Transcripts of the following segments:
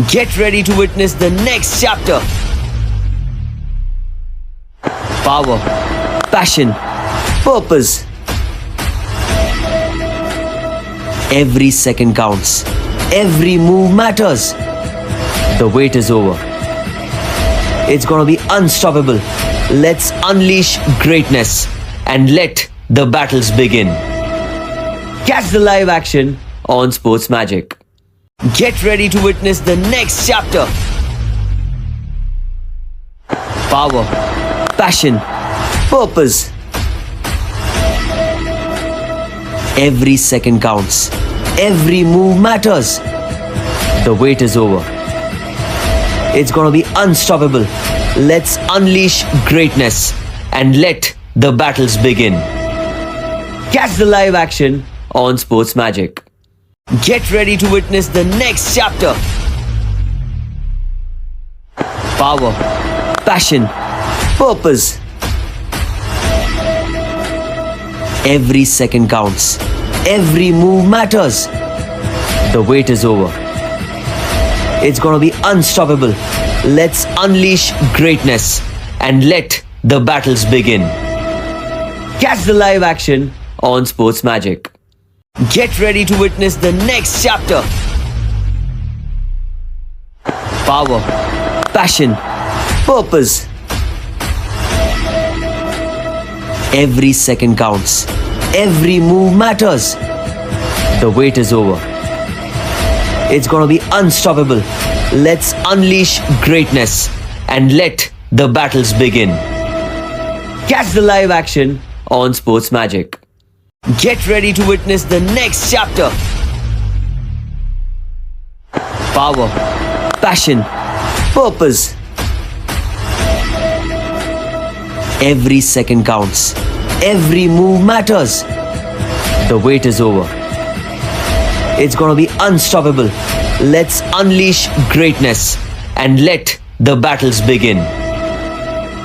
Get ready to witness the next chapter. Power, passion, purpose. Every second counts. Every move matters. The wait is over. It's gonna be unstoppable. Let's unleash greatness and let the battles begin. Catch the live action on Sports Magic. Get ready to witness the next chapter. Power, passion, purpose. Every second counts. Every move matters. The wait is over. It's gonna be unstoppable. Let's unleash greatness and let the battles begin. Catch the live action on Sports Magic. Get ready to witness the next chapter. Power, passion, purpose. Every second counts. Every move matters. The wait is over. It's gonna be unstoppable. Let's unleash greatness and let the battles begin. Catch the live action on Sports Magic. Get ready to witness the next chapter. Power, passion, purpose. Every second counts. Every move matters. The wait is over. It's gonna be unstoppable. Let's unleash greatness and let the battles begin. Catch the live action on Sports Magic. Get ready to witness the next chapter. Power, passion, purpose. Every second counts. Every move matters. The wait is over. It's gonna be unstoppable. Let's unleash greatness and let the battles begin.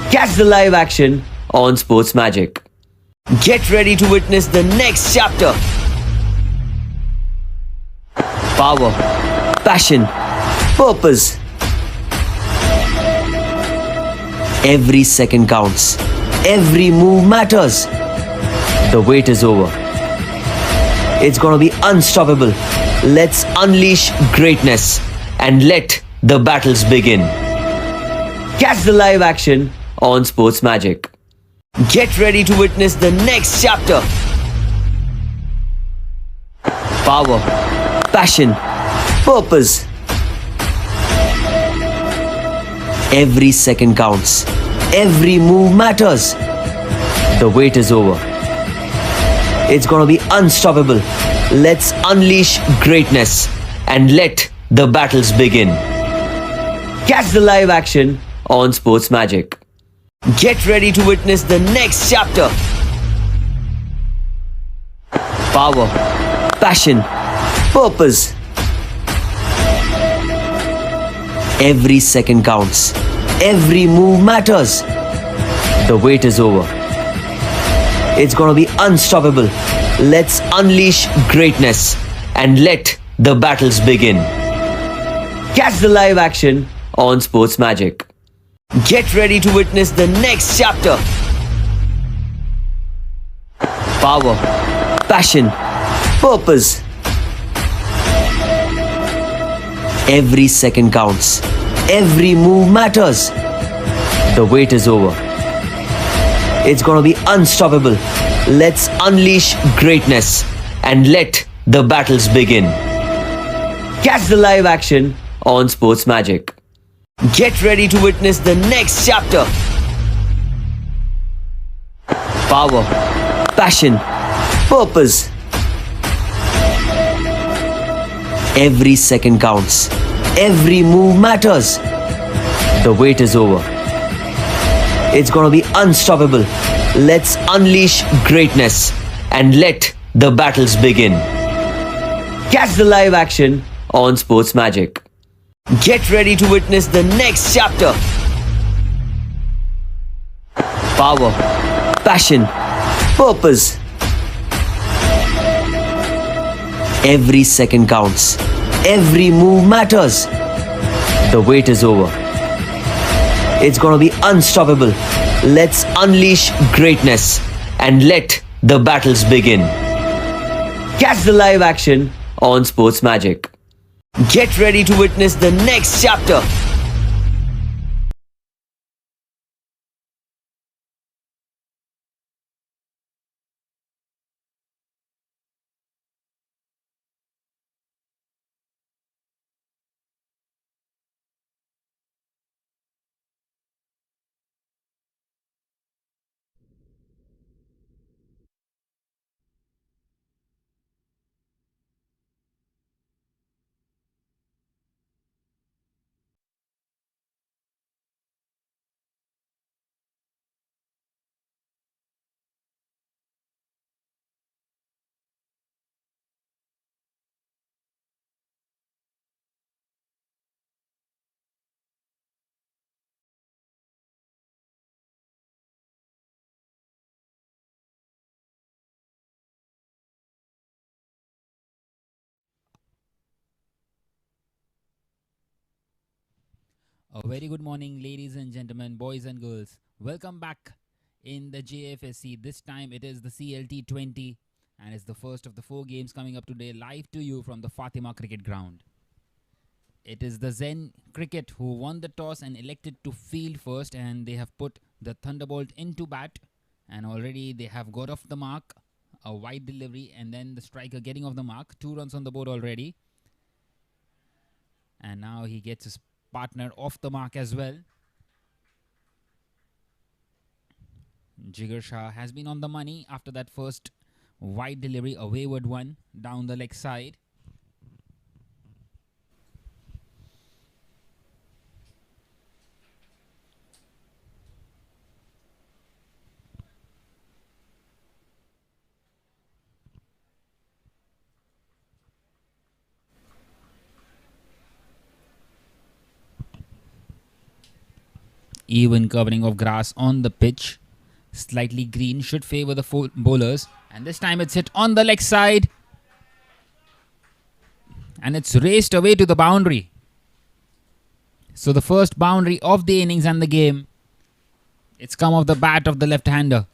Catch the live action on Sports Magic. Get ready to witness the next chapter. Power, passion, purpose. Every second counts. Every move matters. The wait is over. It's gonna be unstoppable. Let's unleash greatness and let the battles begin. Catch the live action on Sports Magic. Get ready to witness the next chapter. Power, passion, purpose. Every second counts. Every move matters. The wait is over. It's gonna be unstoppable. Let's unleash greatness and let the battles begin. Catch the live action on Sports Magic. Get ready to witness the next chapter. Power, passion, purpose. Every second counts. Every move matters. The wait is over. It's gonna be unstoppable. Let's unleash greatness and let the battles begin. Catch the live action on Sports Magic. Get ready to witness the next chapter. Power, passion, purpose. Every second counts. Every move matters. The wait is over. It's gonna be unstoppable. Let's unleash greatness and let the battles begin. Catch the live action on Sports Magic. Get ready to witness the next chapter. Power, passion, purpose. Every second counts. Every move matters. The wait is over. It's gonna be unstoppable. Let's unleash greatness and let the battles begin. Catch the live action on Sports Magic. Get ready to witness the next chapter. Power, passion, purpose. Every second counts. Every move matters. The wait is over. It's gonna be unstoppable. Let's unleash greatness and let the battles begin. Catch the live action on Sports Magic. Get ready to witness the next chapter. A very good morning, ladies and gentlemen, boys and girls. Welcome back in the Jfsc. This time it is the T20 and it's the first of the 4 games coming up today live to you from the Fatima Cricket Ground. It is the Zen Cricket who won the toss and elected to field first, and they have put the Thunderbolt into bat, and already they have got off the mark, a wide delivery and then the striker getting off the mark. 2 runs on the board already. And now he gets his partner off the mark as well. Jigar Shah has been on the money after that first wide delivery, a wayward one down the leg side. Even covering of grass on the pitch. Slightly green should favor the bowlers. And this time it's hit on the leg side. And it's raced away to the boundary. So the first boundary of the innings and the game. It's come off the bat of the left-hander.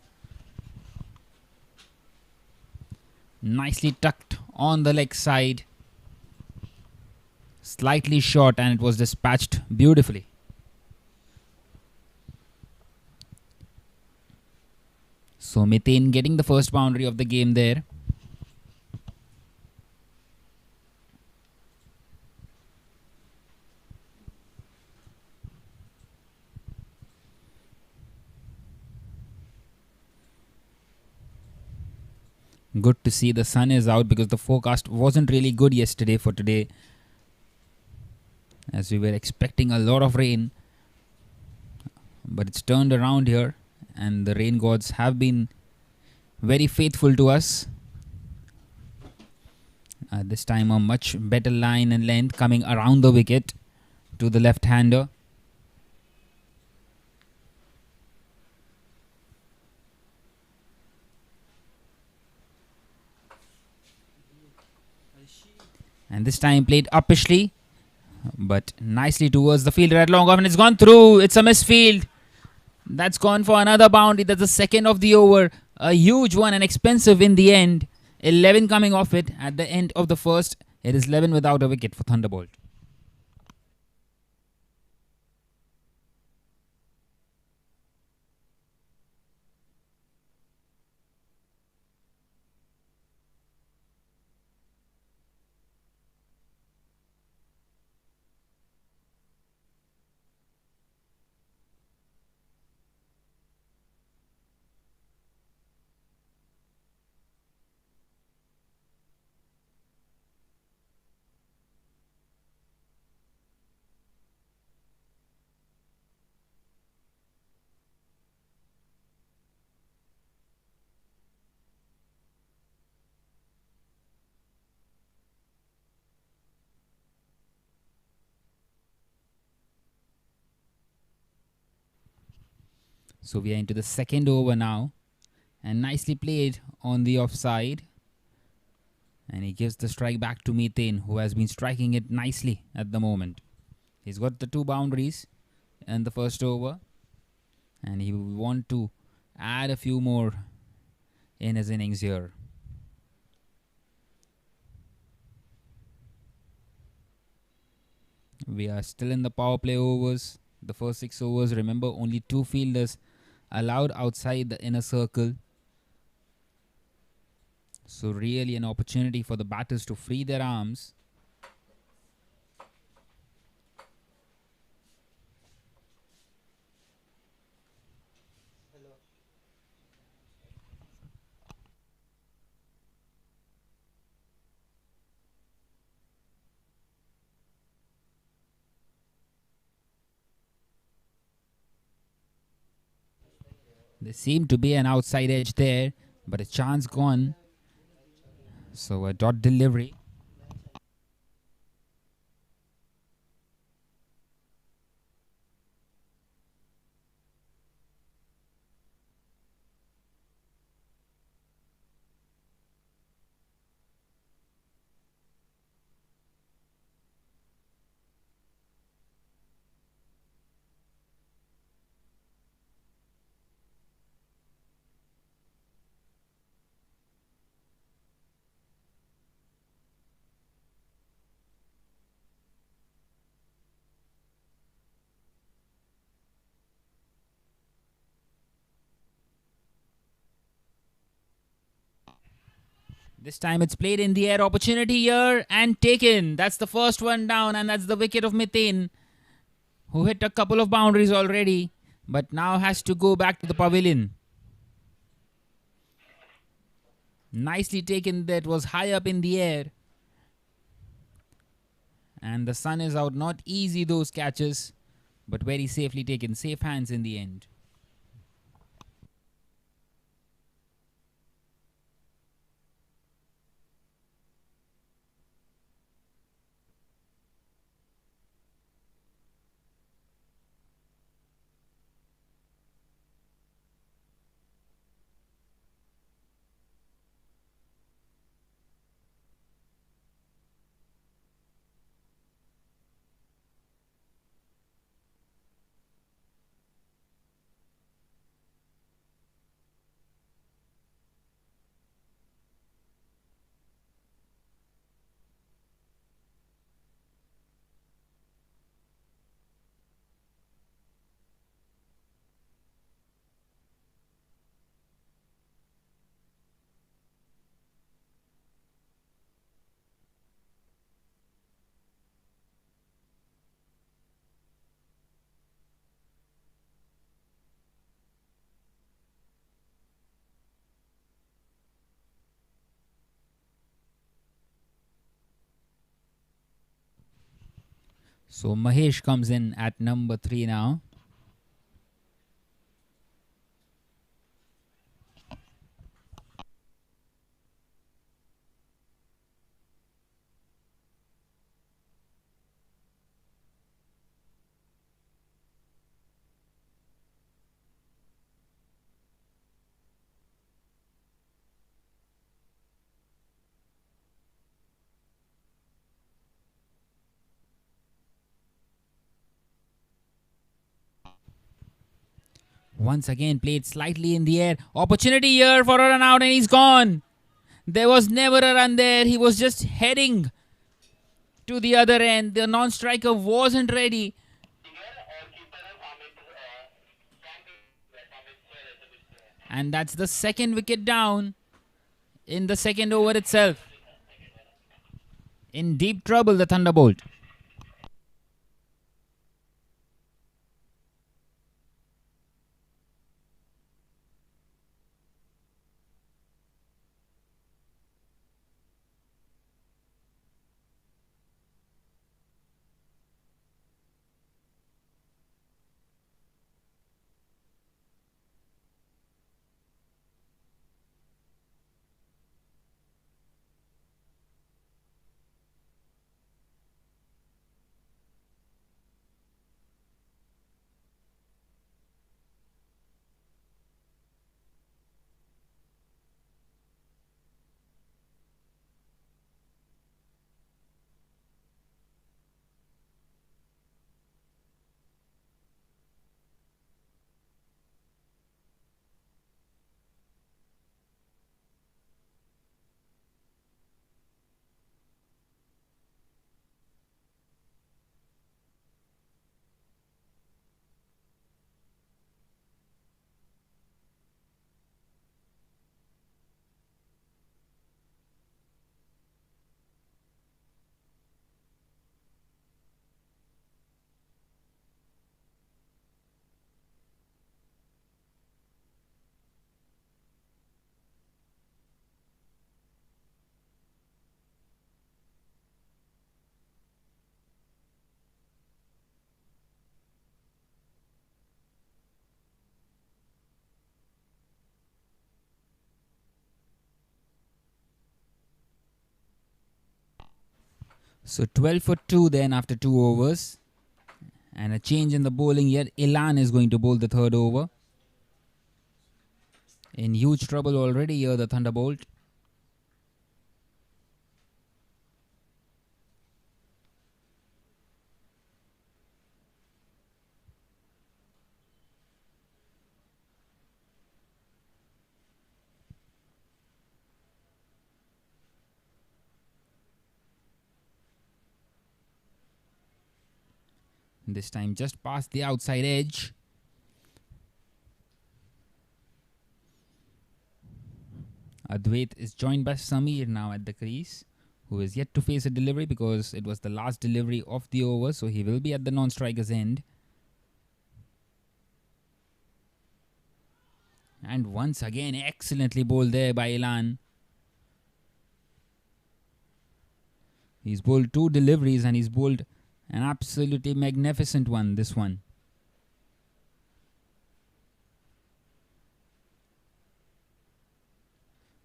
Nicely tucked on the leg side. Slightly short, and it was dispatched beautifully. So Mithane getting the first boundary of the game there. Good to see the sun is out, because the forecast wasn't really good yesterday for today, as we were expecting a lot of rain. But it's turned around here, and the rain gods have been very faithful to us. This time a much better line and length coming around the wicket to the left-hander. And this time played uppishly, but nicely towards the fielder at long off, and it's gone through. It's a misfield. That's gone for another boundary. That's the second of the over. A huge one and expensive in the end. 11 coming off it at the end of the first. It is 11 without a wicket for Thunderbolt. So we are into the second over now, and nicely played on the offside. And he gives the strike back to Mithane, who has been striking it nicely at the moment. He's got the 2 boundaries in the first over, and he will want to add a few more in his innings here. We are still in the power play overs. The first 6 overs, remember, only 2 fielders allowed outside the inner circle. So really an opportunity for the batters to free their arms. There seemed to be an outside edge there, but a chance gone. So a dot delivery. This time it's played in the air. Opportunity here and taken. That's the first one down, and that's the wicket of Mithun, who hit a couple of boundaries already, but now has to go back to the pavilion. Nicely taken. That was high up in the air. And the sun is out. Not easy, those catches, but very safely taken. Safe hands in the end. So Mahesh comes in at number 3 now. Once again played slightly in the air. Opportunity here for a run out, and he's gone. There was never a run there. He was just heading to the other end. The non-striker wasn't ready. And that's the second wicket down in the second over itself. In deep trouble, the Thunderbolt. So 12 for 2 then after 2 overs. And a change in the bowling here. Elan is going to bowl the third over. In huge trouble already here, the Thunderbolt. This time just past the outside edge. Advait is joined by Samir now at the crease, who is yet to face a delivery because it was the last delivery of the over, so he will be at the non-striker's end. And once again, excellently bowled there by Elan. He's bowled 2 deliveries and he's bowled an absolutely magnificent one, this one.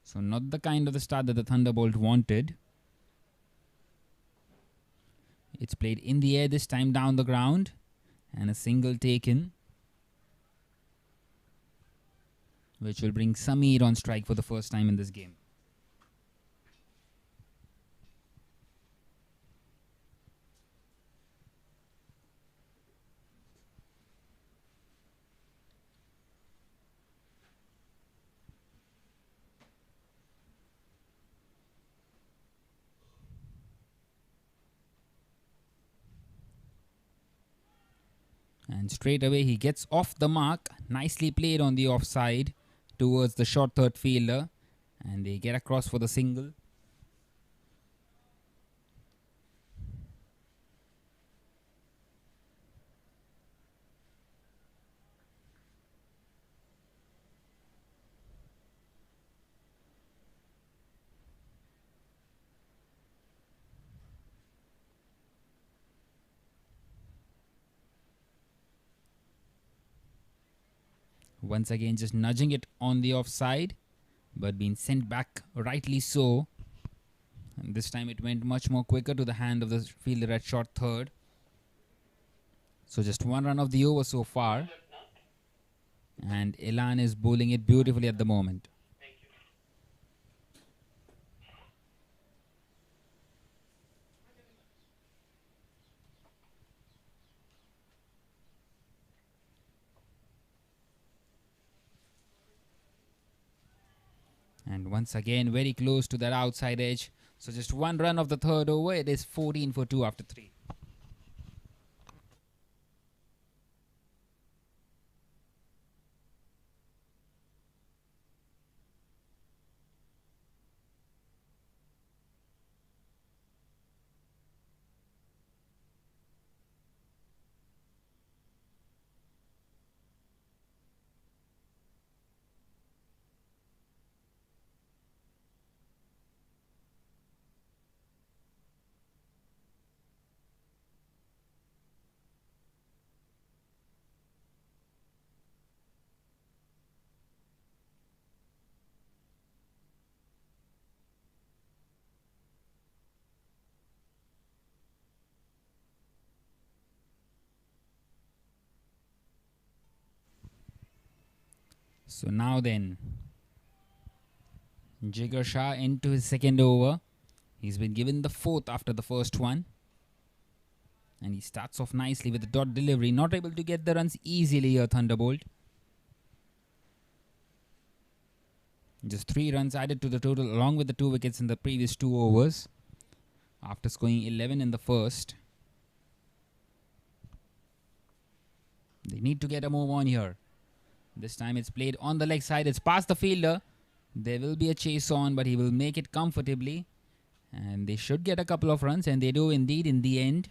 So not the kind of the start that the Thunderbolt wanted. It's played in the air this time down the ground. And a single taken, which will bring Samir on strike for the first time in this game. And straight away he gets off the mark. Nicely played on the offside towards the short third fielder. And they get across for the single. Once again just nudging it on the offside, but being sent back rightly so. And this time it went much more quicker to the hand of the fielder at short third. So just 1 run of the over so far. And Elan is bowling it beautifully at the moment. And once again, very close to that outside edge. So just 1 run of the third over. It is 14 for 2 after 3. So now then, Jigar Shah into his second over. He's been given the 4th after the first one. And he starts off nicely with the dot delivery. Not able to get the runs easily here, Thunderbolt. Just 3 runs added to the total along with the 2 wickets in the previous 2 overs. After scoring 11 in the first. They need to get a move on here. This time it's played on the leg side. It's past the fielder. There will be a chase on, but he will make it comfortably. And they should get a couple of runs, and they do indeed in the end.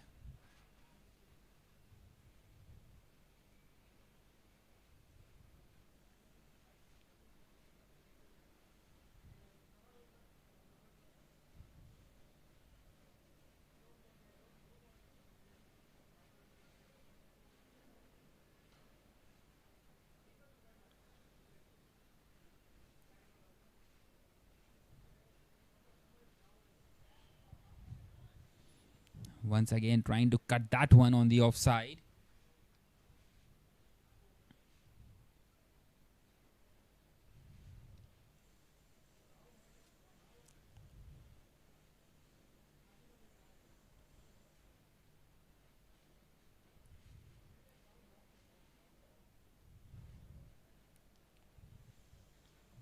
Once again trying to cut that one on the offside.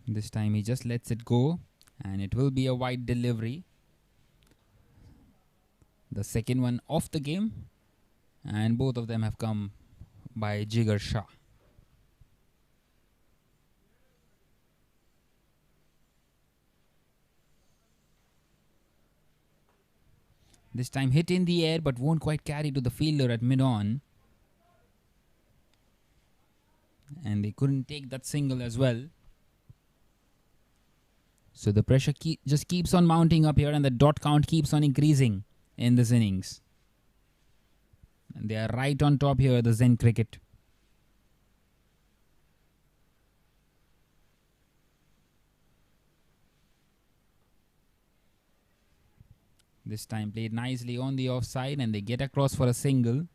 This time he just lets it go, and it will be a wide delivery. The second one off the game, and both of them have come by Jigar Shah. This time hit in the air but won't quite carry to the fielder at mid-on. And they couldn't take that single as well. So the pressure just keeps on mounting up here, and the dot count keeps on increasing in this innings. And they are right on top here, the Zen Cricket. This time played nicely on the offside, and they get across for a single.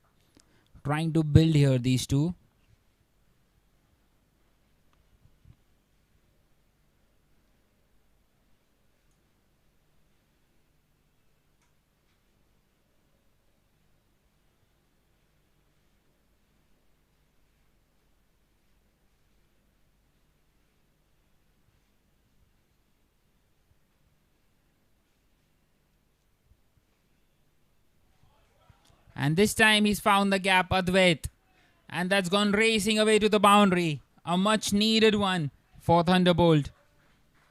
Trying to build here, these two. And this time he's found the gap, Advait. And that's gone racing away to the boundary. A much needed one for Thunderbolt.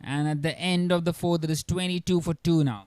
And at the end of the fourth, it is 22 for 2 now.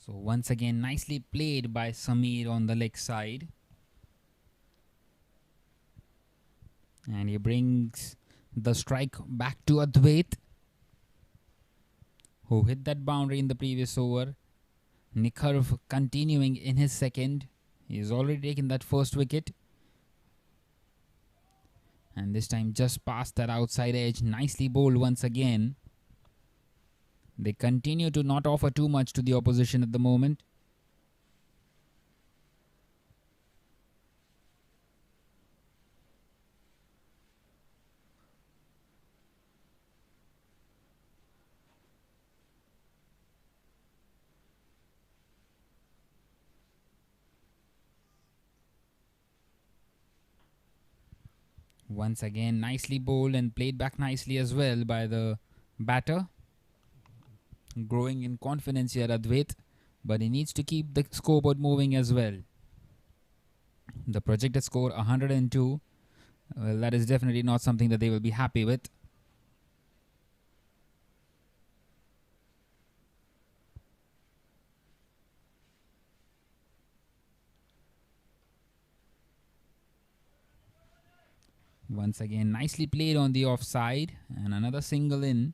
So once again, nicely played by Sameer on the leg side. And he brings the strike back to Advait, who hit that boundary in the previous over. Nikharv continuing in his second. He's already taken that first wicket. And this time just past that outside edge. Nicely bowled once again. They continue to not offer too much to the opposition at the moment. Once again, nicely bowled and played back nicely as well by the batter. Growing in confidence here, Advait, but he needs to keep the scoreboard moving as well. The projected score 102. Well, that is definitely not something that they will be happy with. Once again, nicely played on the offside, and another single in.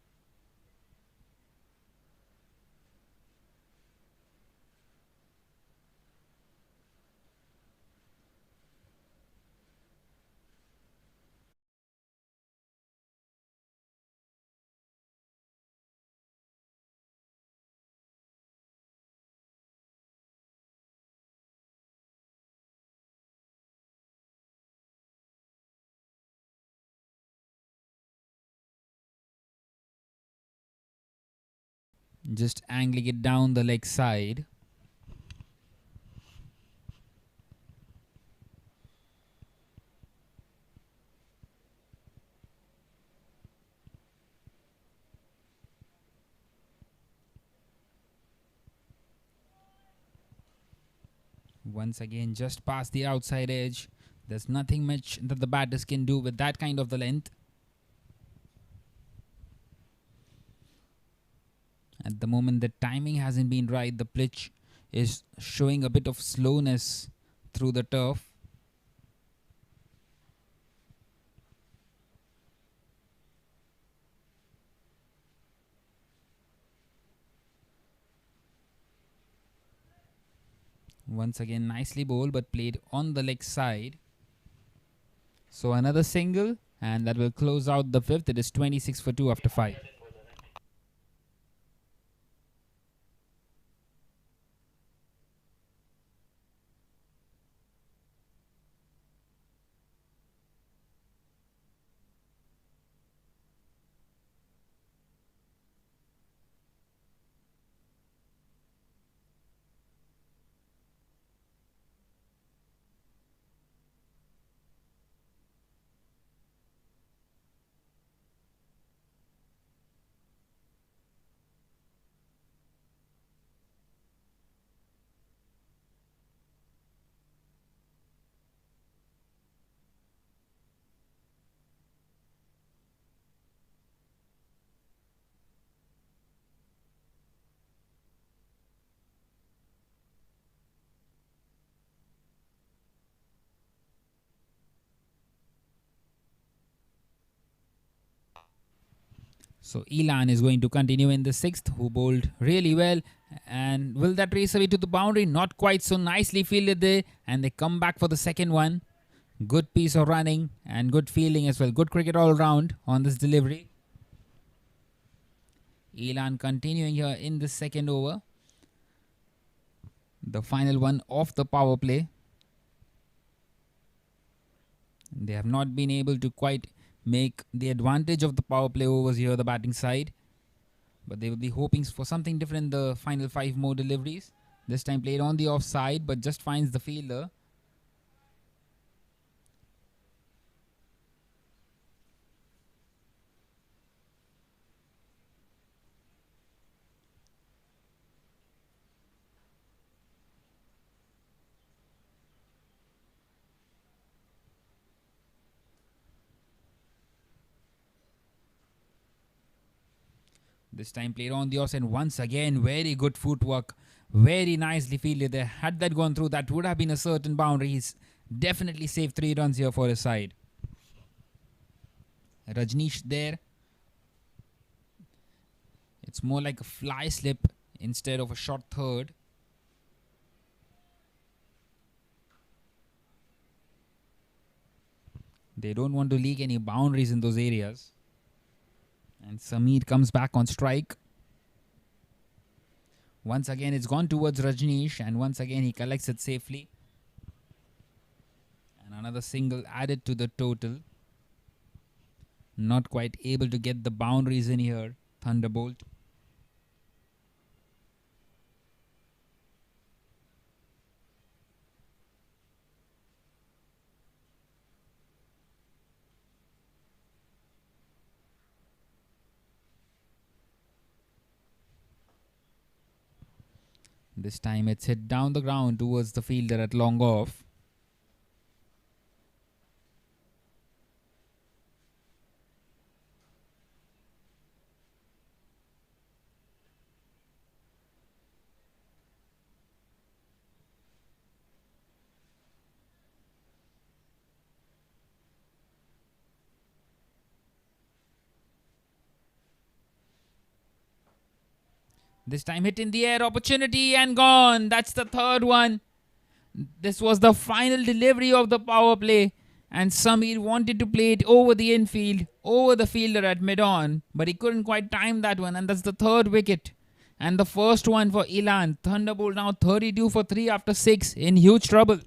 Just angling it down the leg side. Once again, just past the outside edge. There's nothing much that the batters can do with that kind of the length. At the moment, the timing hasn't been right. The pitch is showing a bit of slowness through the turf. Once again, nicely bowled but played on the leg side. So another single, and that will close out the fifth. It is 26 for 2 after 5. So Elan is going to continue in the sixth, who bowled really well. And will that race away to the boundary? Not quite so nicely fielded there. And they come back for the second one. Good piece of running and good fielding as well. Good cricket all round on this delivery. Elan continuing here in the second over. The final one of the power play. They have not been able to quite make the advantage of the power play overs here, the batting side. But they will be hoping for something different in the final 5 more deliveries. This time played on the offside, but just finds the fielder. This time played on the offside, and once again, very good footwork. Very nicely fielded there. Had that gone through, that would have been a certain boundary. He's definitely saved 3 runs here for his side. Rajneesh there. It's more like a fly slip instead of a short third. They don't want to leak any boundaries in those areas. And Sameer comes back on strike. Once again, it's gone towards Rajneesh, and once again, he collects it safely. And another single added to the total. Not quite able to get the boundaries in here, Thunderbolt. This time it's hit down the ground towards the fielder at long off. This time hit in the air, opportunity and gone. That's the third one. This was the final delivery of the power play. And Sameer wanted to play it over the infield, over the fielder at mid-on. But he couldn't quite time that one. And that's the third wicket. And the first one for Elan. Thunderbolt now 32 for 3 after 6. In huge trouble.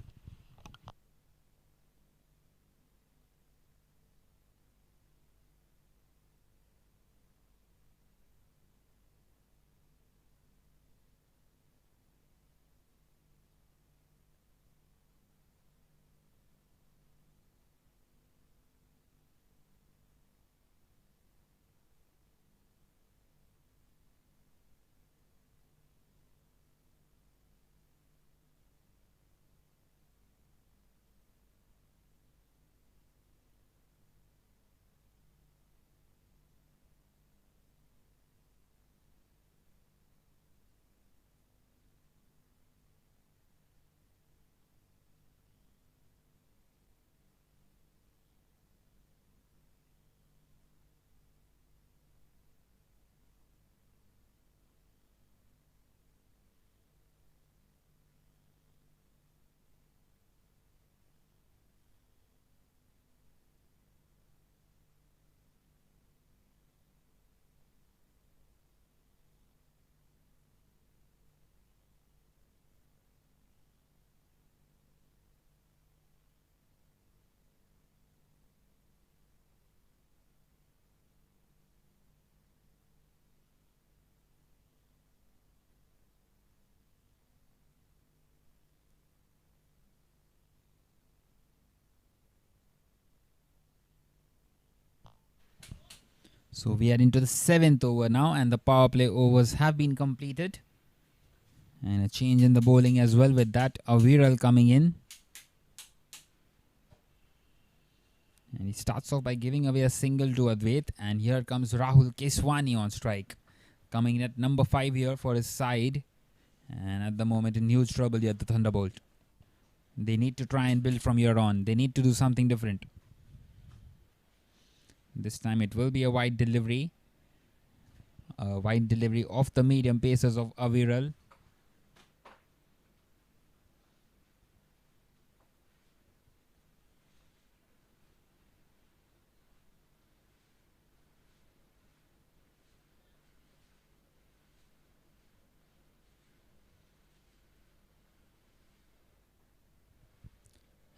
So we are into the 7th over now, and the power play overs have been completed. And a change in the bowling as well, with that Aviral coming in. And he starts off by giving away a single to Advait. And here comes Rahul Keswani on strike, coming in at number 5 here for his side. And at the moment in huge trouble here, the Thunderbolt. They need to try and build from here on. They need to do something different. This time it will be a wide delivery. A wide delivery off the medium paces of Aviral.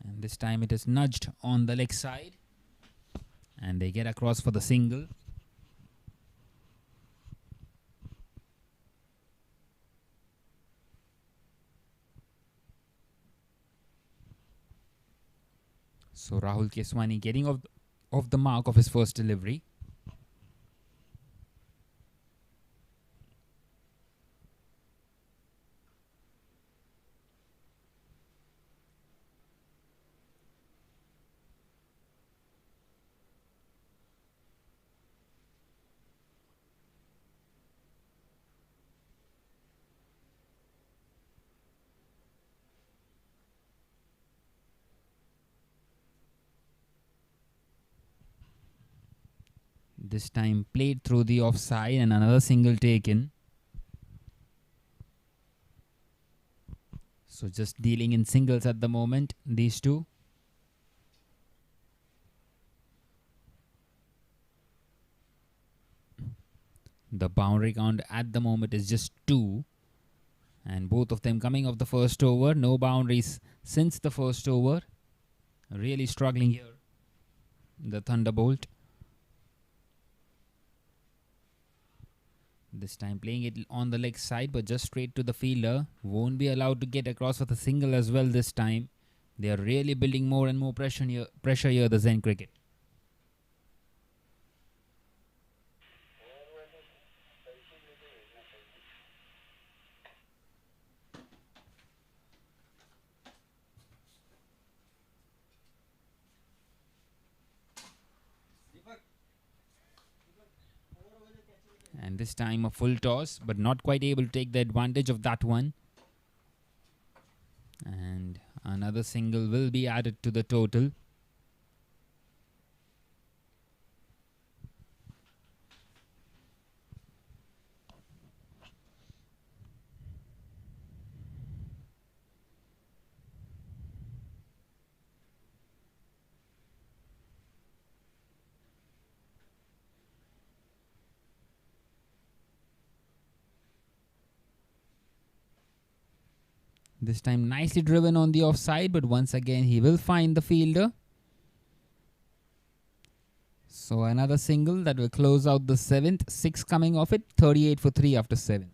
And this time it is nudged on the leg side. And they get across for the single. So Rahul Keswani getting off the mark of his first delivery. This time played through the offside and another single taken. So just dealing in singles at the moment, these two. The boundary count at the moment is just 2. And both of them coming off the first over. No boundaries since the first over. Really struggling here, the Thunderbolt. This time playing it on the leg side, but just straight to the fielder. Won't be allowed to get across with a single as well this time. They are really building more and more pressure here, the Zen Cricket. And this time a full toss, but not quite able to take the advantage of that one. And another single will be added to the total. This time nicely driven on the offside, but once again he will find the fielder. So another single that will close out the 7th. 6 coming off it. 38 for 3 after 7.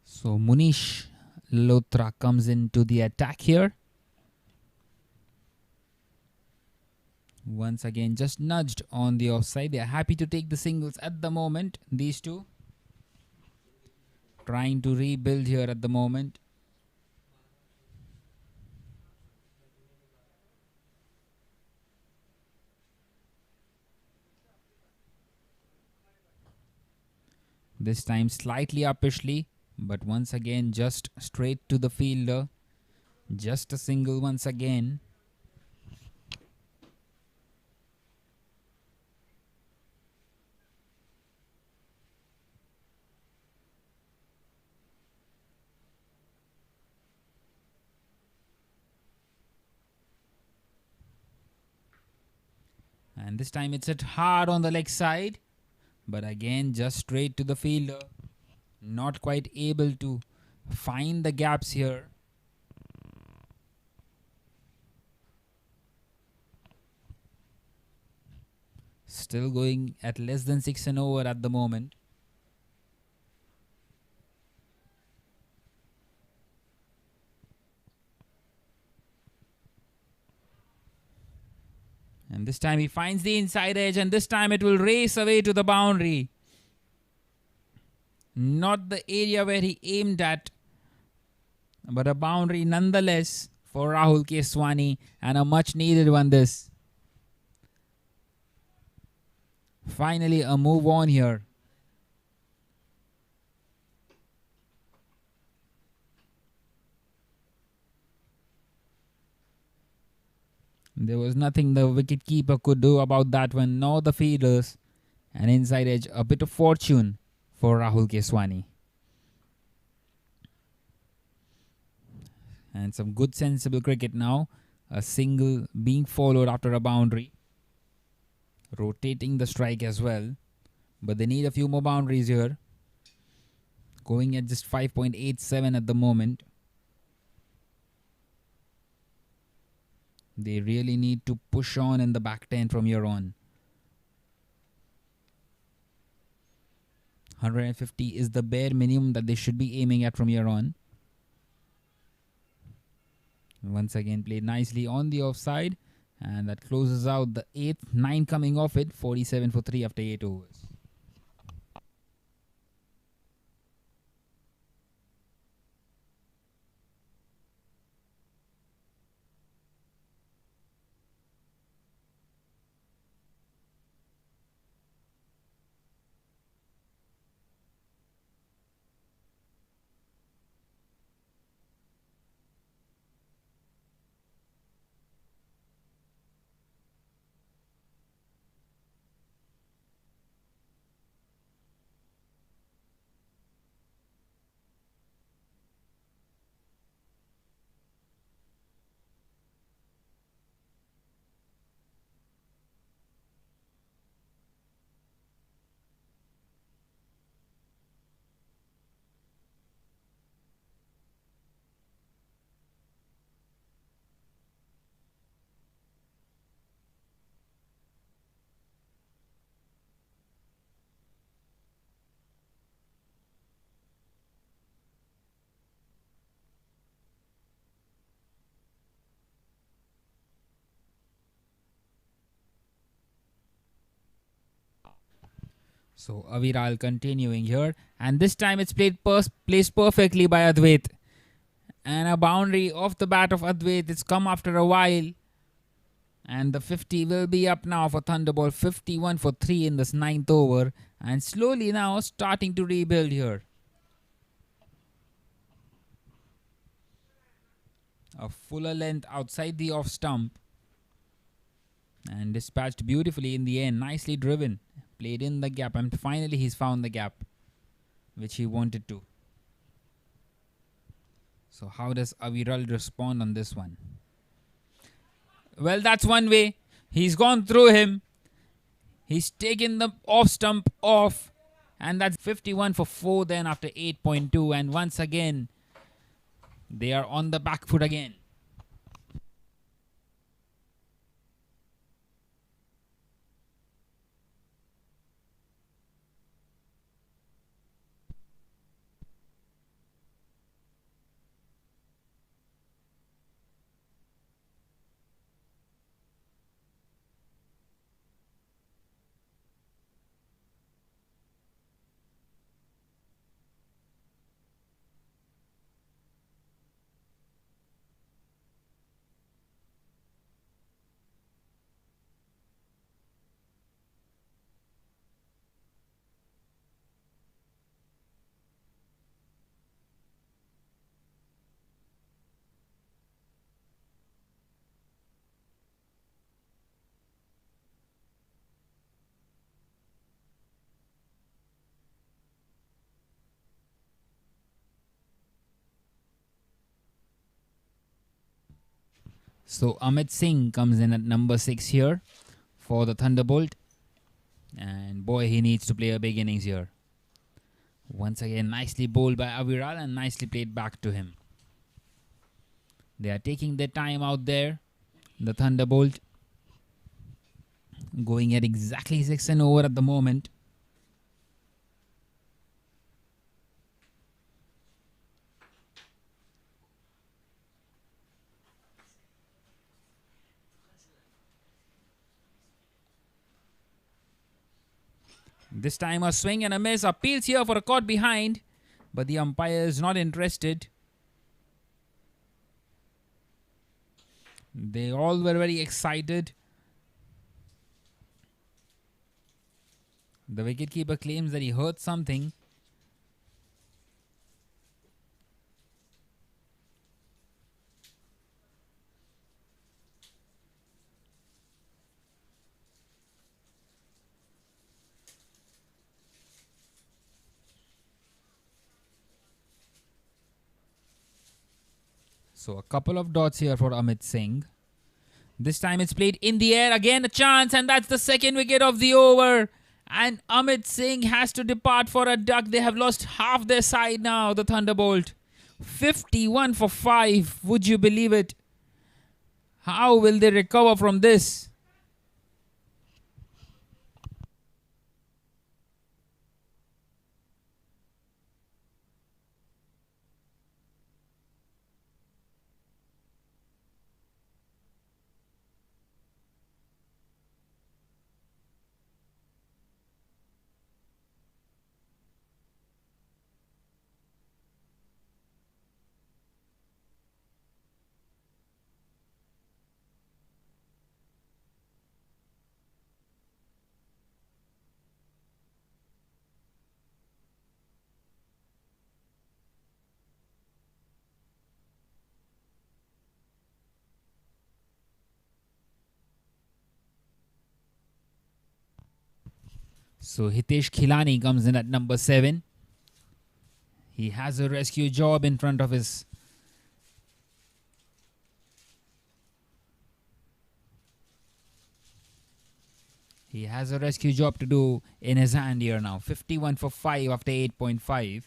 So Munish Lotra comes into the attack here. Once again, just nudged on the offside. They are happy to take the singles at the moment. These two trying to rebuild here at the moment. This time slightly uppishly, but once again just straight to the fielder. Just a single once again. And this time it's hit hard on the leg side. But again, just straight to the fielder. Not quite able to find the gaps here. Still going at less than 6 and over at the moment. And this time he finds the inside edge, and this time it will race away to the boundary. Not the area where he aimed at, but a boundary nonetheless for Rahul Keswani, and a much needed one this. Finally a move on here. There was nothing the wicketkeeper could do about that one, nor the fielders. An inside edge, a bit of fortune for Rahul Keswani. And some good sensible cricket now. A single being followed after a boundary. Rotating the strike as well. But they need a few more boundaries here. Going at just 5.87 at the moment. They really need to push on in the back 10 from here on. 150 is the bare minimum that they should be aiming at from here on. Once again played nicely on the offside. And that closes out the 8th. 9 coming off it. 47 for 3 after 8 overs. So Aviral continuing here, and this time it's placed perfectly by Advait, and a boundary off the bat of Advait. It's come after a while, and the 50 will be up now for Thunderbolt. 51 for 3 in this 9th over, and slowly now starting to rebuild here. A fuller length outside the off stump, and dispatched beautifully in the end. Nicely driven. Played in the gap, and finally he's found the gap which he wanted to. So how does Aviral respond on this one? Well, that's one way. He's gone through him. He's taken the off stump off, and that's 51 for 4 then after 8.2, and once again they are on the back foot again. So Amit Singh comes in at number 6 here for the Thunderbolt. And boy, he needs to play a big innings here. Once again, nicely bowled by Aviral and nicely played back to him. They are taking their time out there. The Thunderbolt going at exactly 6 and over at the moment. This time a swing and a miss. Appeals here for a caught behind. But the umpire is not interested. They all were very excited. The wicketkeeper claims that he heard something. So a couple of dots here for Amit Singh. This time it's played in the air. Again a chance, and that's the second wicket of the over. And Amit Singh has to depart for a duck. They have lost half their side now, the Thunderbolt. 51 for 5. Would you believe it? How will they recover from this? So Hitesh Khilani comes in at number 7. He has a rescue job in front of his. He has a rescue job to do in his hand here now. 51 for 5 after 8.5.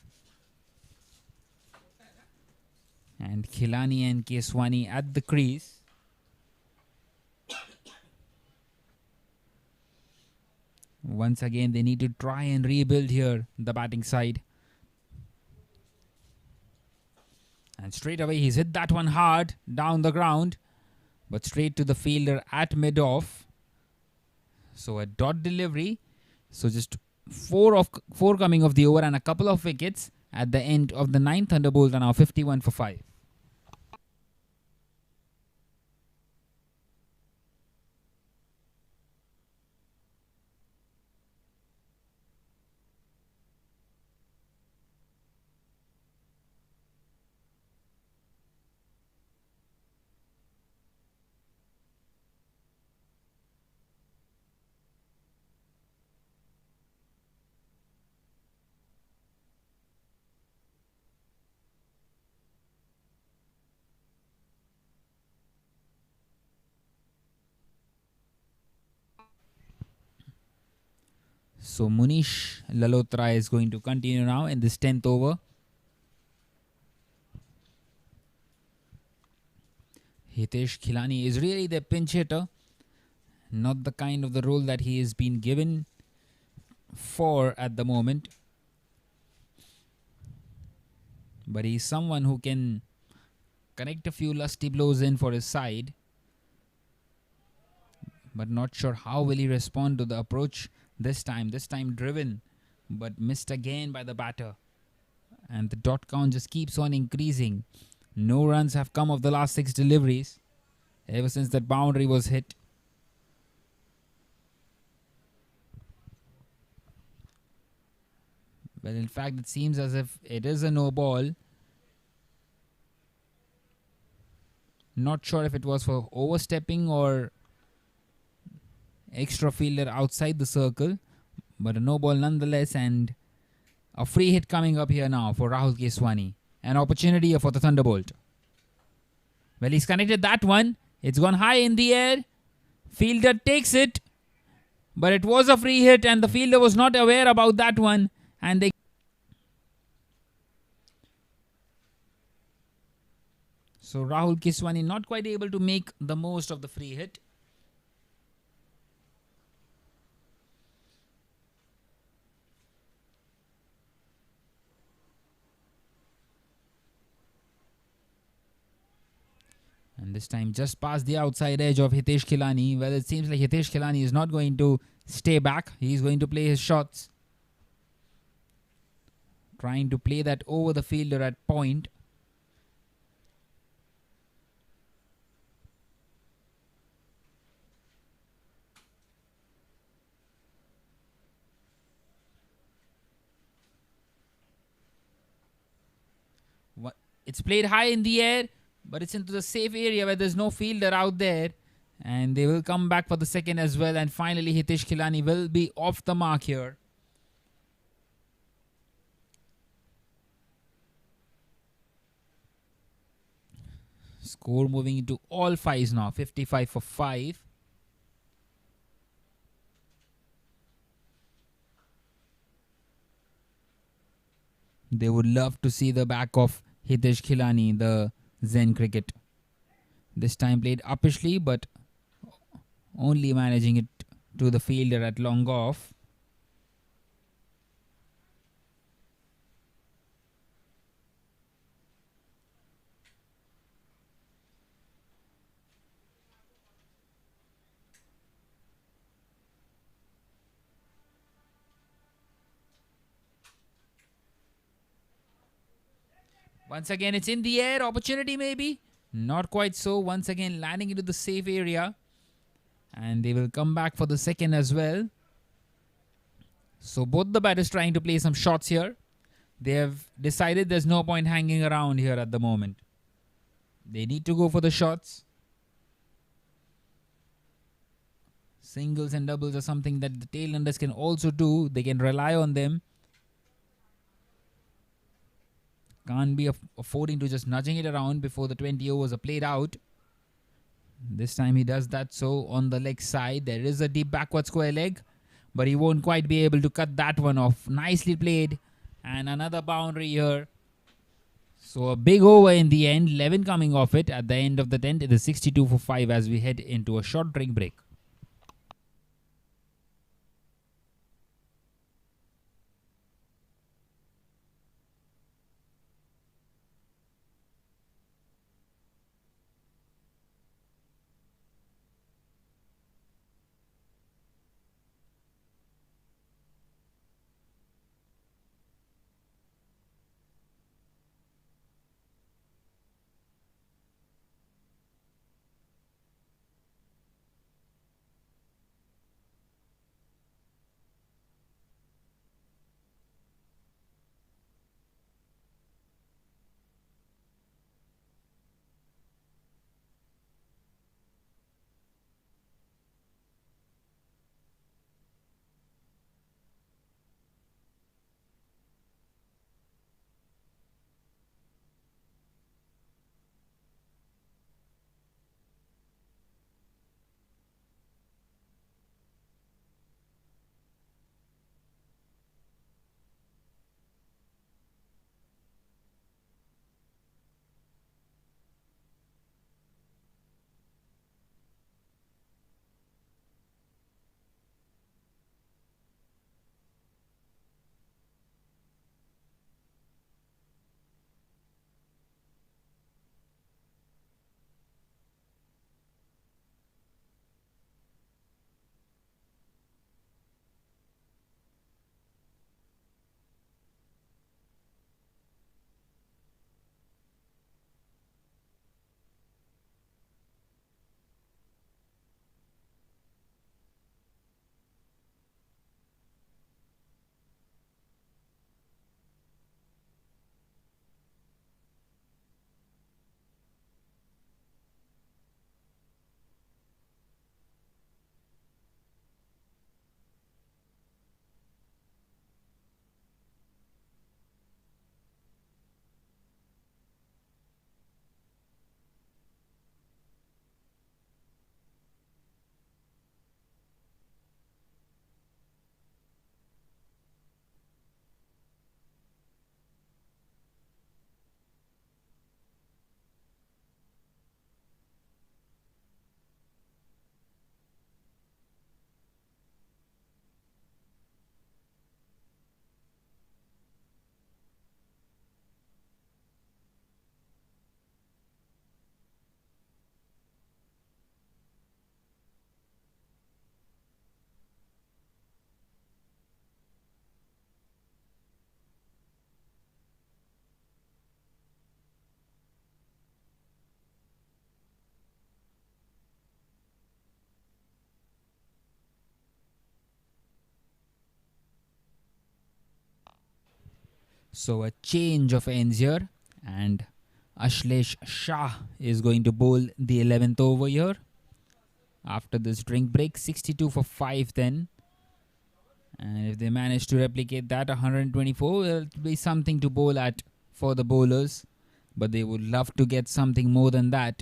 And Khilani and Keswani at the crease. Once again, they need to try and rebuild here, the batting side. And straight away, he's hit that one hard down the ground. But straight to the fielder at mid-off. So a dot delivery. So just four coming of the over and a couple of wickets at the end of the 9th. Thunderbolts are now 51 for 5. So Munish Lalotra is going to continue now in this 10th over. Hitesh Khilani is really the pinch hitter. Not the kind of the role that he has been given for at the moment. But he's someone who can connect a few lusty blows in for his side. But not sure how will he respond to the approach this time driven, but missed again by the batter. And the dot count just keeps on increasing. No runs have come of the last 6 deliveries ever since that boundary was hit. Well, in fact, it seems as if it is a no ball. Not sure if it was for overstepping or extra fielder outside the circle, but a no ball nonetheless, and a free hit coming up here now for Rahul Keswani. An opportunity for the Thunderbolt. Well, he's connected that one. It's gone high in the air. Fielder takes it. But it was a free hit and the fielder was not aware about that one. And they... So Rahul Kiswani not quite able to make the most of the free hit. And this time just past the outside edge of Hitesh Khilani. Well, it seems like Hitesh Khilani is not going to stay back. He's going to play his shots. Trying to play that over the fielder at point. It's played high in the air, but it's into the safe area where there's no fielder out there. And they will come back for the second as well. And finally, Hitesh Khilani will be off the mark here. Score moving into all fives now. 55 for 5. They would love to see the back of Hitesh Khilani, the Zen cricket. This time played uppishly, but only managing it to the fielder at long off. Once again, it's in the air. Opportunity maybe. Not quite so. Once again, landing into the safe area. And they will come back for the second as well. So both the batters trying to play some shots here. They have decided there's no point hanging around here at the moment. They need to go for the shots. Singles and doubles are something that the tailenders can also do. They can rely on them. Can't be affording to just nudging it around before the 20 overs are played out. This time he does that so on the leg side. There is a deep backward square leg, but he won't quite be able to cut that one off. Nicely played. And another boundary here. So a big over in the end. 11 coming off it at the end of the 10th. It is 62 for 5 as we head into a short drink break. So a change of ends here, and Ashlesh Shah is going to bowl the 11th over here. After this drink break, 62 for 5 then. And if they manage to replicate that, 124 will be something to bowl at for the bowlers. But they would love to get something more than that.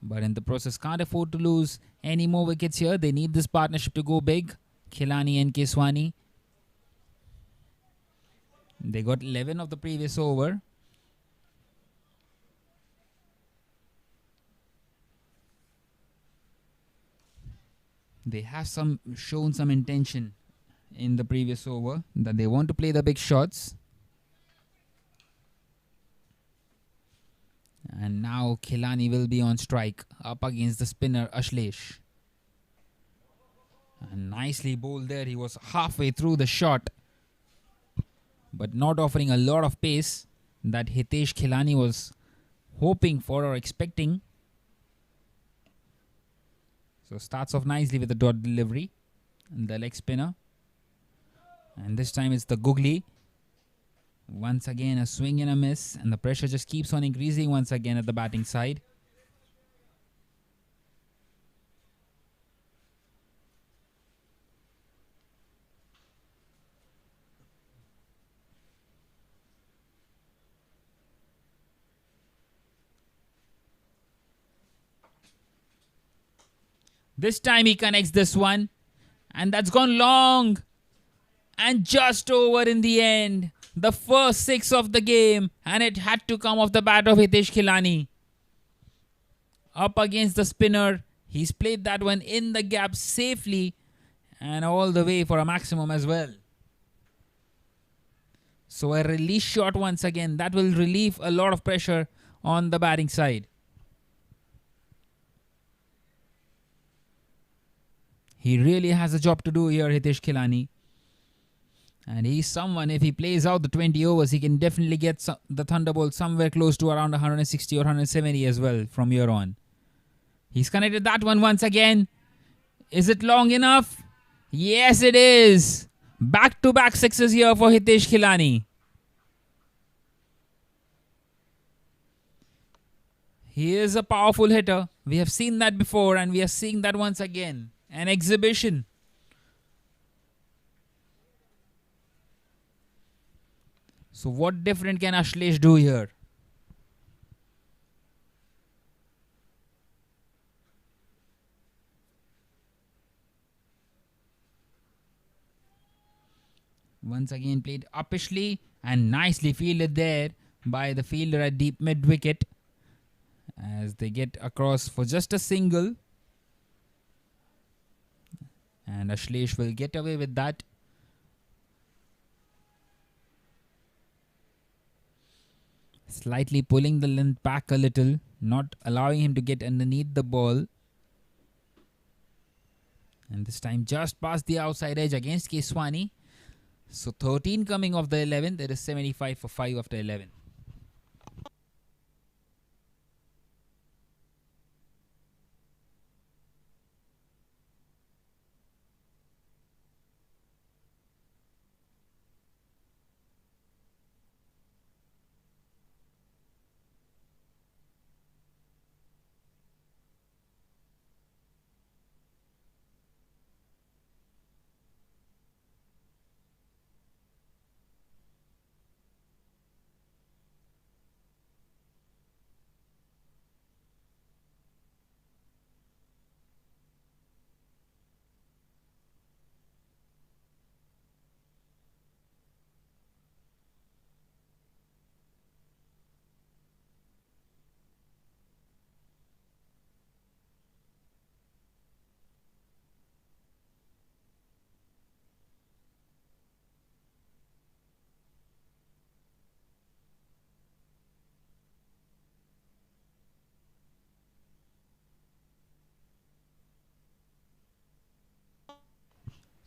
But in the process, can't afford to lose any more wickets here. They need this partnership to go big. Khilani and Keswani. They got 11 of the previous over. They have shown some intention in the previous over that they want to play the big shots. And now Khilani will be on strike up against the spinner Ashlesh. And nicely bowled there. He was halfway through the shot, but not offering a lot of pace that Hitesh Khilani was hoping for or expecting. So starts off nicely with the dot delivery and the leg spinner. And this time it's the googly. Once again a swing and a miss, and the pressure just keeps on increasing once again at the batting side. This time he connects this one, and that's gone long and just over in the end. The first 6 of the game, and it had to come off the bat of Hitesh Khilani. Up against the spinner, he's played that one in the gap safely and all the way for a maximum as well. So a release shot once again, that will relieve a lot of pressure on the batting side. He really has a job to do here, Hitesh Khilani. And he's someone, if he plays out the 20 overs, he can definitely get the Thunderbolts somewhere close to around 160 or 170 as well from here on. He's connected that one once again. Is it long enough? Yes, it is. Back-to-back sixes here for Hitesh Khilani. He is a powerful hitter. We have seen that before, and we are seeing that once again. An exhibition. So what different can Ashlesh do here? Once again played uppishly and nicely fielded there by the fielder at deep mid wicket, as they get across for just a single. And Ashlesh will get away with that. Slightly pulling the length back a little, not allowing him to get underneath the ball. And this time just past the outside edge against Keswani. So 13 coming off the 11th. It is 75 for 5 after 11.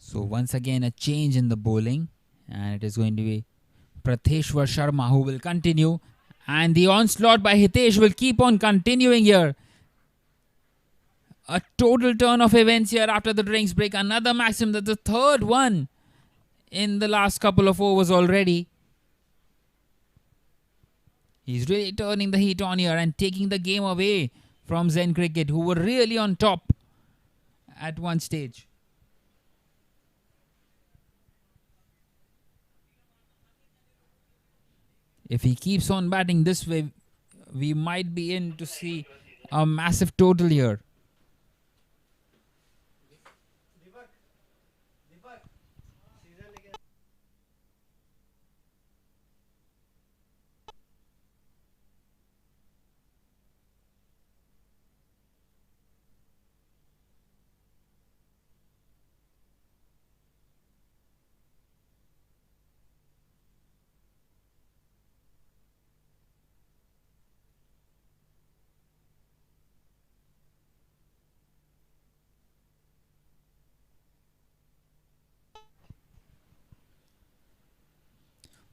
So once again a change in the bowling, and it is going to be Pratheshwar Sharma who will continue, and the onslaught by Hitesh will keep on continuing here. A total turn of events here after the drinks break. Another maximum, that's the third one in the last couple of overs already. He's really turning the heat on here and taking the game away from Zen Cricket, who were really on top at one stage. If he keeps on batting this way, we might be in to see a massive total here.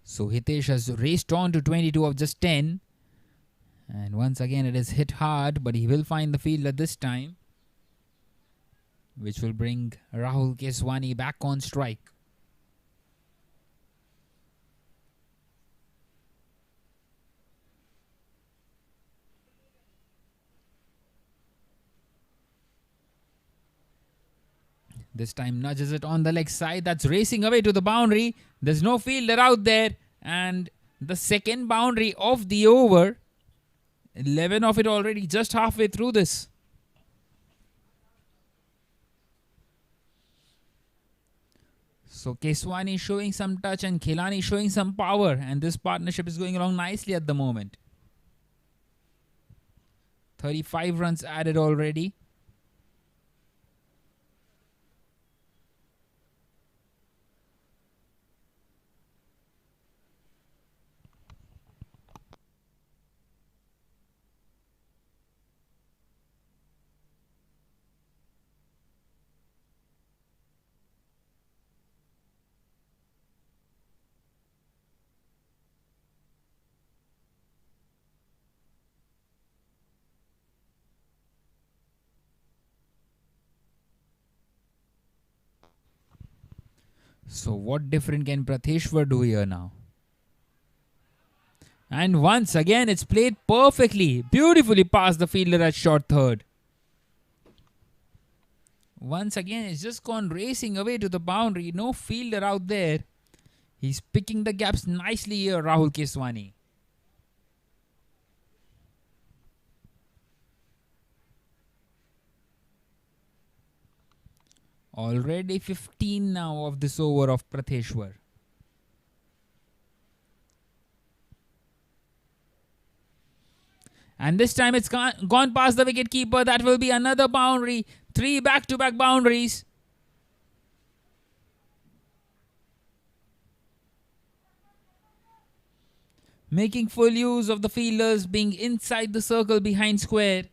So Hitesh has raced on to 22 of just 10. And once again it is hit hard, but he will find the fielder this time, which will bring Rahul Keswani back on strike. This time nudges it on the leg side. That's racing away to the boundary. There's no fielder out there. And the second boundary of the over. 11 of it already, just halfway through this. So Keswani showing some touch and Khilani showing some power. And this partnership is going along nicely at the moment. 35 runs added already. So what different can Pratheshwar do here now? And once again it's played perfectly, beautifully past the fielder at short third. Once again it's just gone racing away to the boundary, no fielder out there. He's picking the gaps nicely here, Rahul Keswani. Already 15 now of this over of Pratheshwar. And this time it's gone past the wicketkeeper. That will be another boundary. 3 back-to-back boundaries. Making full use of the fielders being inside the circle behind square.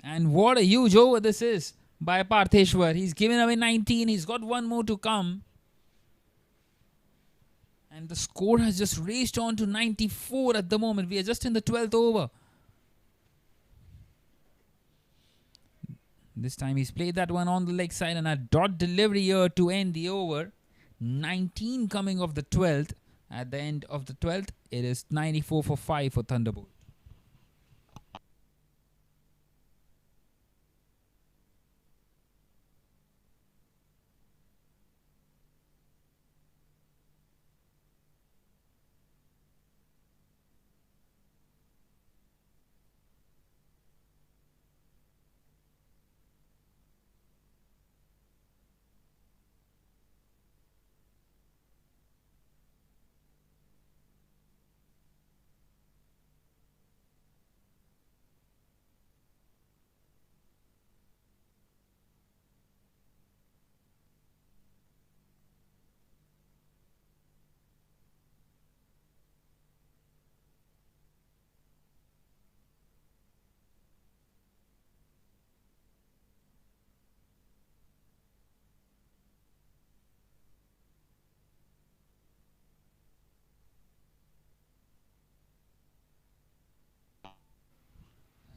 And what a huge over this is by Pratheshwar. He's given away 19. He's got one more to come. And the score has just raced on to 94 at the moment. We are just in the 12th over. This time he's played that one on the leg side and a dot delivery here to end the over. 19 coming off the 12th. At the end of the 12th, it is 94 for 5 for Thunderbolts.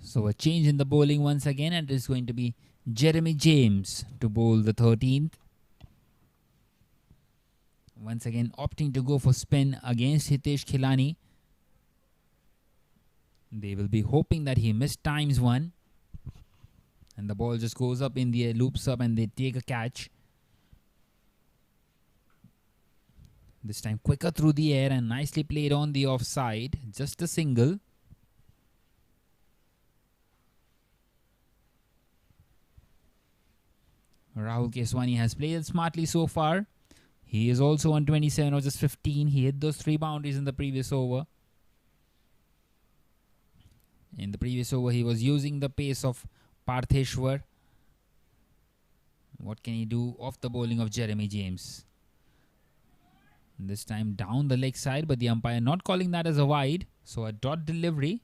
So a change in the bowling once again, and it is going to be Jeremy James to bowl the 13th. Once again opting to go for spin against Hitesh Khilani. They will be hoping that he missed times one. And the ball just goes up in the air, loops up, and they take a catch. This time quicker through the air and nicely played on the offside. Just a single. Rahul Keswani has played smartly so far. He is also on 27 or just 15. He hit those 3 boundaries in the previous over. In the previous over, he was using the pace of Partheshwar. What can he do off the bowling of Jeremy James? This time down the leg side, but the umpire not calling that as a wide. So a dot delivery.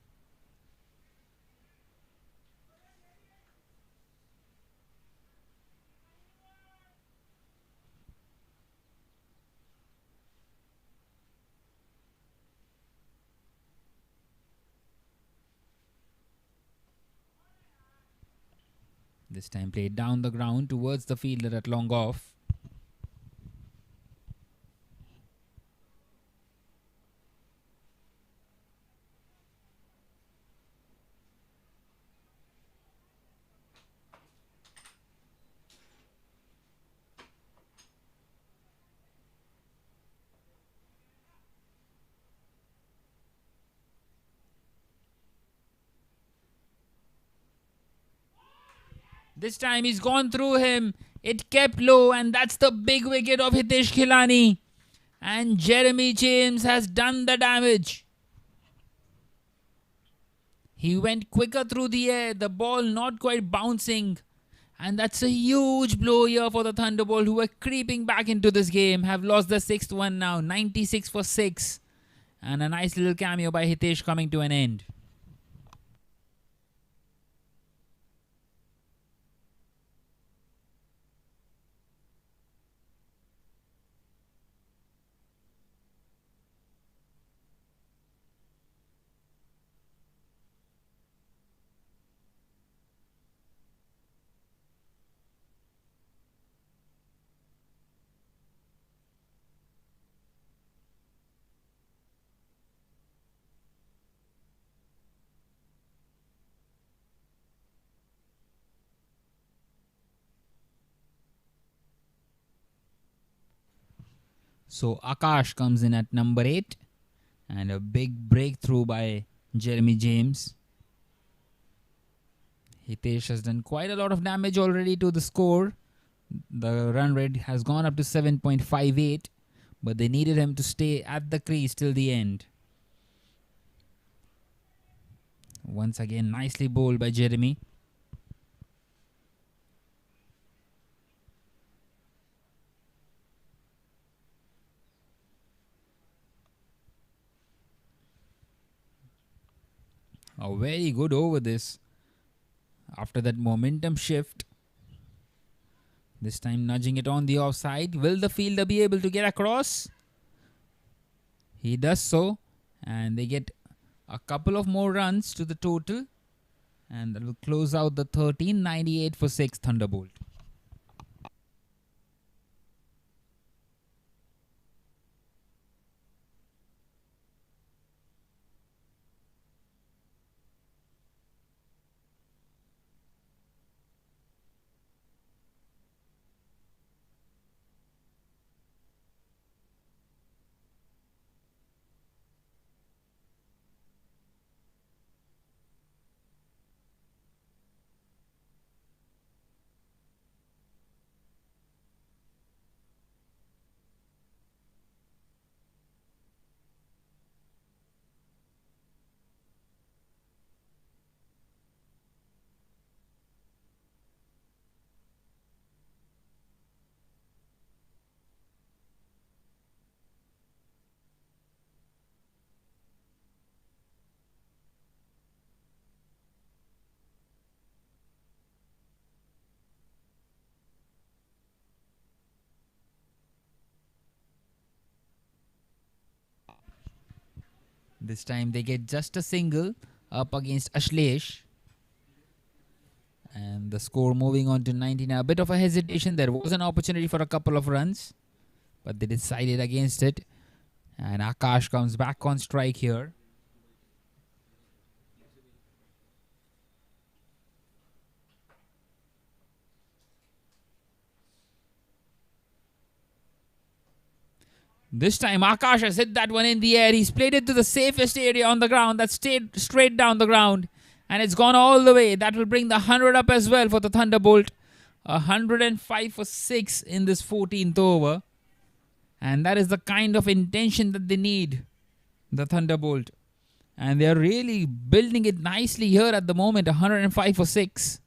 This time played down the ground towards the fielder at long off. This time he's gone through him. It kept low, and that's the big wicket of Hitesh Khilani. And Jeremy James has done the damage. He went quicker through the air, the ball not quite bouncing. And that's a huge blow here for the Thunderbolts, who were creeping back into this game. Have lost the 6th one now, 96 for 6. And a nice little cameo by Hitesh coming to an end. So Akash comes in at number 8. And a big breakthrough by Jeremy James. Hitesh has done quite a lot of damage already to the score. The run rate has gone up to 7.58. But they needed him to stay at the crease till the end. Once again, nicely bowled by Jeremy. A very good over this. After that momentum shift. This time nudging it on the offside. Will the fielder be able to get across? He does so. And they get a couple of more runs to the total. And that will close out the 13, 98 for 6 Thunderbolt. This time they get just a single up against Ashlesh. And the score moving on to 19. A bit of a hesitation. There was an opportunity for a couple of runs. but they decided against it. And Akash comes back on strike here. This time Akash has hit that one in the air. He's played it to the safest area on the ground. That's stayed straight down the ground. And it's gone all the way. That will bring the 100 up as well for the Thunderbolt. 105 for 6 in this 14th over. And that is the kind of intention that they need, the Thunderbolt. And they're really building it nicely here at the moment. 105 for 6.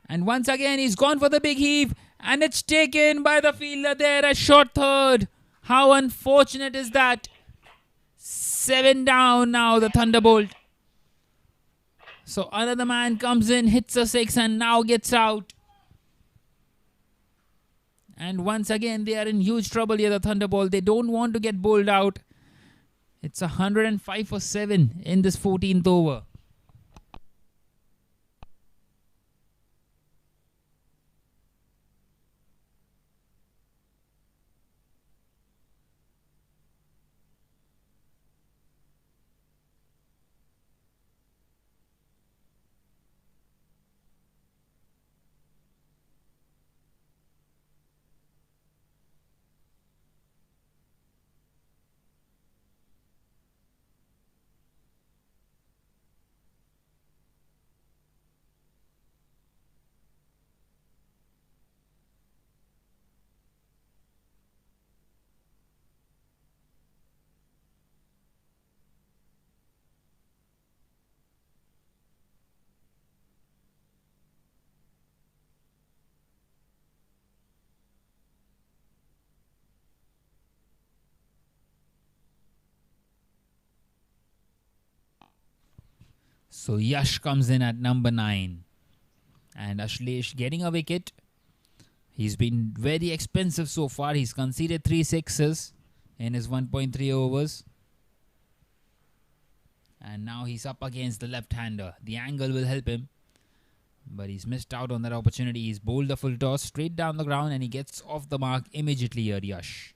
And once again, he's gone for the big heave. And it's taken by the fielder there, a short third. How unfortunate is that? 7 down now, the Thunderbolt. So another man comes in, hits a 6 and now gets out. And once again, they are in huge trouble here, the Thunderbolt. They don't want to get bowled out. It's 105 for 7 in this 14th over. So Yash comes in at number 9. And Ashlesh getting a wicket. He's been very expensive so far. He's conceded 3 sixes in his 1.3 overs. And now he's up against the left-hander. The angle will help him. But he's missed out on that opportunity. He's bowled a full toss straight down the ground and he gets off the mark immediately here, Yash.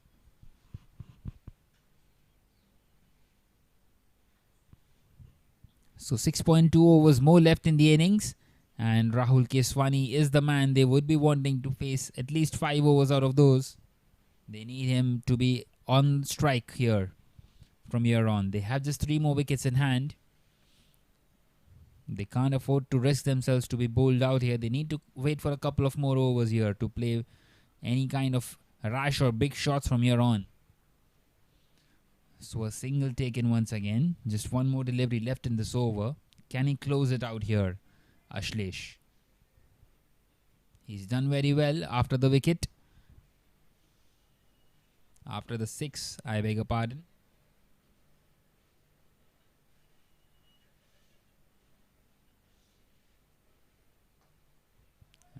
So 6.2 overs more left in the innings. And Rahul Keswani is the man they would be wanting to face at least 5 overs out of those. They need him to be on strike here from here on. They have just 3 more wickets in hand. They can't afford to risk themselves to be bowled out here. They need to wait for a couple of more overs here to play any kind of rash or big shots from here on. So a single taken once again. Just one more delivery left in this over. Can he close it out here, Ashlesh? He's done very well after the wicket. After the 6, I beg your pardon.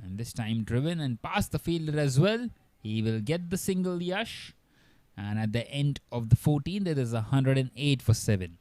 And this time driven and past the fielder as well. He will get the single, Yash. And at the end of the 14th, it is 108 for 7.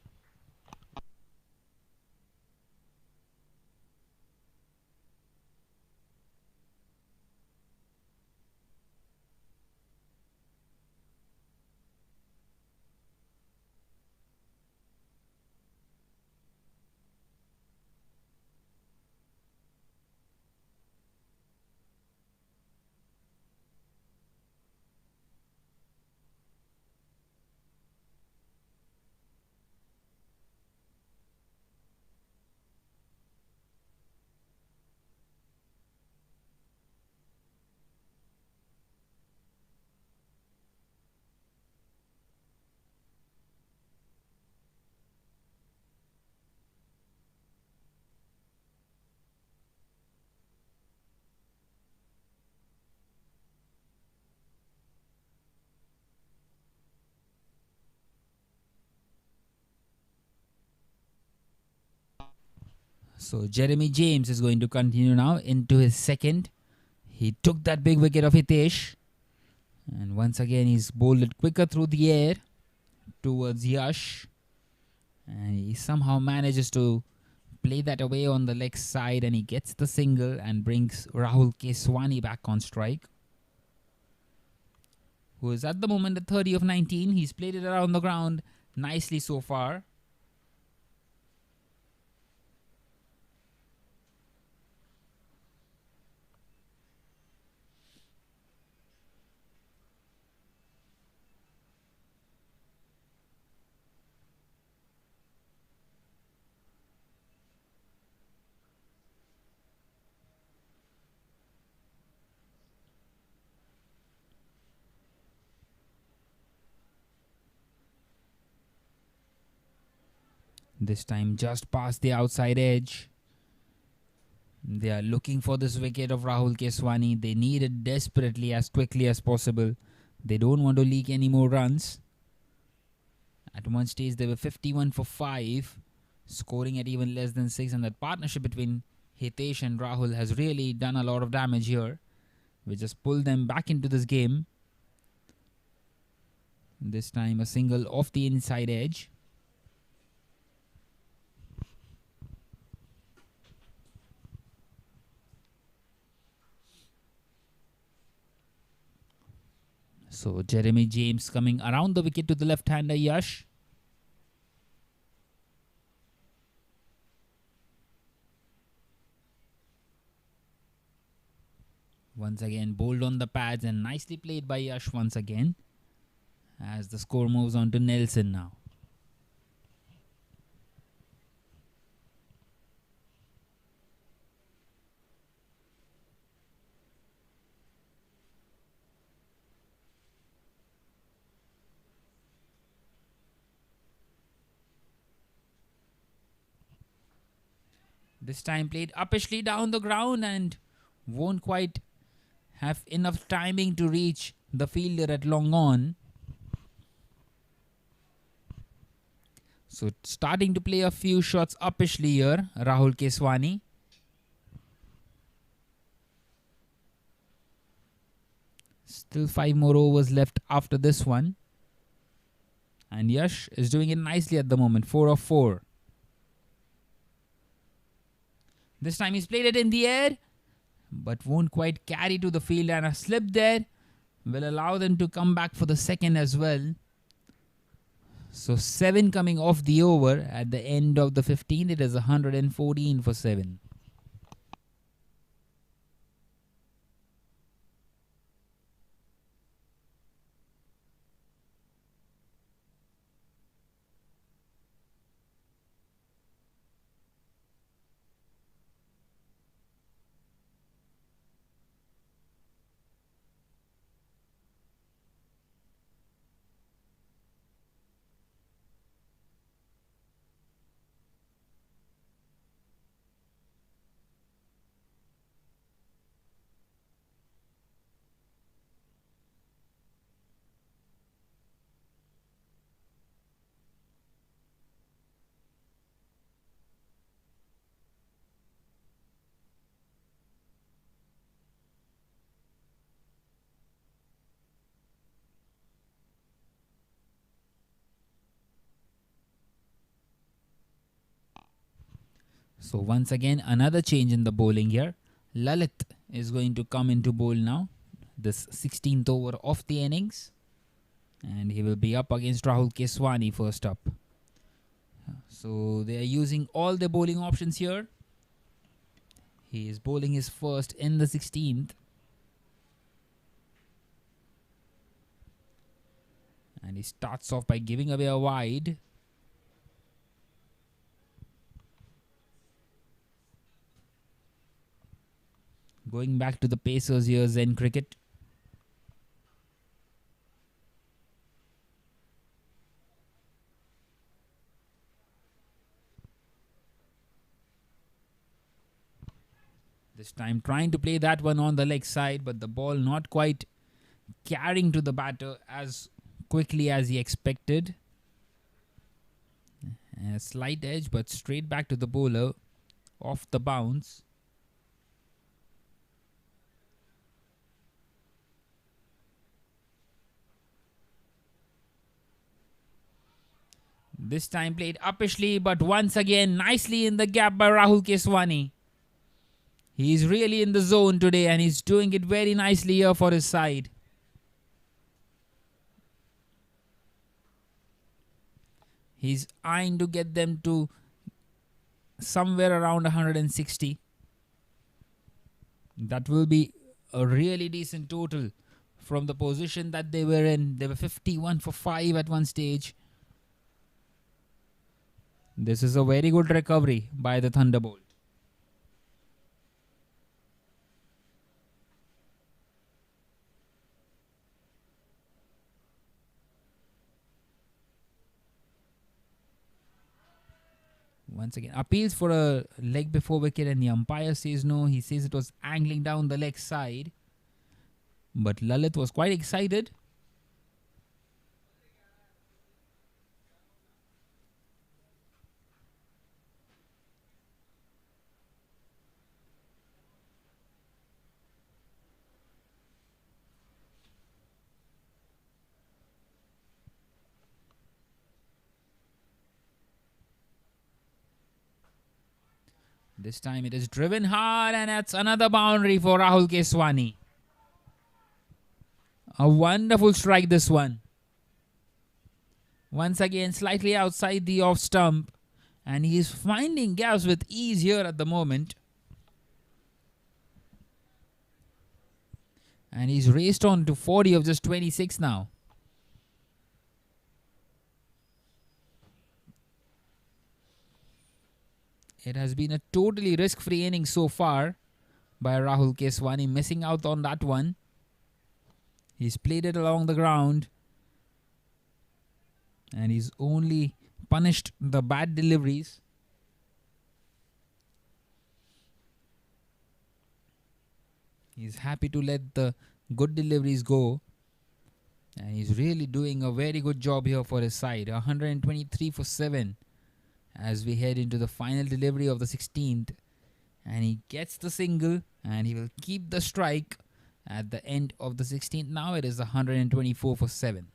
So Jeremy James is going to continue now into his second. He took that big wicket of Hitesh. And once again he's bowled it quicker through the air towards Yash. And he somehow manages to play that away on the leg side, and he gets the single and brings Rahul Keswani back on strike, who is at the moment at 30 of 19. He's played it around the ground nicely so far. This time just past the outside edge. They are looking for this wicket of Rahul Keswani. They need it desperately as quickly as possible. They don't want to leak any more runs. At one stage they were 51 for 5, scoring at even less than 6, and that partnership between Hitesh and Rahul has really done a lot of damage here. We just pulled them back into this game. This time a single off the inside edge. So Jeremy James coming around the wicket to the left-hander Yash. Once again bowled on the pads and nicely played by Yash once again, as the score moves on to Nelson now. This time played uppishly down the ground and won't quite have enough timing to reach the fielder at long on. So starting to play a few shots uppishly here, Rahul Keswani. Still 5 more overs left after this one. And Yash is doing it nicely at the moment, 4 of 4. This time he's played it in the air, but won't quite carry to the field, and a slip there will allow them to come back for the second as well. So 7 coming off the over at the end of the 15th. It is 114 for 7. So once again another change in the bowling here. Lalit is going to come into bowl now, this 16th over of the innings, and he will be up against Rahul Keswani first up. So they are using all the bowling options here. He is bowling his first in the 16th, and he starts off by giving away a wide. Going back to the Pacers here, Zen Cricket. This time trying to play that one on the leg side, but the ball not quite carrying to the batter as quickly as he expected. A slight edge, but straight back to the bowler off the bounce. This time played uppishly, but once again nicely in the gap by Rahul Keswani. He's really in the zone today and he's doing it very nicely here for his side. He's eyeing to get them to somewhere around 160. That will be a really decent total from the position that they were in. They were 51 for 5 at one stage. This is a very good recovery by the Thunderbolt. Once again, appeals for a leg before wicket and the umpire says no. He says it was angling down the leg side. But Lalit was quite excited. This time it is driven hard and that's another boundary for Rahul Keswani. A wonderful strike this one. Once again slightly outside the off stump and he is finding gaps with ease here at the moment. And he's raced on to 40 of just 26 now. It has been a totally risk-free inning so far by Rahul Keswani, missing out on that one. He's played it along the ground and he's only punished the bad deliveries. He's happy to let the good deliveries go and he's really doing a very good job here for his side. 123 for 7. As we head into the final delivery of the 16th. And he gets the single and he will keep the strike at the end of the 16th. Now it is 124 for 7.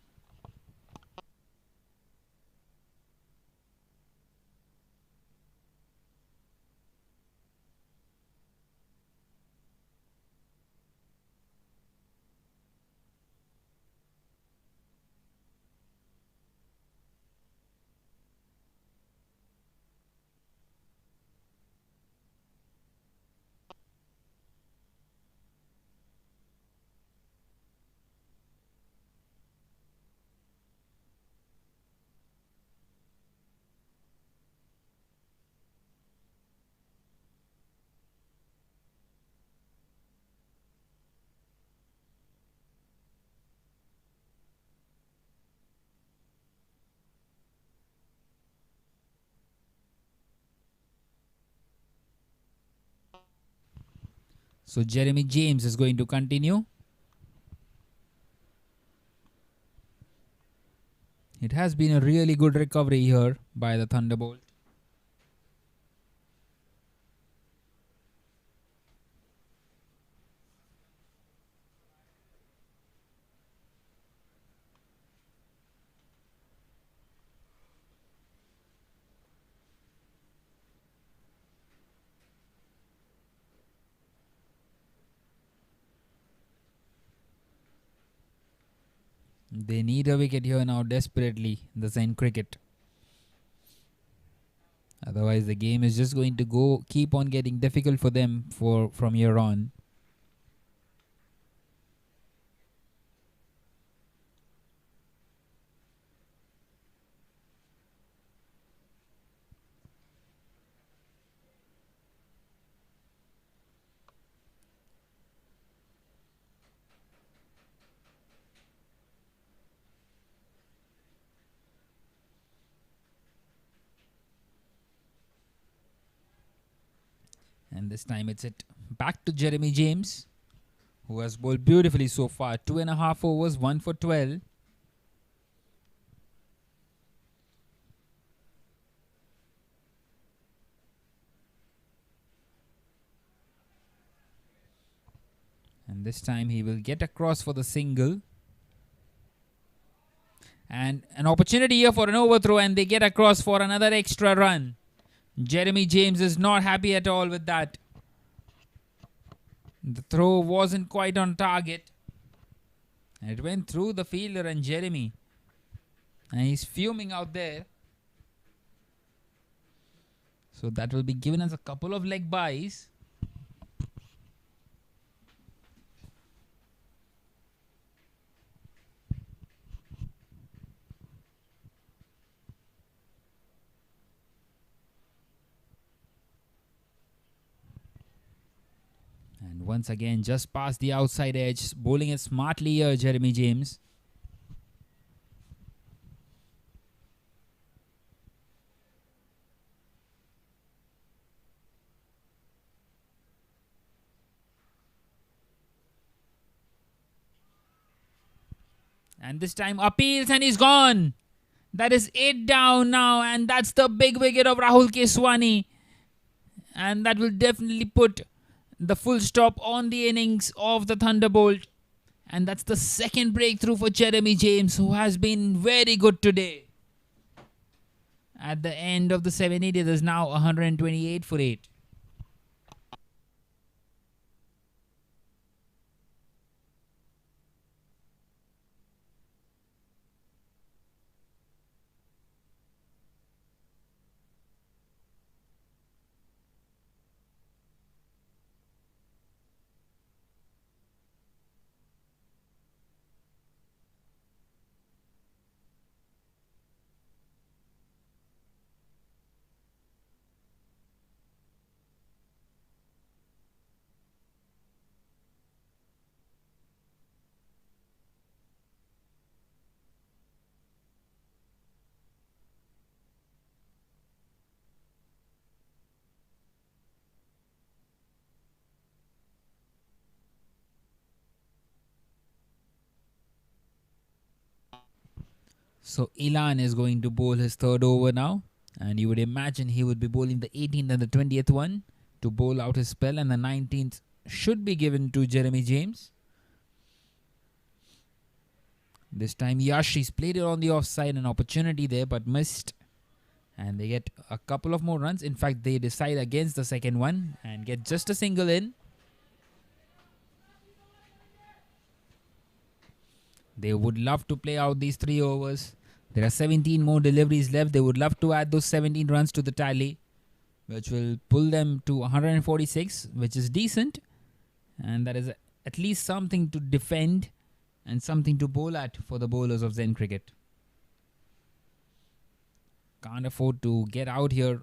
So Jeremy James is going to continue. It has been a really good recovery here by the Thunderbolt. They need a wicket here now desperately, the Zen cricket. Otherwise the game is just going to keep on getting difficult for them from here on. And this time it's it back to Jeremy James, who has bowled beautifully so far. 2.5 overs, 1 for 12. And this time he will get across for the single. And an opportunity here for an overthrow, and they get across for another extra run. Jeremy James is not happy at all with that. The throw wasn't quite on target. It went through the fielder and Jeremy. And he's fuming out there. So that will be given as a couple of leg byes. And once again, just past the outside edge, bowling it smartly here, Jeremy James. And this time appeals and he's gone. That is 8 down now, and that's the big wicket of Rahul Keswani. And that will definitely put the full stop on the innings of the Thunderbolt. And that's the second breakthrough for Jeremy James, who has been very good today. At the end of the 780, it is now 128 for 8. So Elan is going to bowl his third over now. And you would imagine he would be bowling the 18th and the 20th one to bowl out his spell. And the 19th should be given to Jeremy James. This time Yashi's played it on the offside. An opportunity there but missed. And they get a couple of more runs. In fact, they decide against the second one and get just a single in. They would love to play out these 3 overs. There are 17 more deliveries left. They would love to add those 17 runs to the tally, which will pull them to 146, which is decent. And that is at least something to defend and something to bowl at for the bowlers of Zen Cricket. Can't afford to get out here.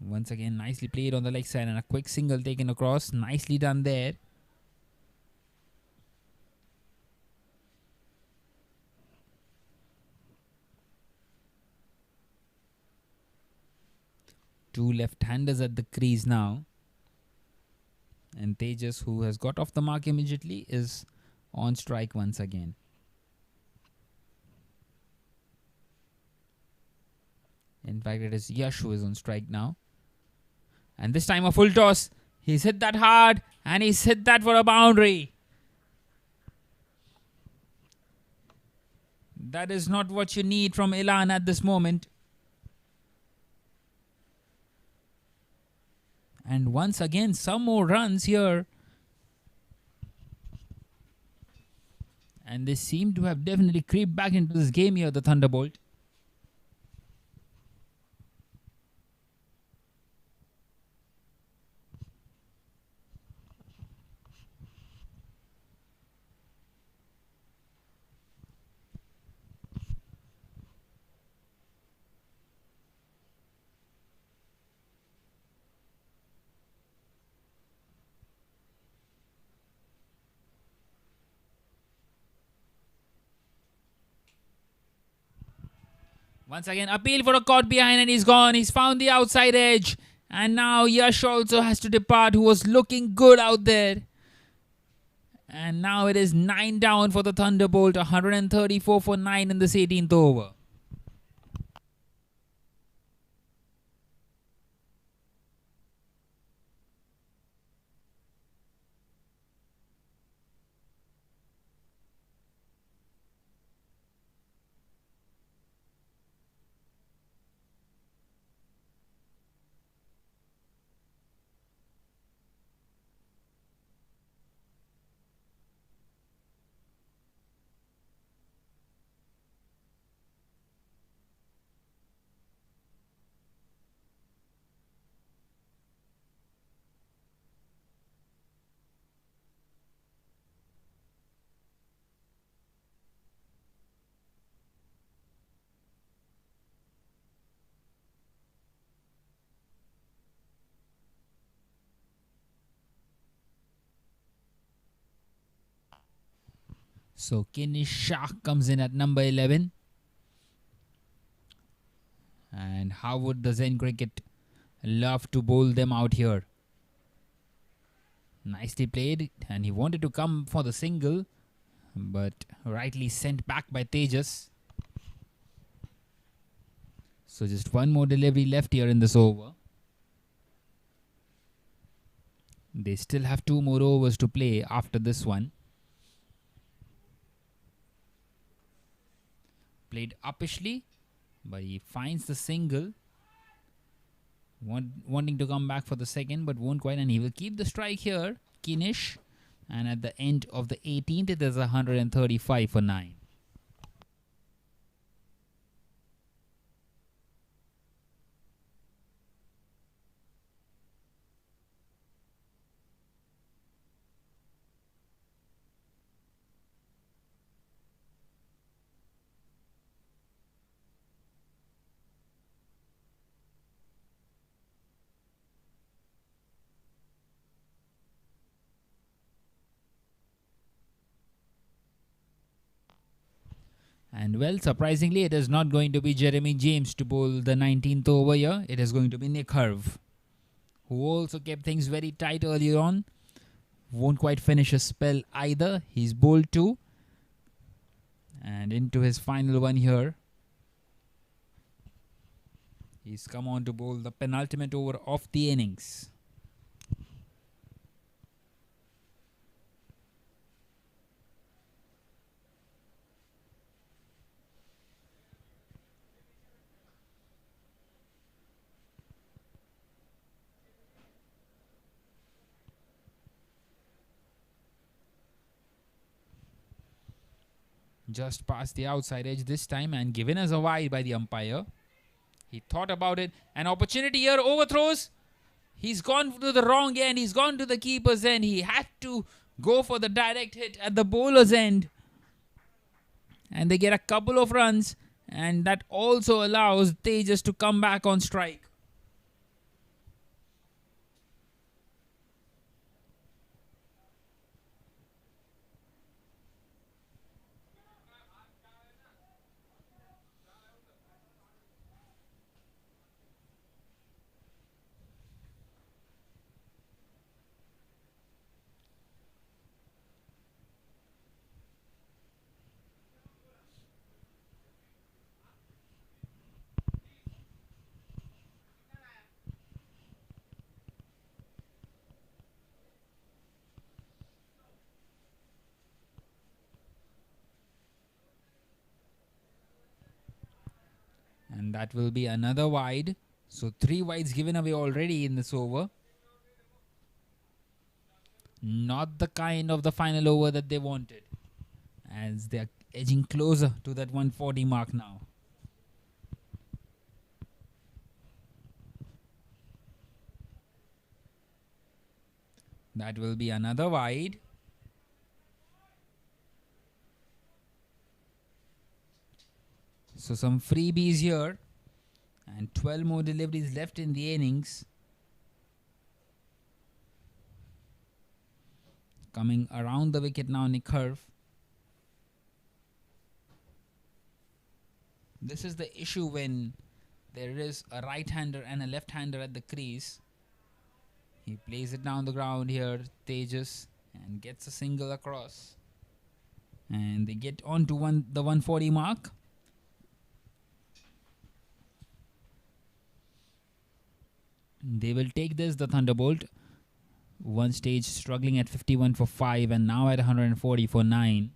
Once again, nicely played on the leg side and a quick single taken across. Nicely done there. Two left-handers at the crease now. And Tejas, who has got off the mark immediately, is on strike once again. In fact, it is Yash who is on strike now. And this time a full toss. He's hit that hard and he's hit that for a boundary. That is not what you need from Elan at this moment. And once again, some more runs here. And they seem to have definitely creeped back into this game here, the Thunderbolt. Once again, appeal for a caught behind and he's gone. He's found the outside edge. And now Yash also has to depart, who was looking good out there. And now it is 9 down for the Thunderbolt. 134 for 9 in this 18th over. So Kinish Shah comes in at number 11. And how would the Zen Cricket love to bowl them out here? Nicely played, and he wanted to come for the single, but rightly sent back by Tejas. So just one more delivery left here in this over. They still have 2 more overs to play after this one. Played uppishly, but he finds the single. Wanting to come back for the second, but won't quite, and he will keep the strike here, Kinish. And at the end of the 18th, it is 135 for 9. And well, surprisingly, it is not going to be Jeremy James to bowl the 19th over here. It is going to be Nick Herve, who also kept things very tight earlier on. Won't quite finish a spell either. He's bowled 2. And into his final one here. He's come on to bowl the penultimate over of the innings. Just past the outside edge this time and given as a wide by the umpire. He thought about it. An opportunity here, overthrows. He's gone to the wrong end. He's gone to the keeper's end. He had to go for the direct hit at the bowler's end. And they get a couple of runs. And that also allows Tejas to come back on strike. And that will be another wide. So 3 wides given away already in this over. Not the kind of the final over that they wanted, as they are edging closer to that 140 mark now. That will be another wide. So some freebies here. And 12 more deliveries left in the innings. Coming around the wicket now, Nick Herve. This is the issue when there is a right-hander and a left-hander at the crease. He plays it down the ground here, Tejas, and gets a single across. And they get on to the 140 mark. They will take this, the Thunderbolt. One stage struggling at 51 for 5 and now at 140 for 9.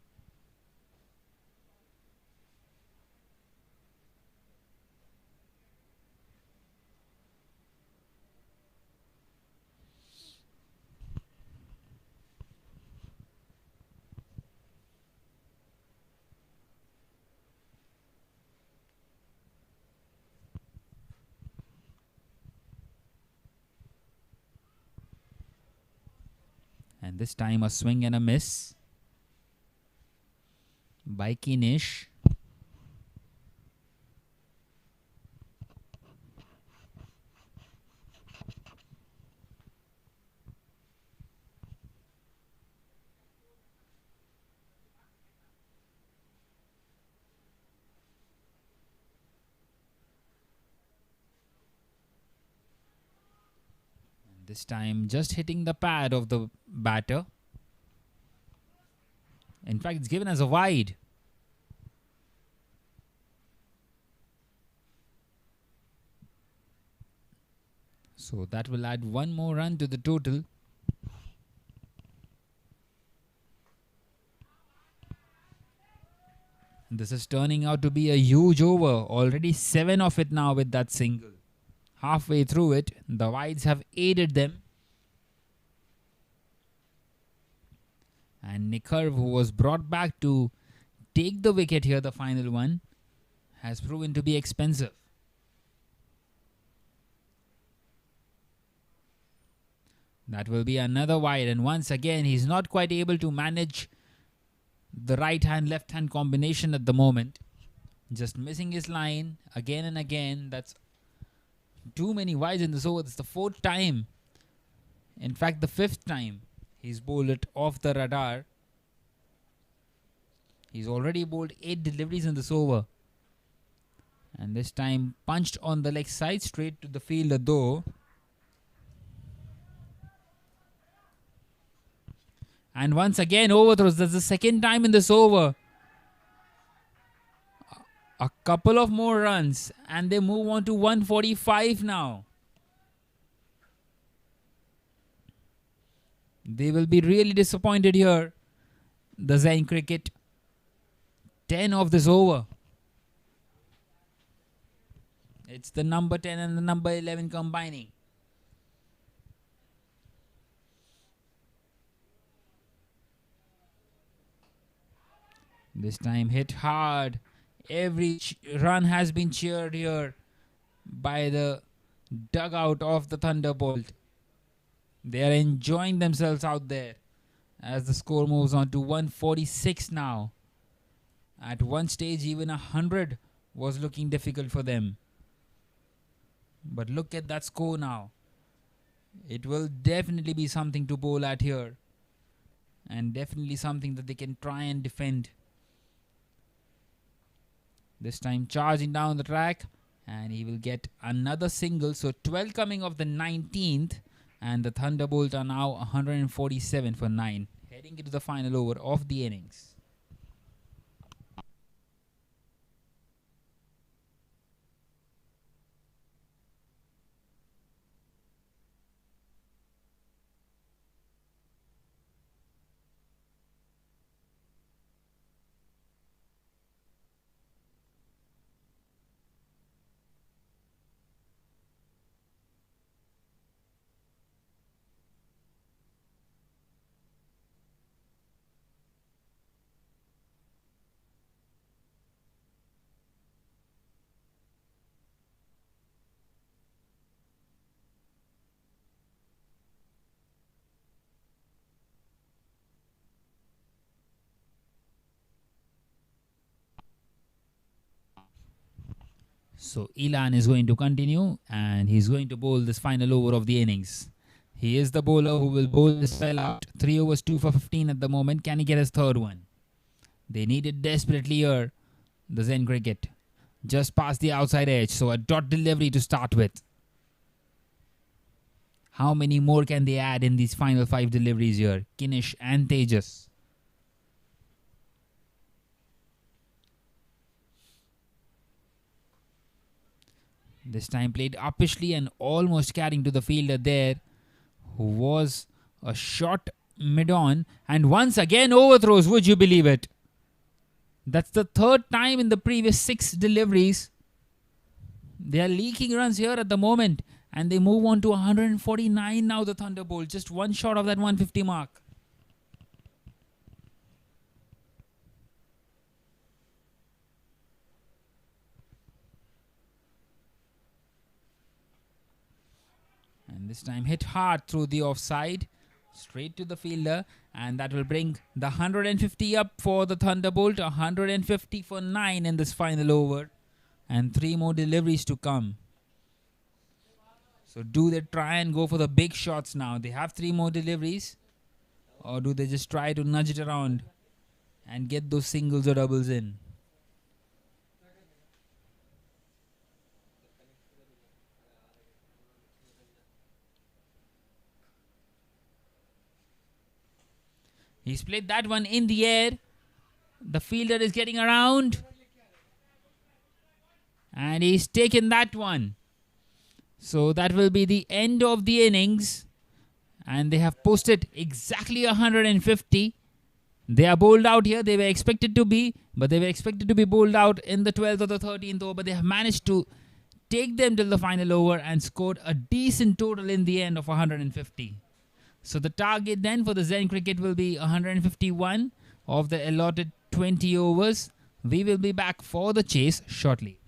And this time a swing and a miss by Kinish. This time just hitting the pad of the batter. In fact, it's given as a wide. So that will add one more run to the total. This is turning out to be a huge over. Already 7 of it now with that single. Halfway through it, the wides have aided them. And Nikhar, who was brought back to take the wicket here, the final one, has proven to be expensive. That will be another wide, and once again he's not quite able to manage the right hand left hand combination at the moment. Just missing his line again and again. That's too many wides in this over. It's the 4th time, in fact the 5th time he's bowled it off the radar. He's already bowled 8 deliveries in this over, and this time punched on the leg side straight to the fielder though. And once again overthrows. That's the 2nd time in this over. A couple of more runs and they move on to 145 now. They will be really disappointed here, the Zen Cricket. 10 of this over. It's the number 10 and the number 11 combining. This time hit hard. Every run has been cheered here by the dugout of the Thunderbolt. They are enjoying themselves out there as the score moves on to 146 now. At one stage even 100 was looking difficult for them. But look at that score now. It will definitely be something to bowl at here, and definitely something that they can try and defend. This time charging down the track, and he will get another single. So 12 coming off the 19th, and the Thunderbolts are now 147 for 9, heading into the final over of the innings. So Elan is going to continue, and he's going to bowl this final over of the innings. He is the bowler who will bowl this spell out. 3 overs, 2 for 15 at the moment. Can he get his 3rd one? They need it desperately here, the Zen Cricket. Just past the outside edge, so a dot delivery to start with. How many more can they add in these final 5 deliveries here? Kinish and Tejas. This time played uppishly and almost carrying to the fielder there, who was a shot mid-on, and once again overthrows. Would you believe it? That's the 3rd time in the previous 6 deliveries. They are leaking runs here at the moment, and they move on to 149 now, the Thunderbolt. Just one short of that 150 mark. And this time hit hard through the offside, straight to the fielder, and that will bring the 150 up for the Thunderbolt. 150 for 9 in this final over, and 3 more deliveries to come. So do they try and go for the big shots now? They have 3 more deliveries, or do they just try to nudge it around and get those singles or doubles in? He's played that one in the air. The fielder is getting around. And he's taken that one. So that will be the end of the innings. And they have posted exactly 150. They are bowled out here. They were expected to be, but they were expected to be bowled out in the 12th or the 13th over. But they have managed to take them till the final over and scored a decent total in the end of 150. So the target then for the Zen Cricket will be 151 of the allotted 20 overs. We will be back for the chase shortly.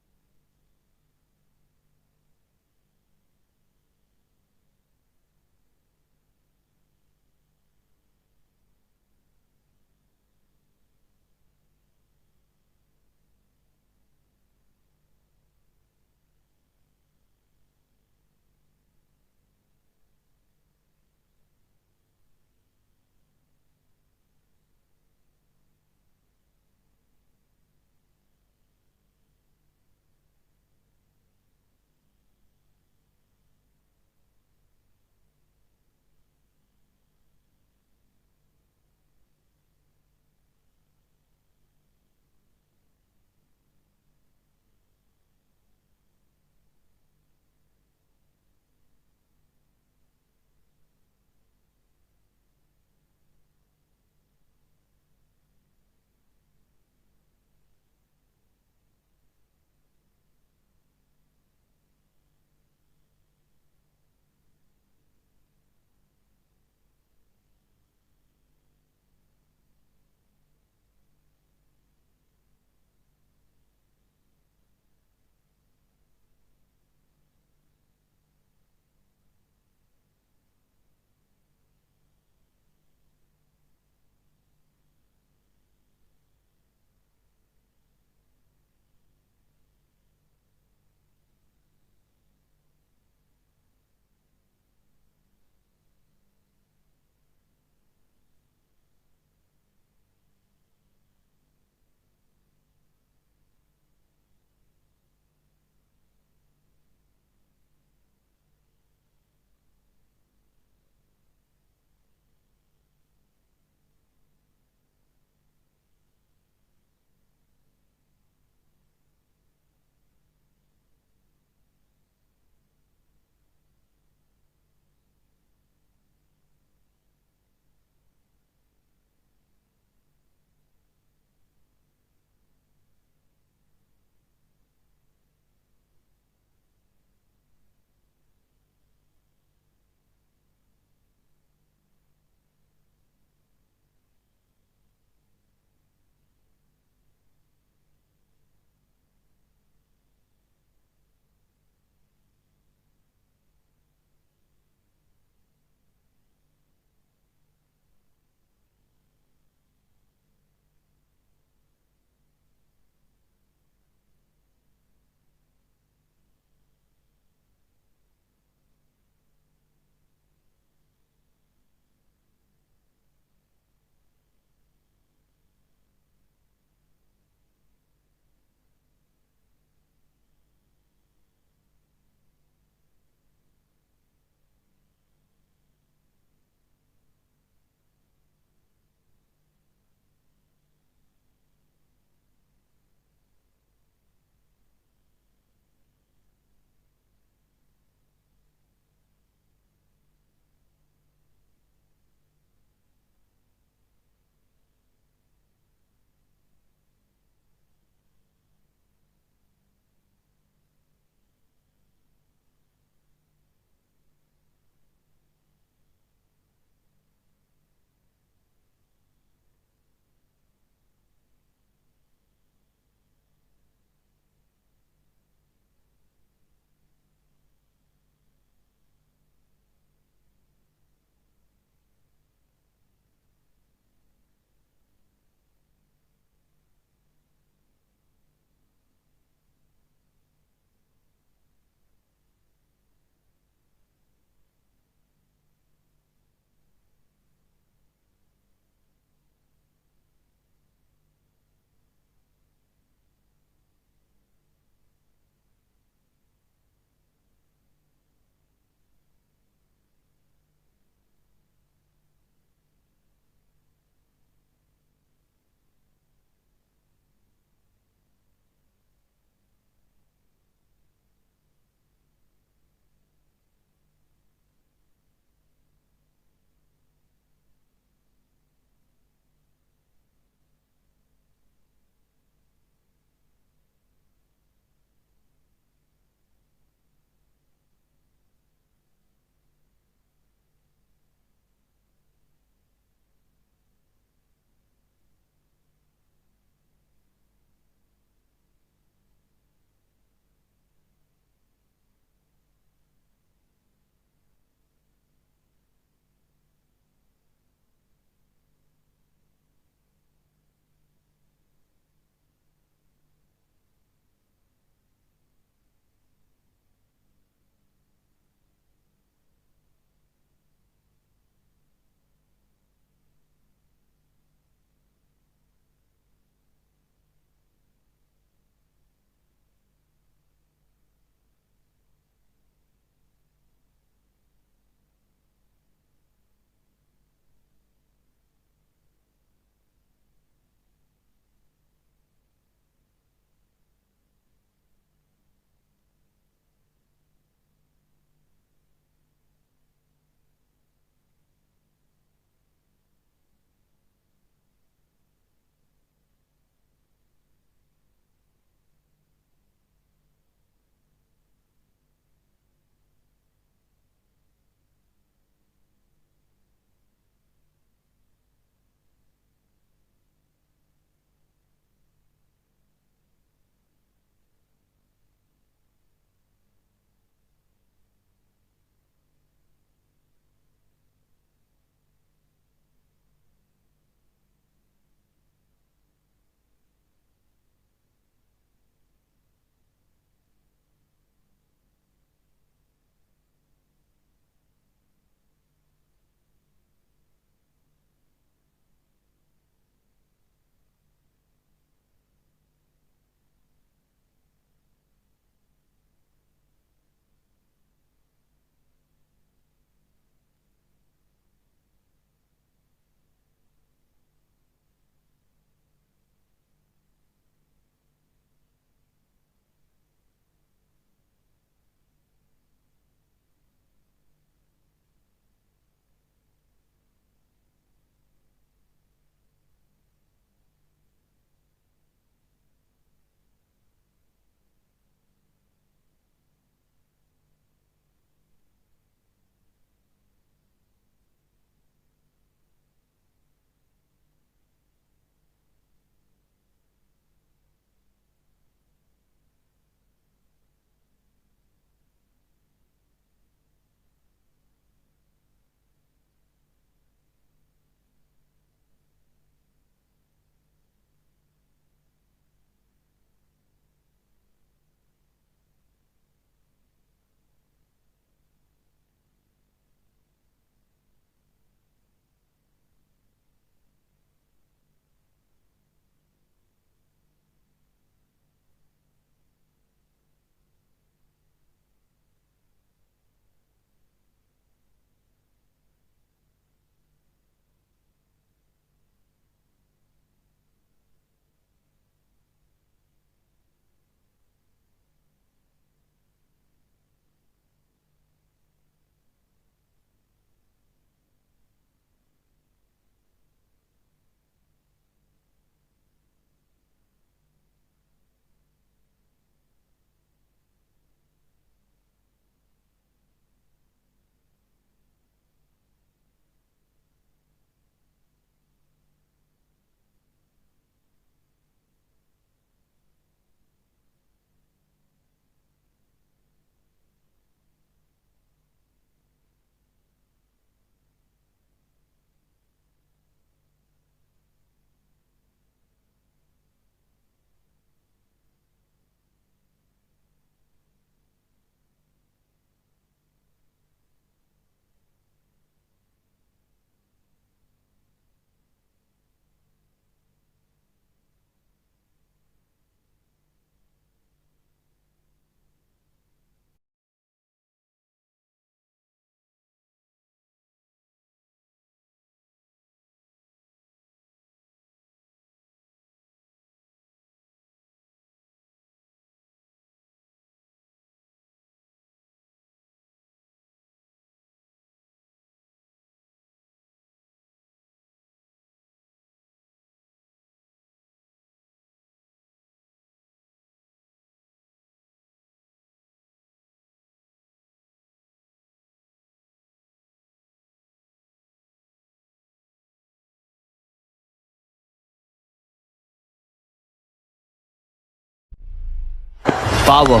Power,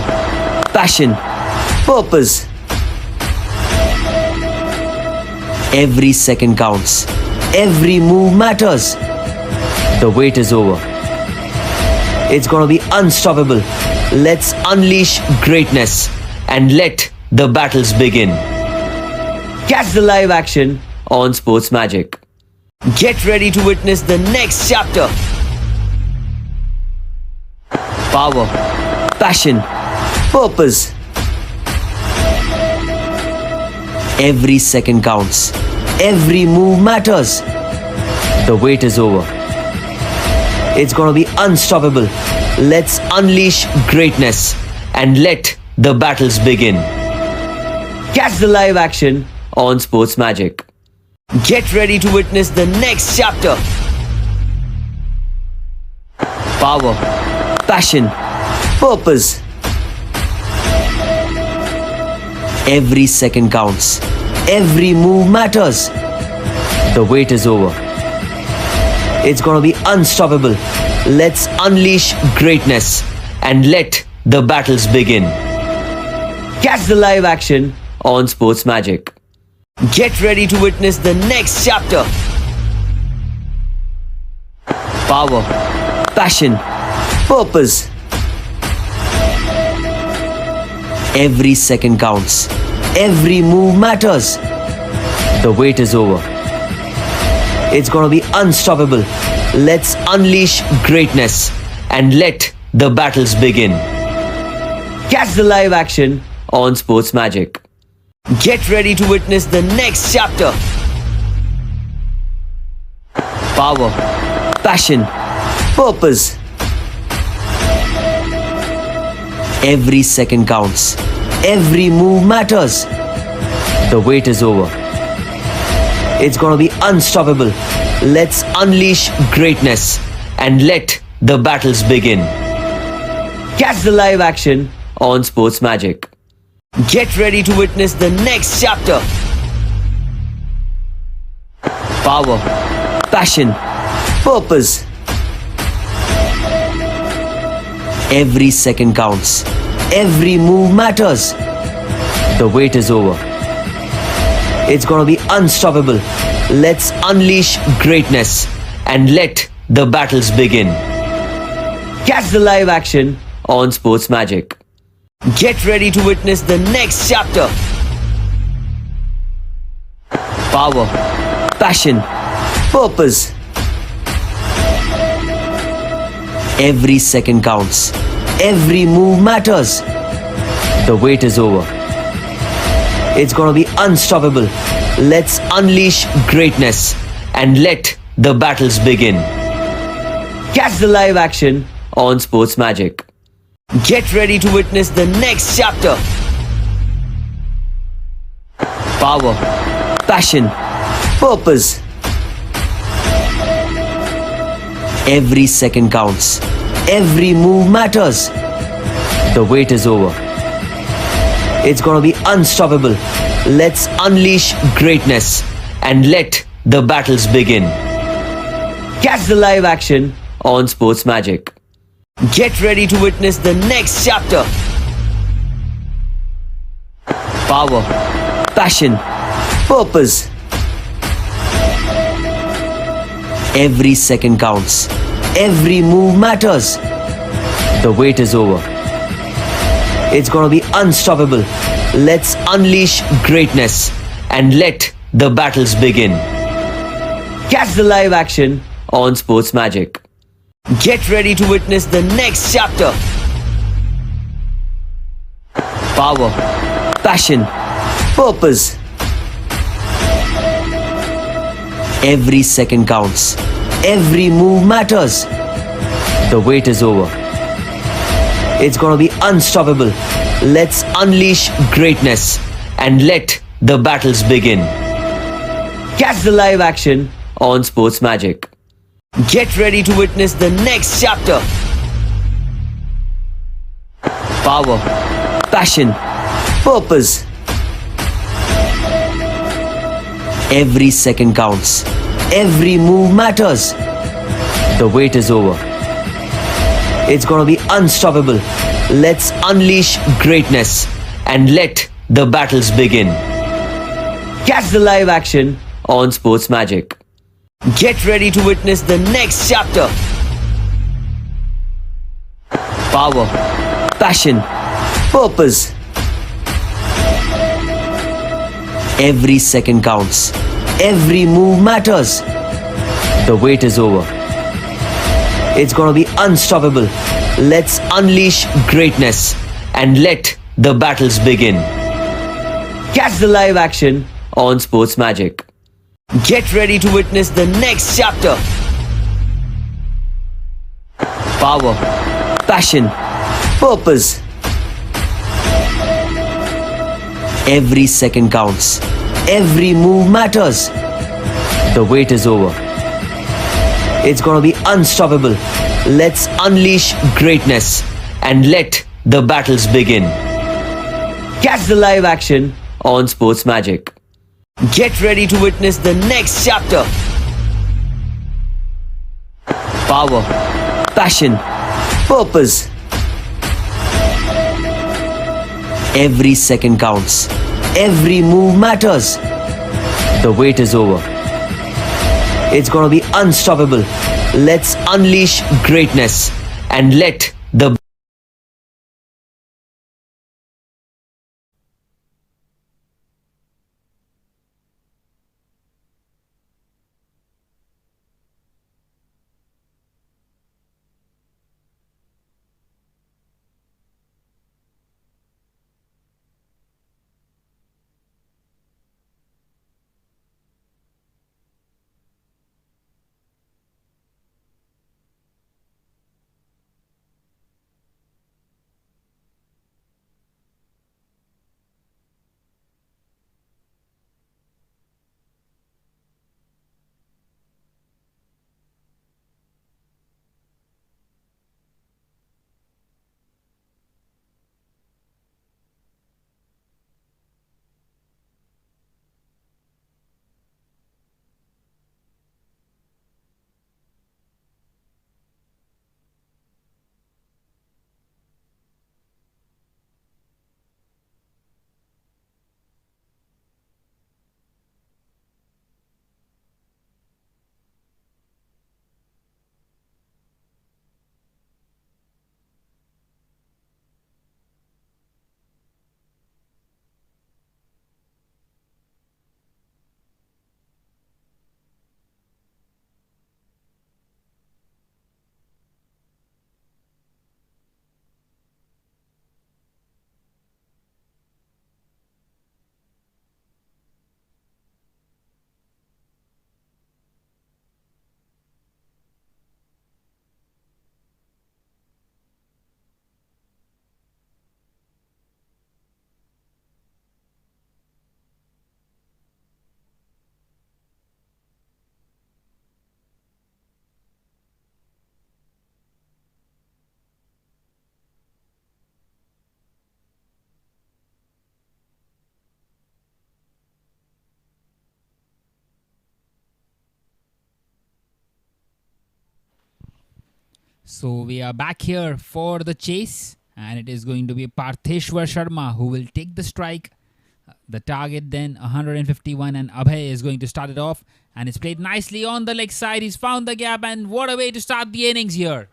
passion, purpose. Every second counts. Every move matters. The wait is over. It's gonna be unstoppable. Let's unleash greatness and let the battles begin. Catch the live action on Sports Magic. Get ready to witness the next chapter. Power, passion, purpose. Every second counts. Every move matters. The wait is over. It's gonna be unstoppable. Let's unleash greatness and let the battles begin. Catch the live action on Sports Magic. Get ready to witness the next chapter. Power, passion, purpose. Every second counts. Every move matters. The wait is over. It's gonna be unstoppable. Let's unleash greatness and let the battles begin. Catch the live action on Sports Magic. Get ready to witness the next chapter. Power, passion, purpose. Every second counts. Every move matters. The wait is over. It's gonna be unstoppable. Let's unleash greatness and let the battles begin. Catch the live action on Sports Magic. Get ready to witness the next chapter. Power, passion, purpose. Every second counts. Every move matters. The wait is over. It's gonna be unstoppable. Let's unleash greatness and let the battles begin. Catch the live action on Sports Magic. Get ready to witness the next chapter. Power, passion, purpose. Every second counts. Every move matters. The wait is over. It's gonna be unstoppable. Let's unleash greatness and let the battles begin. Catch the live action on Sports Magic. Get ready to witness the next chapter. Power, passion, purpose. Every second counts. Every move matters. The wait is over. It's gonna be unstoppable. Let's unleash greatness and let the battles begin. Catch the live action on Sports Magic. Get ready to witness the next chapter. Power, passion, purpose. Every second counts. Every move matters. The wait is over. It's gonna be unstoppable. Let's unleash greatness and let the battles begin. Catch the live action on Sports Magic. Get ready to witness the next chapter. Power, passion, purpose. Every second counts. Every move matters. The wait is over. It's gonna be unstoppable. Let's unleash greatness and let the battles begin. Catch the live action on Sports Magic. Get ready to witness the next chapter. Power, passion, purpose. Every second counts. Every move matters. The wait is over. It's gonna be unstoppable. Let's unleash greatness and let the battles begin. Catch the live action on Sports Magic. Get ready to witness the next chapter. Power, passion, purpose. Every second counts. Every move matters. The wait is over. It's gonna be unstoppable. Let's unleash greatness and let the battles begin. Catch the live action on Sports Magic. Get ready to witness the next chapter. Power, passion, purpose. Every second counts. Every move matters. The wait is over. It's gonna be unstoppable. Let's unleash greatness and let the battles begin. Catch the live action on Sports Magic. Get ready to witness the next chapter. Power, passion, purpose. Every second counts. Every move matters. The wait is over. It's gonna be unstoppable. Let's unleash greatness and let the battles begin. Catch the live action on Sports Magic. Get ready to witness the next chapter. Power, passion, purpose. Every second counts. Every move matters. The wait is over. It's gonna be unstoppable. Let's unleash greatness and let the So we are back here for the chase, and it is going to be Partheshwar Sharma who will take the strike. The target then 151, and Abhay is going to start it off, and it's played nicely on the leg side. He's found the gap, and what a way to start the innings here.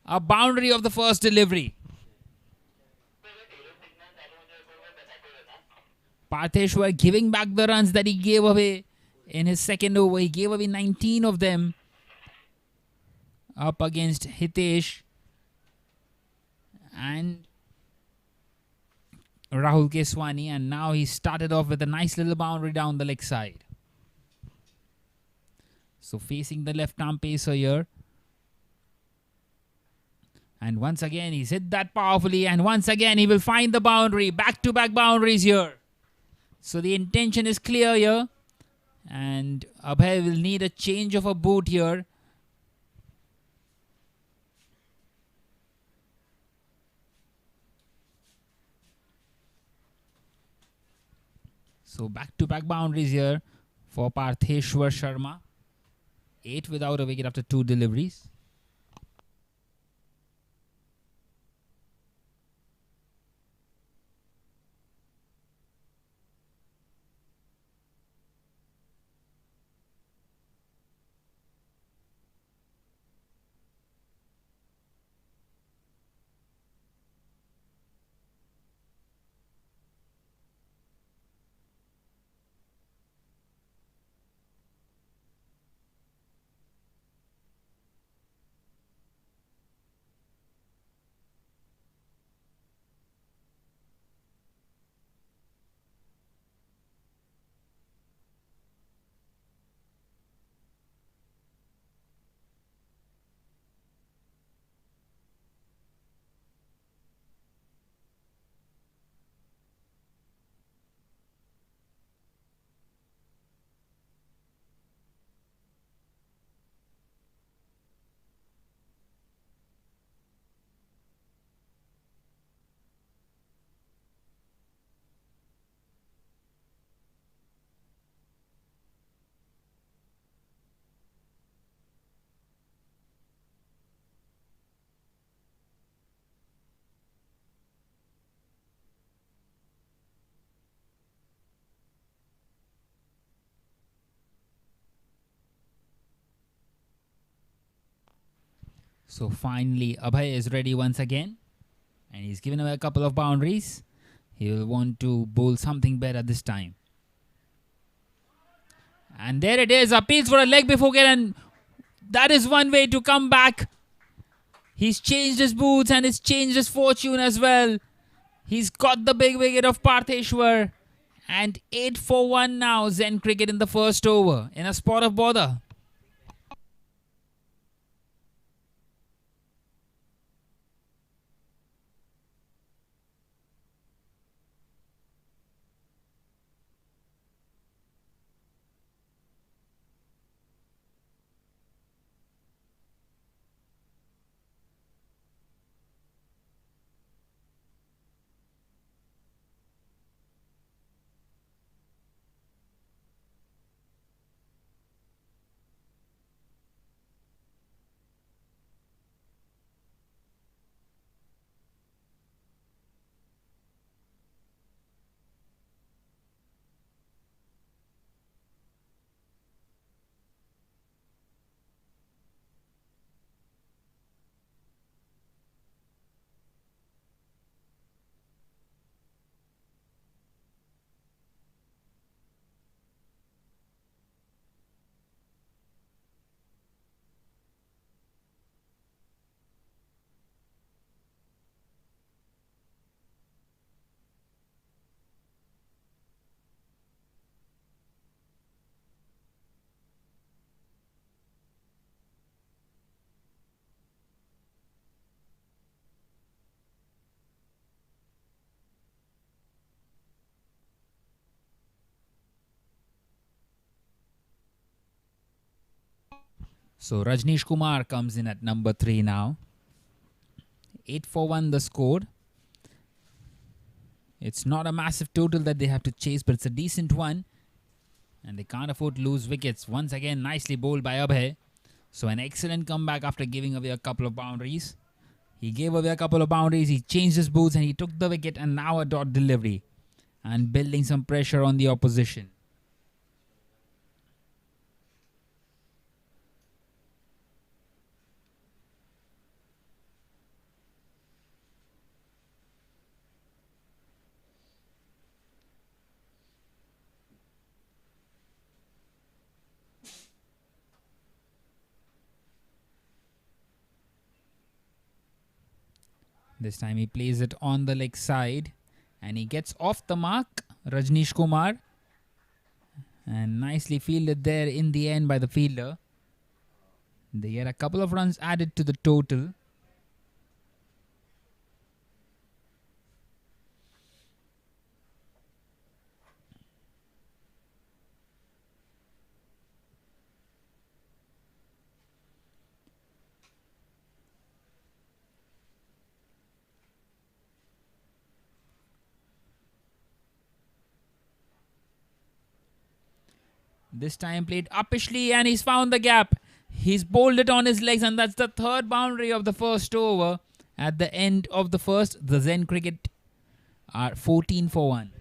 A boundary of the first delivery. Partheshwar giving back the runs that he gave away in his second over. He gave away 19 of them up against Hitesh and Rahul Keswani, and now he started off with a nice little boundary down the leg side. So facing the left arm pacer here, and once again he's hit that powerfully, and once again he will find the boundary. Back-to-back boundaries here. So the intention is clear here, and Abhay will need a change of a boot here. So back-to-back boundaries here for Partheshwar Sharma. 8 without a wicket after 2 deliveries. So finally, Abhay is ready once again. And he's given away a couple of boundaries. He will want to bowl something better this time. And there it is. Appeals for a leg before get, and that is one way to come back. He's changed his boots and he's changed his fortune as well. He's got the big wicket of Partheshwar. And 8 for 1 now. Zen Cricket in the first over in a spot of bother. So Rajneesh Kumar comes in at number 3 now. 8 for 1 the score. It's not a massive total that they have to chase, but it's a decent one. And they can't afford to lose wickets. Once again, nicely bowled by Abhay. So an excellent comeback after giving away a couple of boundaries. He gave away a couple of boundaries. He changed his boots and he took the wicket, and now a dot delivery. And building some pressure on the opposition. This time he plays it on the leg side and he gets off the mark, Rajneesh Kumar. And nicely fielded there in the end by the fielder. They get a couple of runs added to the total. This time played uppishly and he's found the gap. He's bowled it on his legs, and that's the third boundary of the first over. At the end of the first, the Zen Cricket are 14 for 1.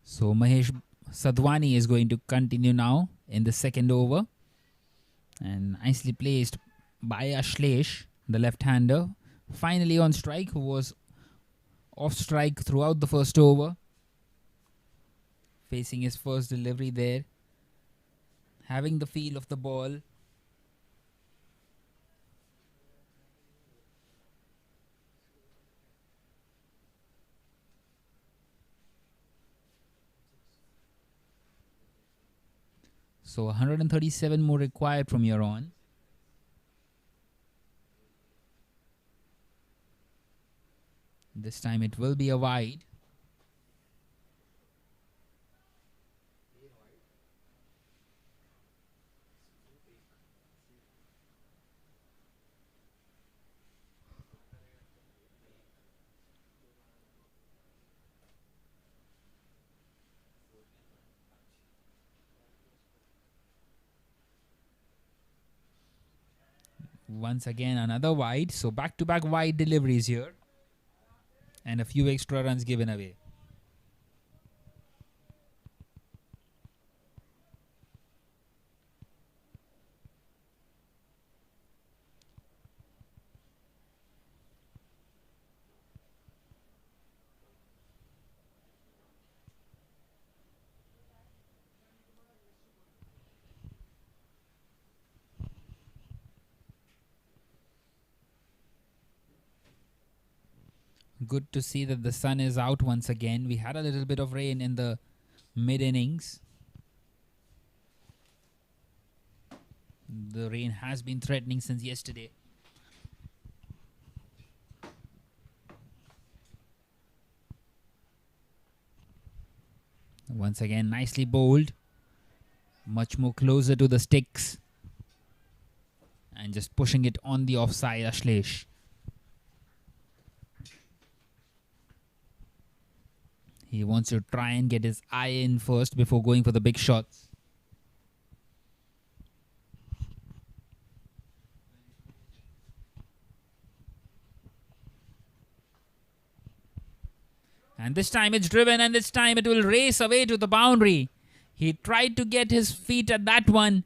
So Mahesh Sadhwani is going to continue now. in the second over. And nicely placed by Leauge, the left-hander. Finally on strike, who was off strike throughout the first over. Facing his first delivery there. Having the feel of the ball. So 137 more required from here on. This time it will be a wide. Once again another wide. So back-to-back wide deliveries here. And a few extra runs given away. Good to see that the sun is out once again. We had a little bit of rain in the mid-innings. The rain has been threatening since yesterday. Once again, nicely bowled. Much more closer to the sticks. And just pushing it on the offside, Leauge. He wants to try and get his eye in first before going for the big shots. And this time it's driven, and this time it will race away to the boundary. He tried to get his feet at that one,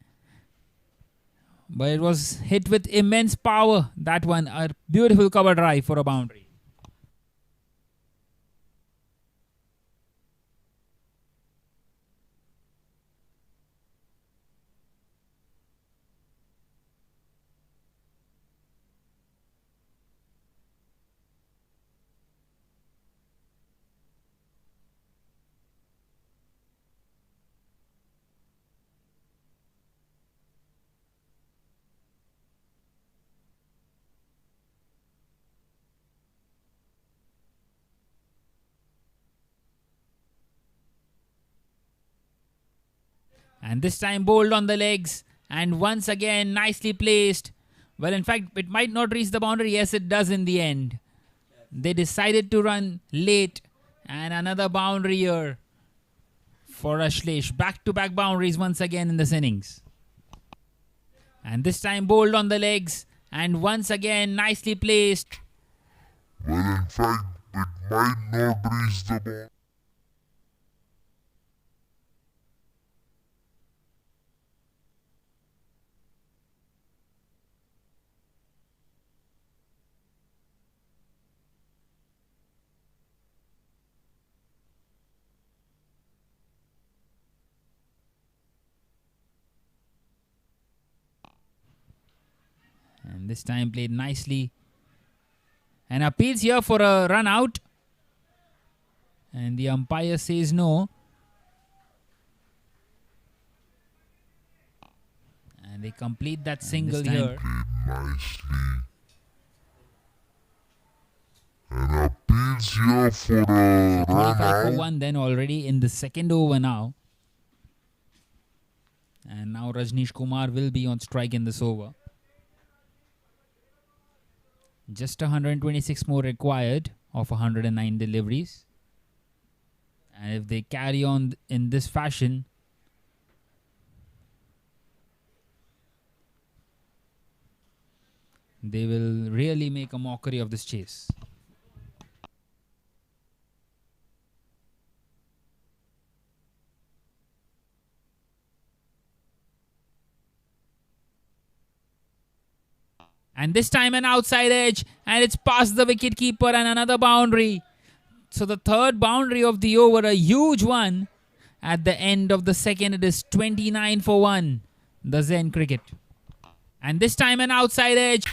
but it was hit with immense power. That one, a beautiful cover drive for a boundary. And this time bowled on the legs. And once again, nicely placed. Well, in fact, it might not reach the boundary. Yes, it does in the end. They decided to run late. And another boundary here for Leauge. Back-to-back boundaries once again in this innings. And this time bowled on the legs. And once again, nicely placed. Well, in fact, it might not reach the ball. And this time played nicely. And appeals here for a run out. And the umpire says no. And they complete that single here. Nicely. And appeals here for a run 25 for out. 1 then already in the second over now. And now Rajneesh Kumar will be on strike in this over. Just 126 more required of 109 deliveries. And if they carry on in this fashion, they will really make a mockery of this chase. And this time an outside edge, and it's past the wicket keeper and another boundary. So the third boundary of the over, a huge one. At the end of the second, it is 29 for 1, the Zen cricket. And this time an outside edge.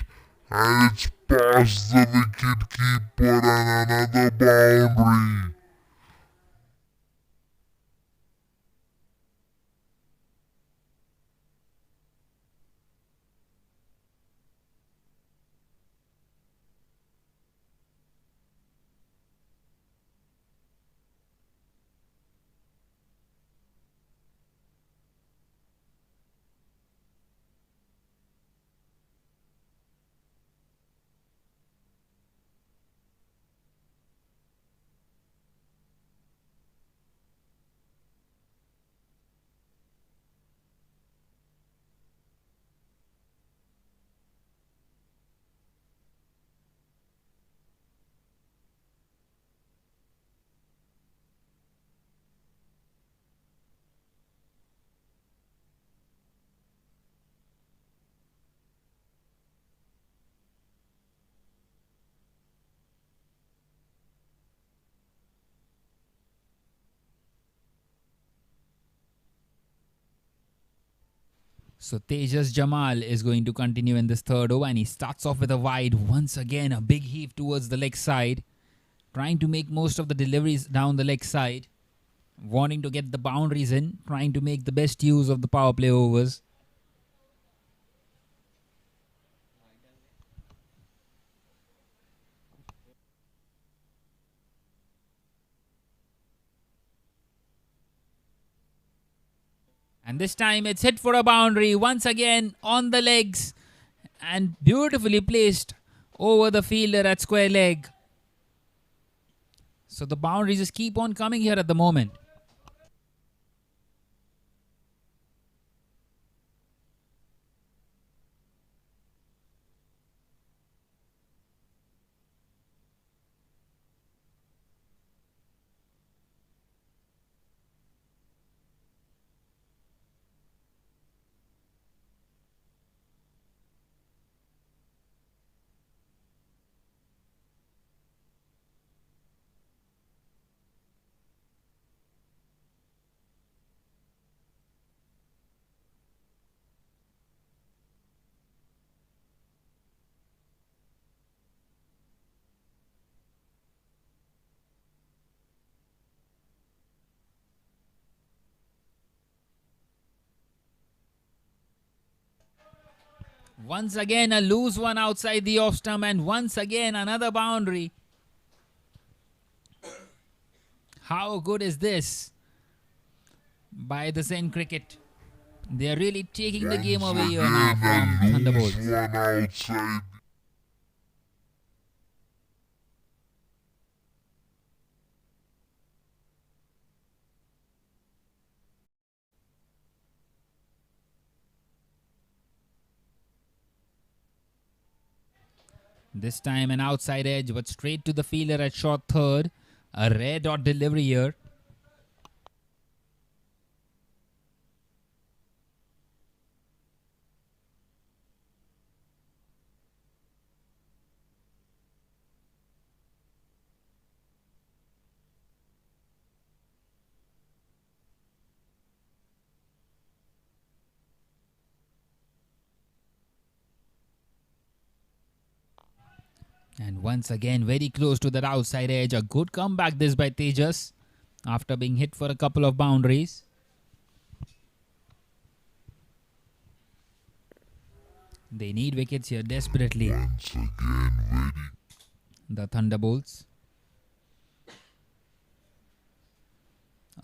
And it's past the wicket keeper and another boundary. So Tejas Jamal is going to continue in this third over, and he starts off with a wide. Once again, a big heave towards the leg side, trying to make most of the deliveries down the leg side, wanting to get the boundaries in, trying to make the best use of the power play overs. And this time it's hit for a boundary, once again on the legs, and beautifully placed over the fielder at square leg. So the boundaries just keep on coming here at the moment. Once again a loose one outside the off stump, and once again another boundary. How good is this by the Zen cricket? They are really taking the game away here now from Thunderbolts. One outside. This time an outside edge, but straight to the fielder at short third. A rare dot delivery here. And once again, very close to that outside edge. A good comeback this by Tejas after being hit for a couple of boundaries. They need wickets here desperately. Once again, very. The Thunderbolts.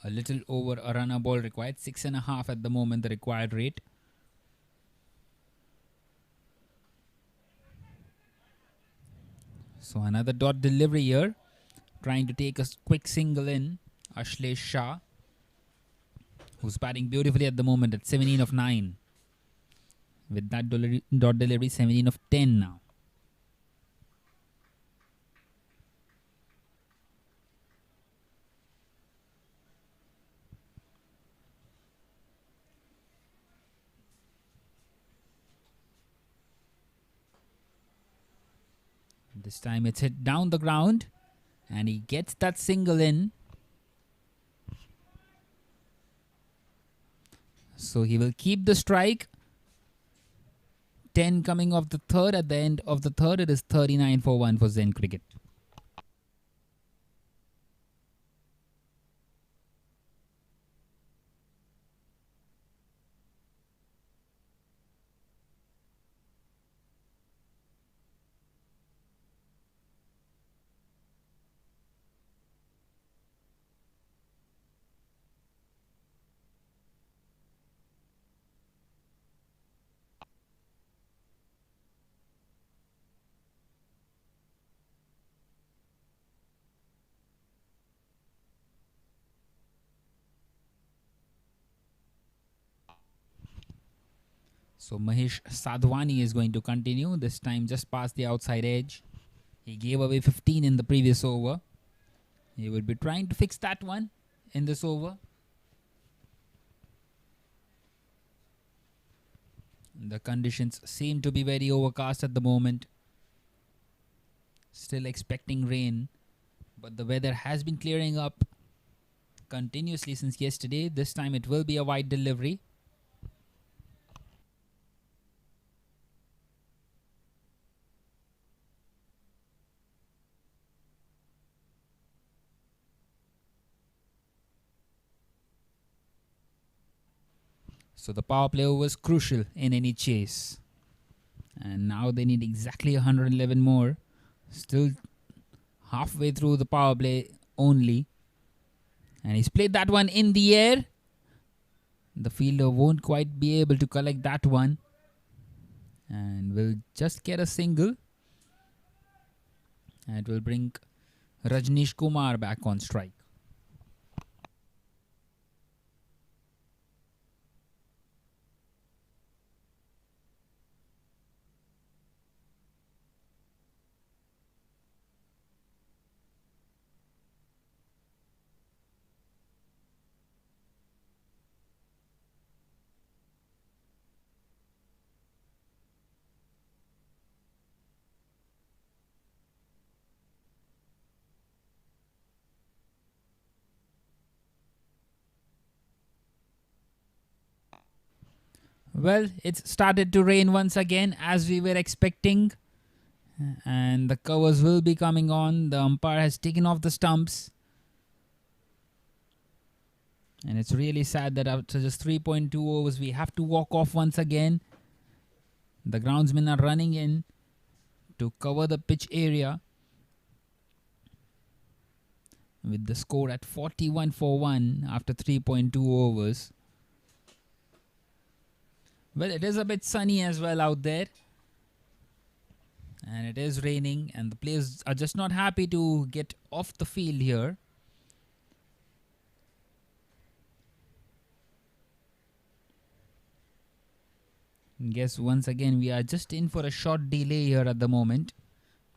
A little over a runner ball required. 6.5 at the moment, the required rate. So another dot delivery here. Trying to take a quick single in. Ashlesh Shah, who's batting beautifully at the moment at 17 of 9. With that dot delivery, 17 of 10 now. This time it's hit down the ground and he gets that single in. So he will keep the strike. 10 coming off the third. At the end of the third, it is 39 for 1 for Zen Cricket. So Mahesh Sadhwani is going to continue, this time just past the outside edge. He gave away 15 in the previous over. He will be trying to fix that one in this over. The conditions seem to be very overcast at the moment. Still expecting rain, but the weather has been clearing up continuously since yesterday. This time it will be a wide delivery. So the power play was crucial in any chase. And now they need exactly 111 more. Still halfway through the power play only. And he's played that one in the air. The fielder won't quite be able to collect that one. And will just get a single. And it will bring Rajneesh Kumar back on strike. Well, it's started to rain once again as we were expecting. And the covers will be coming on. The umpire has taken off the stumps. And it's really sad that after just 3.2 overs, we have to walk off once again. The groundsmen are running in to cover the pitch area. With the score at 41 for 1 after 3.2 overs. Well, it is a bit sunny as well out there. And it is raining and the players are just not happy to get off the field here. Guess once again we are just in for a short delay here at the moment.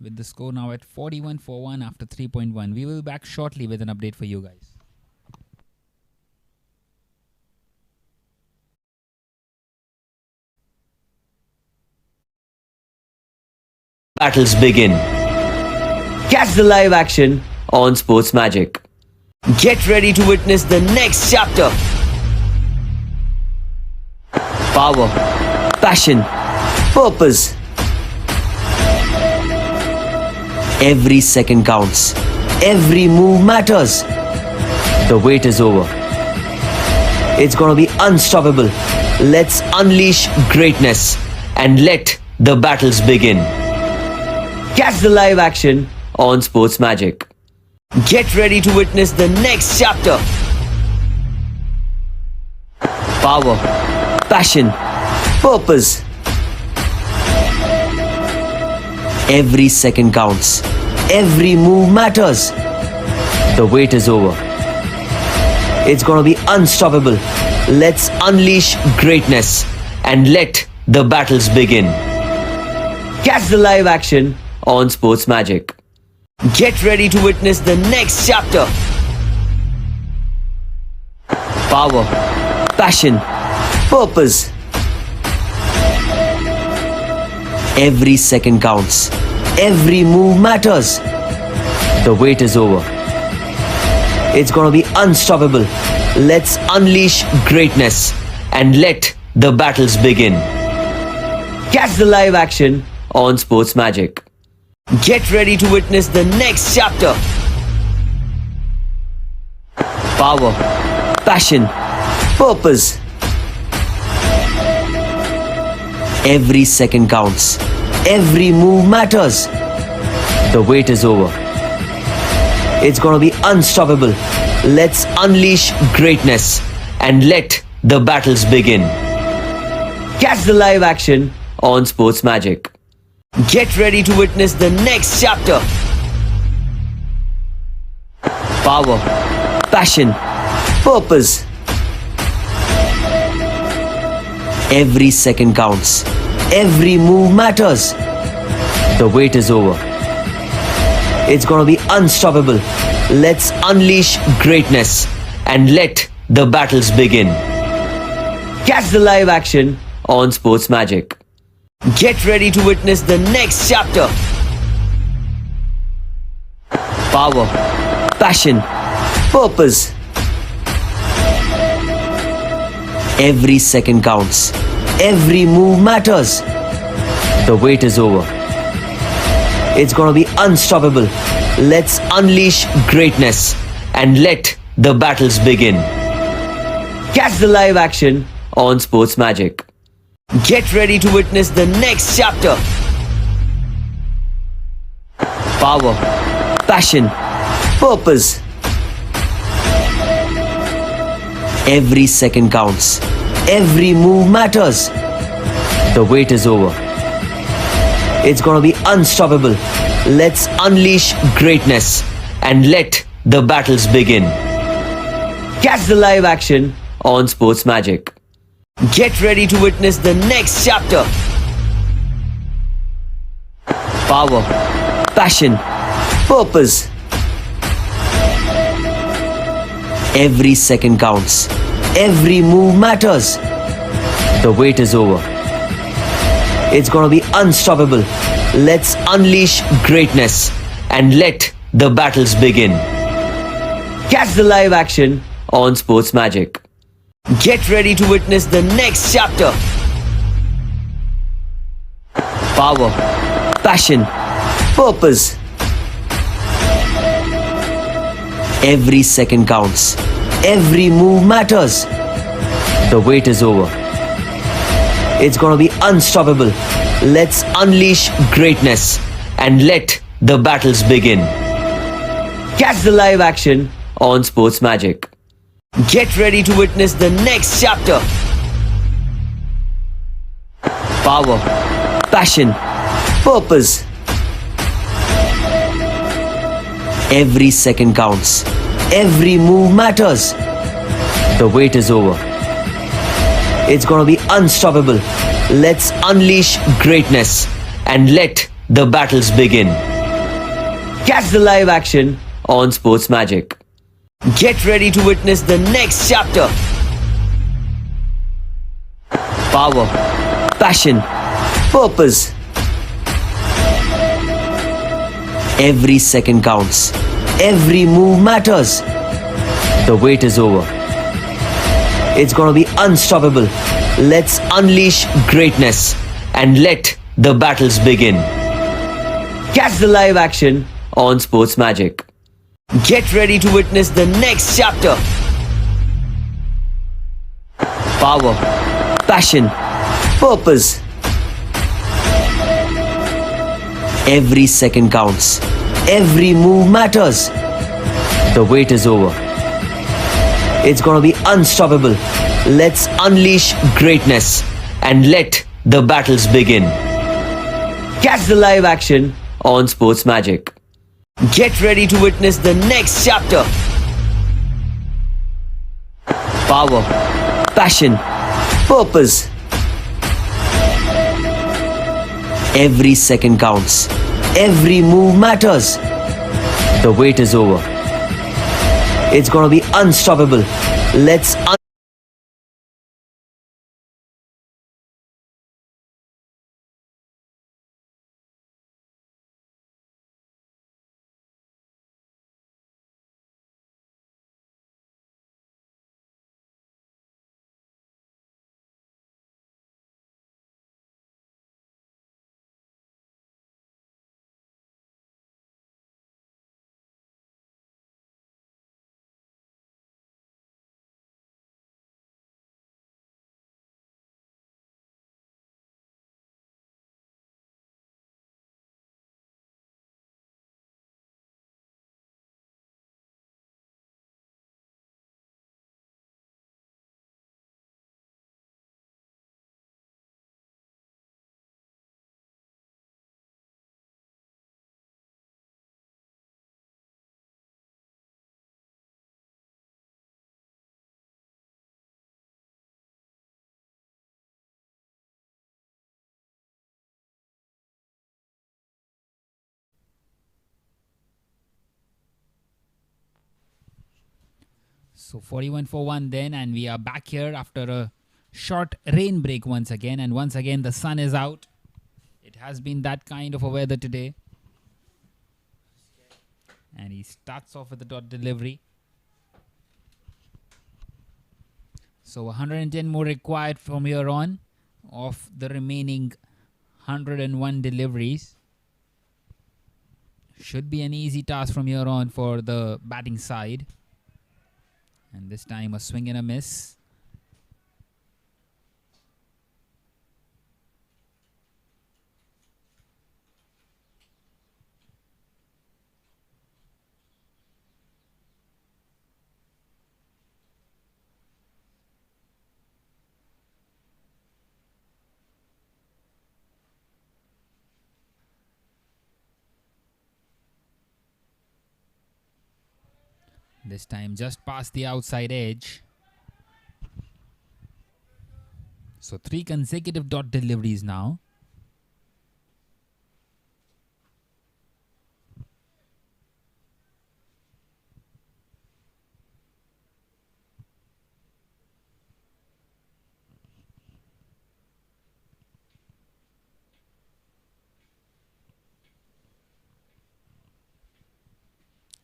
With the score now at 41 for 1 after 3.1. We will be back shortly with an update for you guys. Battles begin. Catch the live action on Sports Magic. Get ready to witness the next chapter. Power, passion, purpose. Every second counts. Every move matters. The wait is over. It's gonna be unstoppable. Let's unleash greatness and let the battles begin. Catch the live action on Sports Magic. Get ready to witness the next chapter. Power, passion, purpose. Every second counts. Every move matters. The wait is over. It's gonna be unstoppable. Let's unleash greatness and let the battles begin. Catch the live action on Sports Magic. Get ready to witness the next chapter. Power, passion, purpose. Every second counts. Every move matters. The wait is over. It's gonna be unstoppable. Let's unleash greatness and let the battles begin. Catch the live action on Sports Magic. Get ready to witness the next chapter. Power, passion, purpose. Every second counts. Every move matters. The wait is over. It's gonna be unstoppable. Let's unleash greatness and let the battles begin. Catch the live action on Sports Magic. Get ready to witness the next chapter. Power, passion, purpose. Every second counts. Every move matters. The wait is over. It's gonna be unstoppable. Let's unleash greatness and let the battles begin. Catch the live action on Sports Magic. Get ready to witness the next chapter. Power, passion, purpose. Every second counts. Every move matters. The wait is over. It's gonna be unstoppable. Let's unleash greatness and let the battles begin. Catch the live action on Sports Magic. Get ready to witness the next chapter. Power, passion, purpose. Every second counts. Every move matters. The wait is over. It's gonna be unstoppable. Let's unleash greatness and let the battles begin. Catch the live action on Sports Magic. Get ready to witness the next chapter. Power, passion, purpose. Every second counts. Every move matters. The wait is over. It's gonna be unstoppable. Let's unleash greatness and let the battles begin. Catch the live action on Sports Magic. Get ready to witness the next chapter. Power, passion, purpose. Every second counts. Every move matters. The wait is over. It's gonna be unstoppable. Let's unleash greatness and let the battles begin. Catch the live action on Sports Magic. Get ready to witness the next chapter. Power, passion, purpose. Every second counts. Every move matters. The wait is over. It's gonna be unstoppable. Let's unleash greatness and let the battles begin. Catch the live action on Sports Magic. Get ready to witness the next chapter. Power, passion, purpose. Every second counts. Every move matters. The wait is over. It's gonna be unstoppable. Let's unleash greatness and let the battles begin. Catch the live action on Sports Magic. Get ready to witness the next chapter. Power, passion, purpose. Every second counts. Every move matters. The wait is over. It's gonna be unstoppable. Let's unleash greatness and let the battles begin. Catch the live action on Sports Magic. Get ready to witness the next chapter. Power, passion, purpose. Every second counts. Every move matters. The wait is over. It's gonna be unstoppable. Let's So 41 for 1 then, and we are back here after a short rain break once again. And once again, the sun is out. It has been that kind of a weather today. And he starts off with the dot delivery. So 110 more required from here on of the remaining 101 deliveries. Should be an easy task from here on for the batting side. And this time a swing and a miss. This time just past the outside edge. So 3 consecutive dot deliveries now.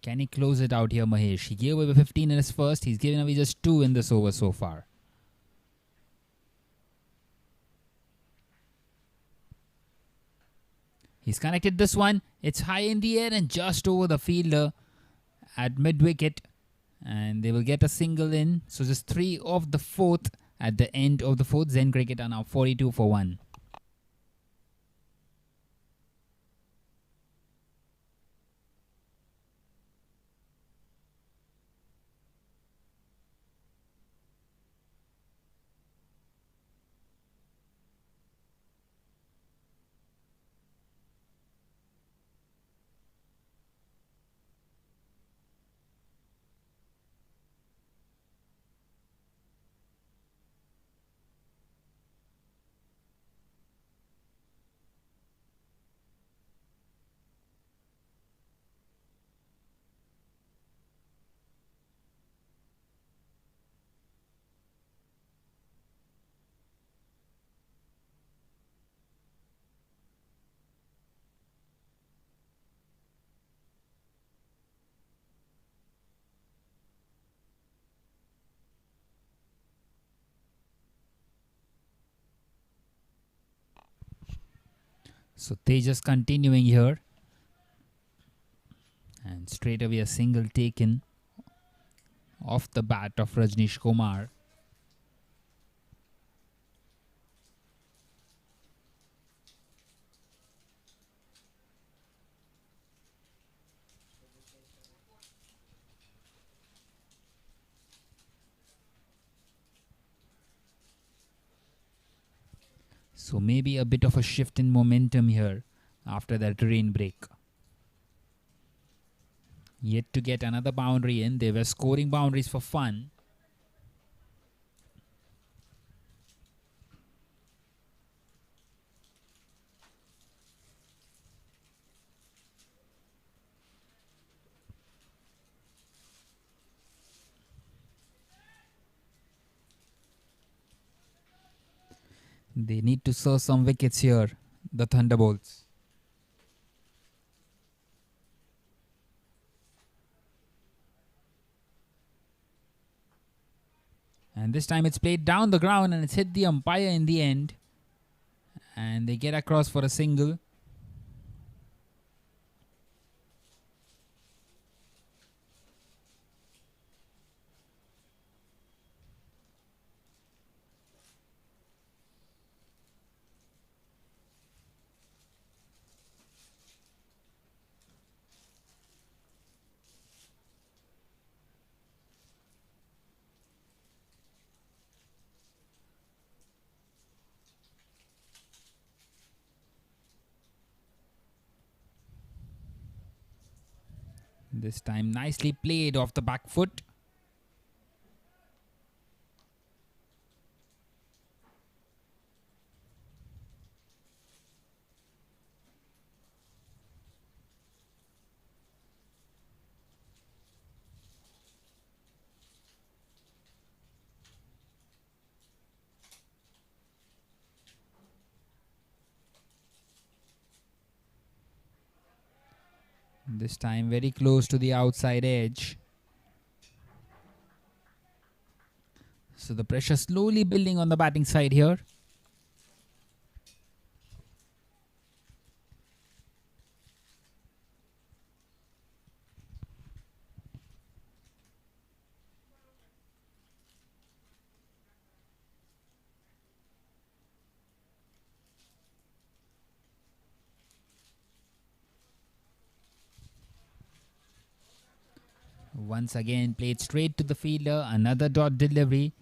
Can he close it out here, Mahesh? He gave away 15 in his first. He's given away just 2 in this over so far. He's connected this one. It's high in the air and just over the fielder at mid-wicket. And they will get a single in. So just 3 of the 4th at the end of the 4th. Zen Cricket are now 42 for 1. So Tejas continuing here. And straight away a single taken off the bat of Rajnish Kumar. So maybe a bit of a shift in momentum here after that rain break. Yet to get another boundary in. They were scoring boundaries for fun. They need to serve some wickets here, the Thunderbolts. And this time it's played down the ground and it's hit the umpire in the end. And they get across for a single. This time nicely played off the back foot. This time very close to the outside edge. So the pressure slowly building on the batting side here. Once again played straight to the fielder. Another dot delivery.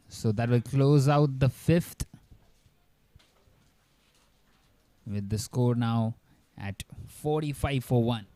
So that will close out the fifth. With the score now at 45 for 1.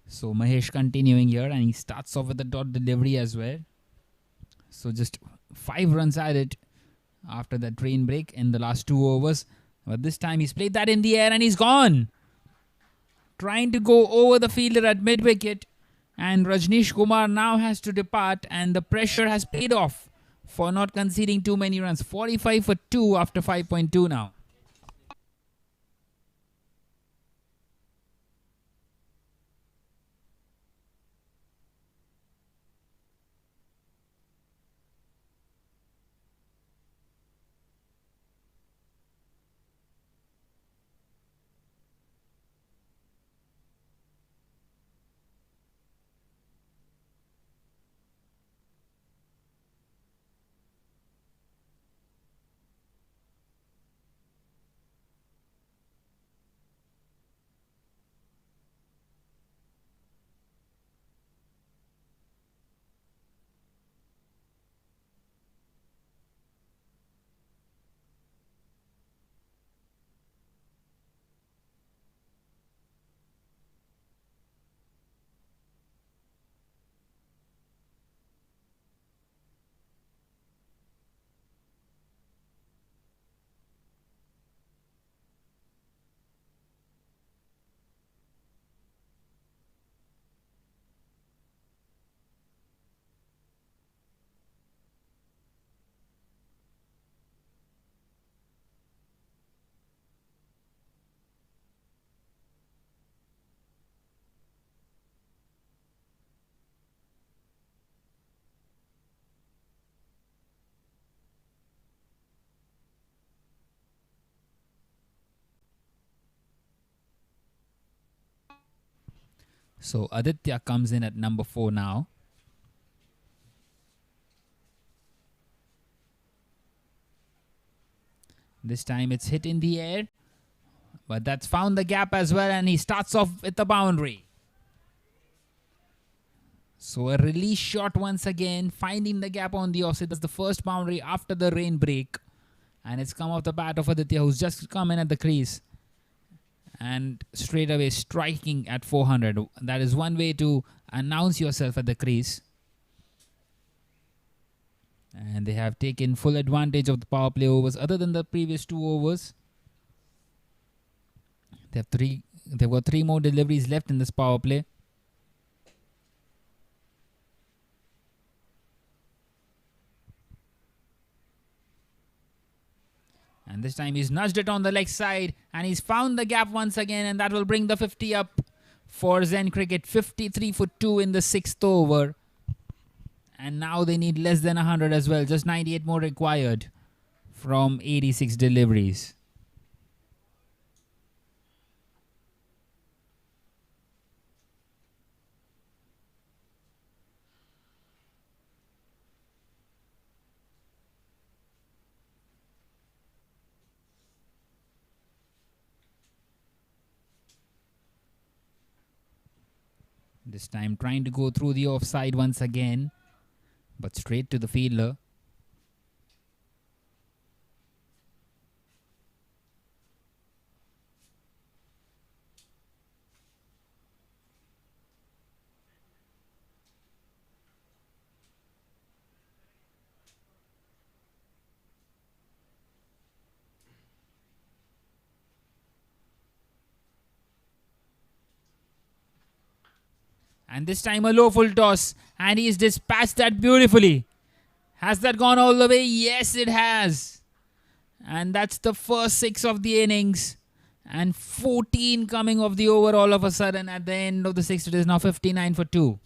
So Mahesh continuing here, and he starts off with the dot delivery as well. So just 5 runs added after that rain break in the last 2 overs. But this time he's played that in the air and he's gone. Trying to go over the fielder at mid wicket. And Rajneesh Kumar now has to depart, and the pressure has paid off for not conceding too many runs. 45 for 2 after 5.2 now. So Aditya comes in at number 4 now. This time it's hit in the air, but that's found the gap as well, and he starts off with the boundary. So a release shot once again, finding the gap on the offside. That's the first boundary after the rain break, and it's come off the bat of Aditya, who's just come in at the crease. And straight away striking at 400. That is one way to announce yourself at the crease. And they have taken full advantage of the power play overs. Other than the previous 2 overs, they've got 3 more deliveries left in this power play. this time he's nudged it on the leg side and he's found the gap once again, and that will bring the 50 up for Zen Cricket. 53 for 2 in the 6th over. And now they need less than 100 as well. Just 98 more required from 86 deliveries. This time trying to go through the offside once again, but straight to the fielder. And this time a low full toss, and he's dispatched that beautifully. Has that gone all the way? Yes, it has. And that's the first 6 of the innings. And 14 coming off the over all of a sudden. At the end of the 6th, it is now 59 for 2.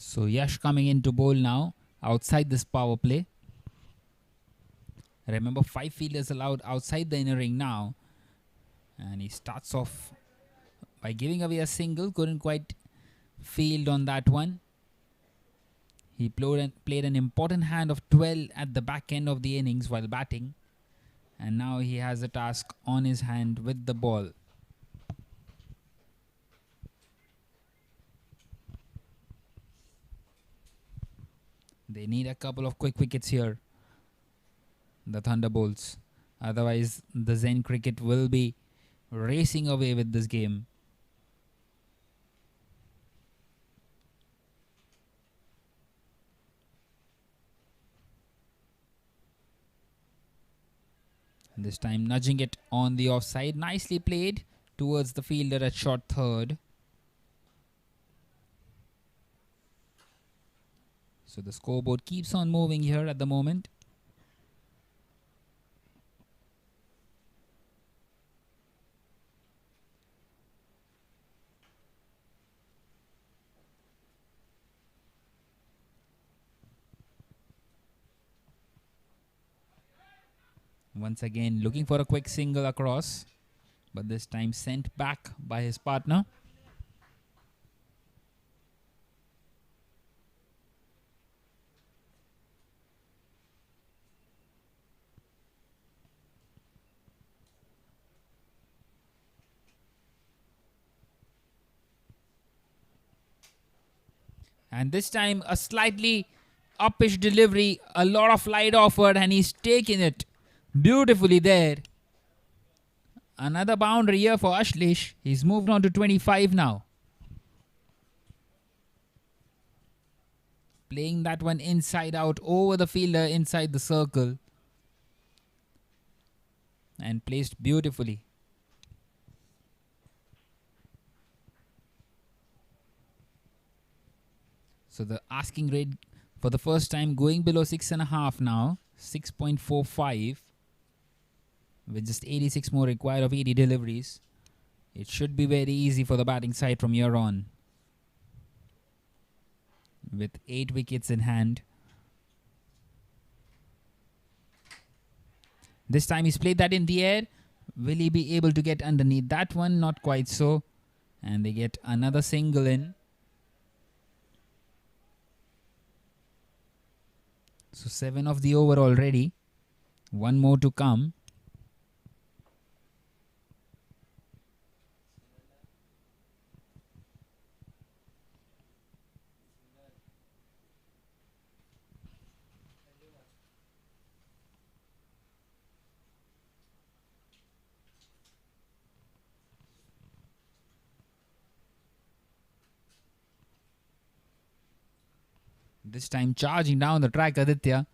So Yash coming in to bowl now outside this power play. Remember, 5 fielders allowed outside the inner ring now. And he starts off by giving away a single. Couldn't quite field on that one. He played an important hand of 12 at the back end of the innings while batting. And now he has a task on his hand with the ball. They need a couple of quick wickets here, the Thunderbolts. Otherwise, the Zen Cricket will be racing away with this game. This time nudging it on the offside. Nicely played towards the fielder at short third. So the scoreboard keeps on moving here at the moment. Once again looking for a quick single across, but this time sent back by his partner. And this time a slightly uppish delivery, a lot of light offered, and he's taken it beautifully there. Another boundary here for Ashlesh. He's moved on to 25 now. Playing that one inside out over the fielder inside the circle. And placed beautifully. So the asking rate for the first time going below 6.5 now. 6.45. With just 86 more required of 80 deliveries. It should be very easy for the batting side from here on. With 8 wickets in hand. This time he's played that in the air. Will he be able to get underneath that one? Not quite so. And they get another single in. So 7 of the over already. 1 more to come. This time charging down the track, Aditya.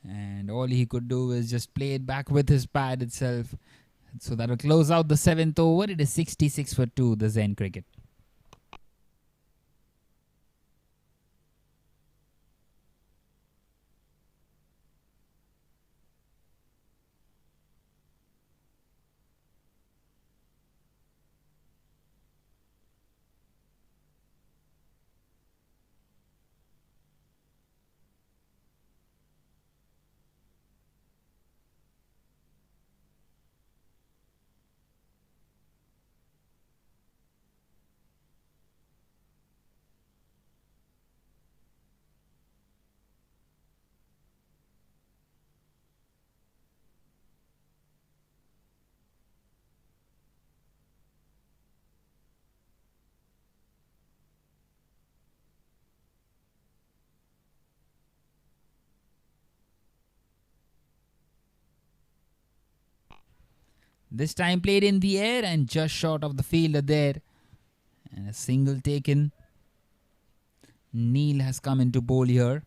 And all he could do is just play it back with his pad itself. So that will close out the 7th over. It is 66 for 2, the Zen cricket. This time played in the air and just short of the fielder there. And a single taken. Neil has come into bowl here.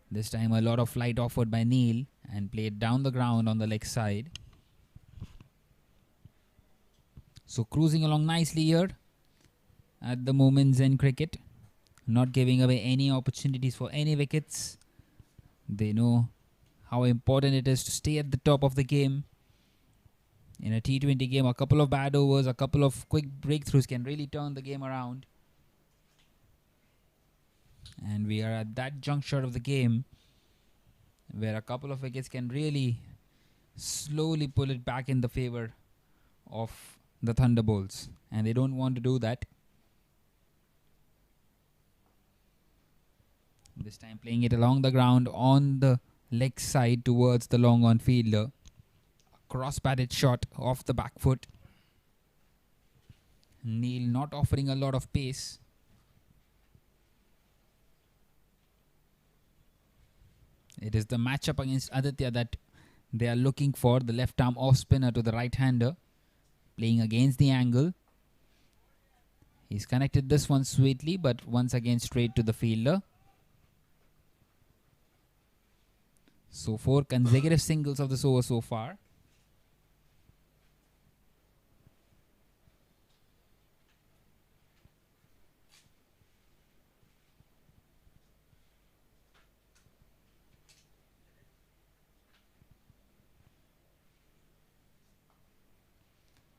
This time a lot of flight offered by Neil and played down the ground on the leg side. So cruising along nicely here at the moment, Zen cricket. Not giving away any opportunities for any wickets. They know how important it is to stay at the top of the game. In a T20 game, a couple of bad overs, a couple of quick breakthroughs can really turn the game around. And we are at that juncture of the game where a couple of wickets can really slowly pull it back in the favor of the Thunderbolts. And they don't want to do that. This time playing it along the ground on the leg side towards the long on fielder. A cross-batted shot off the back foot. Neil not offering a lot of pace. It is the matchup against Aditya that they are looking for. The left arm off spinner to the right hander. Playing against the angle. He's connected this one sweetly, but once again straight to the fielder. So 4 consecutive singles of this over so far.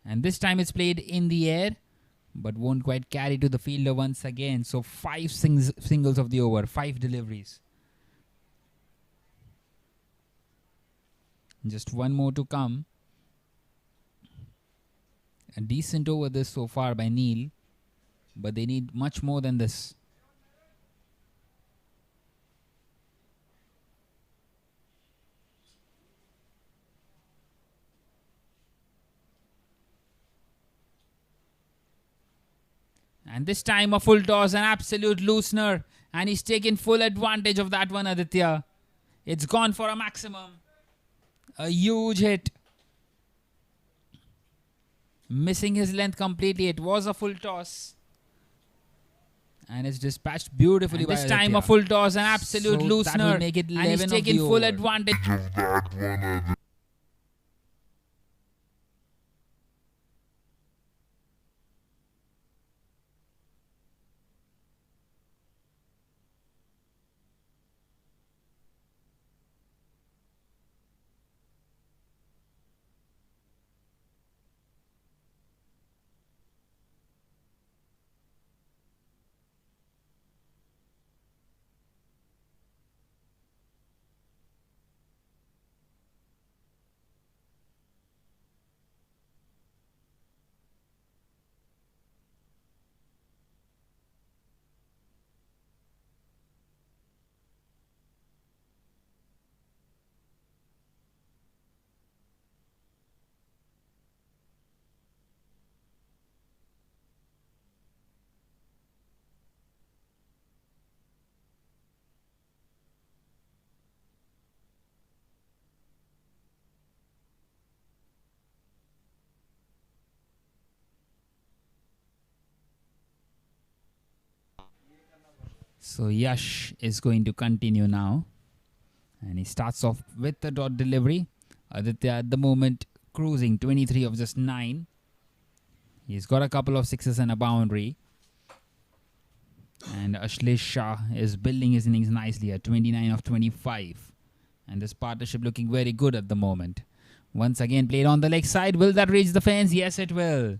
And this time it's played in the air, but won't quite carry to the fielder once again. So 5 singles of the over, 5 deliveries. Just one more to come. A decent over this so far by Neil, but they need much more than this. And this time a full toss, an absolute loosener. And he's taken full advantage of that one, Aditya. It's gone for a maximum. A huge hit. Missing his length completely. It was a full toss. And it's dispatched beautifully by Aditya. This time a full toss, an absolute loosener. That will make it 11 and he's taken full advantage of that one. So Yash is going to continue now. And he starts off with the dot delivery. Aditya at the moment cruising 23 of just 9. He's got a couple of sixes and a boundary. And Ashlesh Shah is building his innings nicely at 29 of 25. And this partnership looking very good at the moment. Once again played on the leg side. Will that reach the fence? Yes, it will.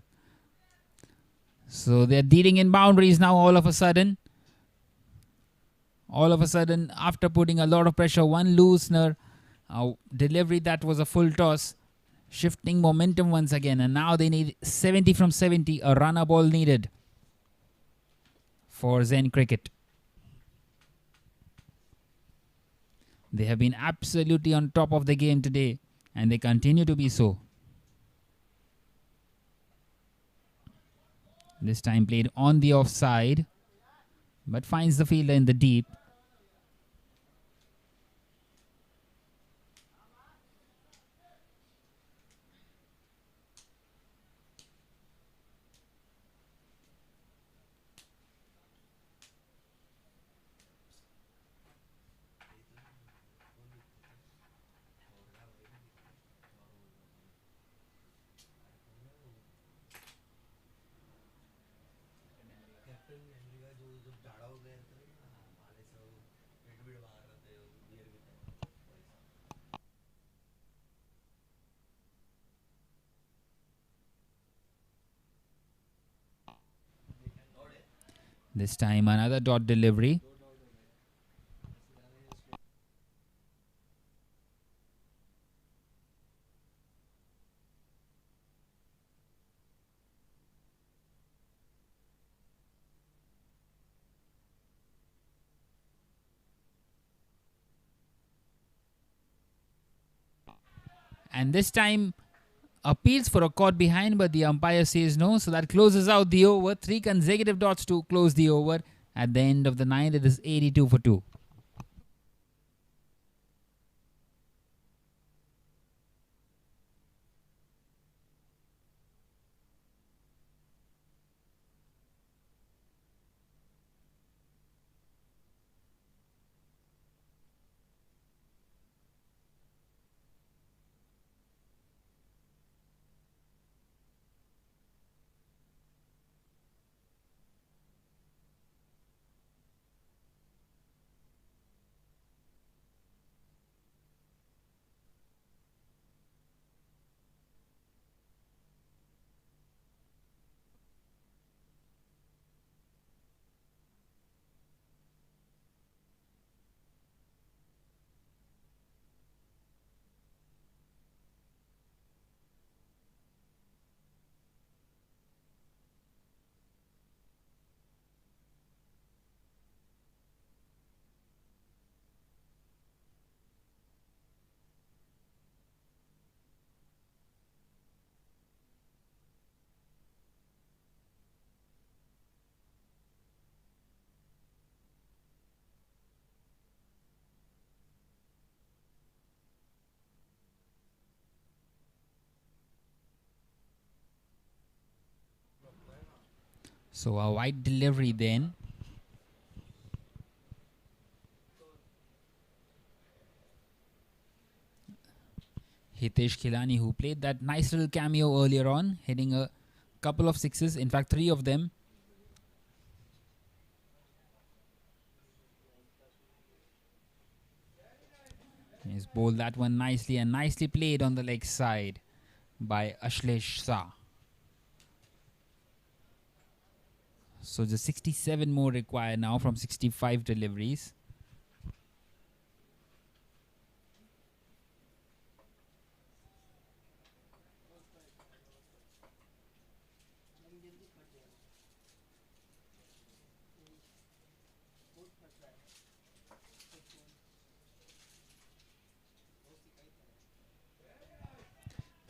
So they're dealing in boundaries now all of a sudden. All of a sudden, after putting a lot of pressure, one loosener, delivery that was a full toss, shifting momentum once again. And now they need 70 from 70, a runner ball needed for Zen Cricket. They have been absolutely on top of the game today, and they continue to be so. This time played on the offside, but finds the fielder in the deep. This time another dot delivery. And this time appeals for a caught behind, but the umpire says no. So that closes out the over. 3 consecutive dots to close the over. At the end of the 9, it is 82 for 2. So a wide delivery then. Hitesh Khilani, who played that nice little cameo earlier on, hitting a couple of sixes, in fact 3 of them. He's bowled that one nicely and nicely played on the leg side by Ashlesh Shah. So just 67 more required now from 65 deliveries.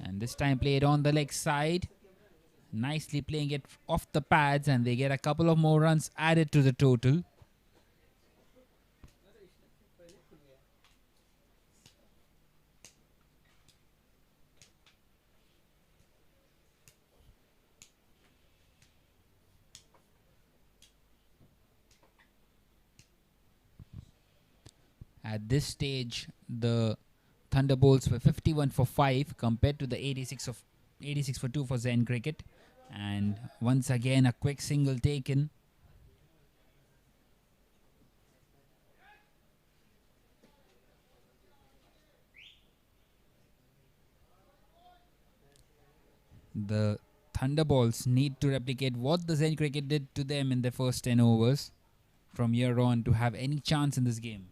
And this time played on the leg side. Nicely playing it off the pads, and they get a couple of more runs added to the total. At this stage, the Thunderbolts were 51 for 5 compared to the 86 for 2 for Zen Cricket. And once again, a quick single taken. The Thunderbolts need to replicate what the Zen Cricket did to them in their first 10 overs from here on to have any chance in this game.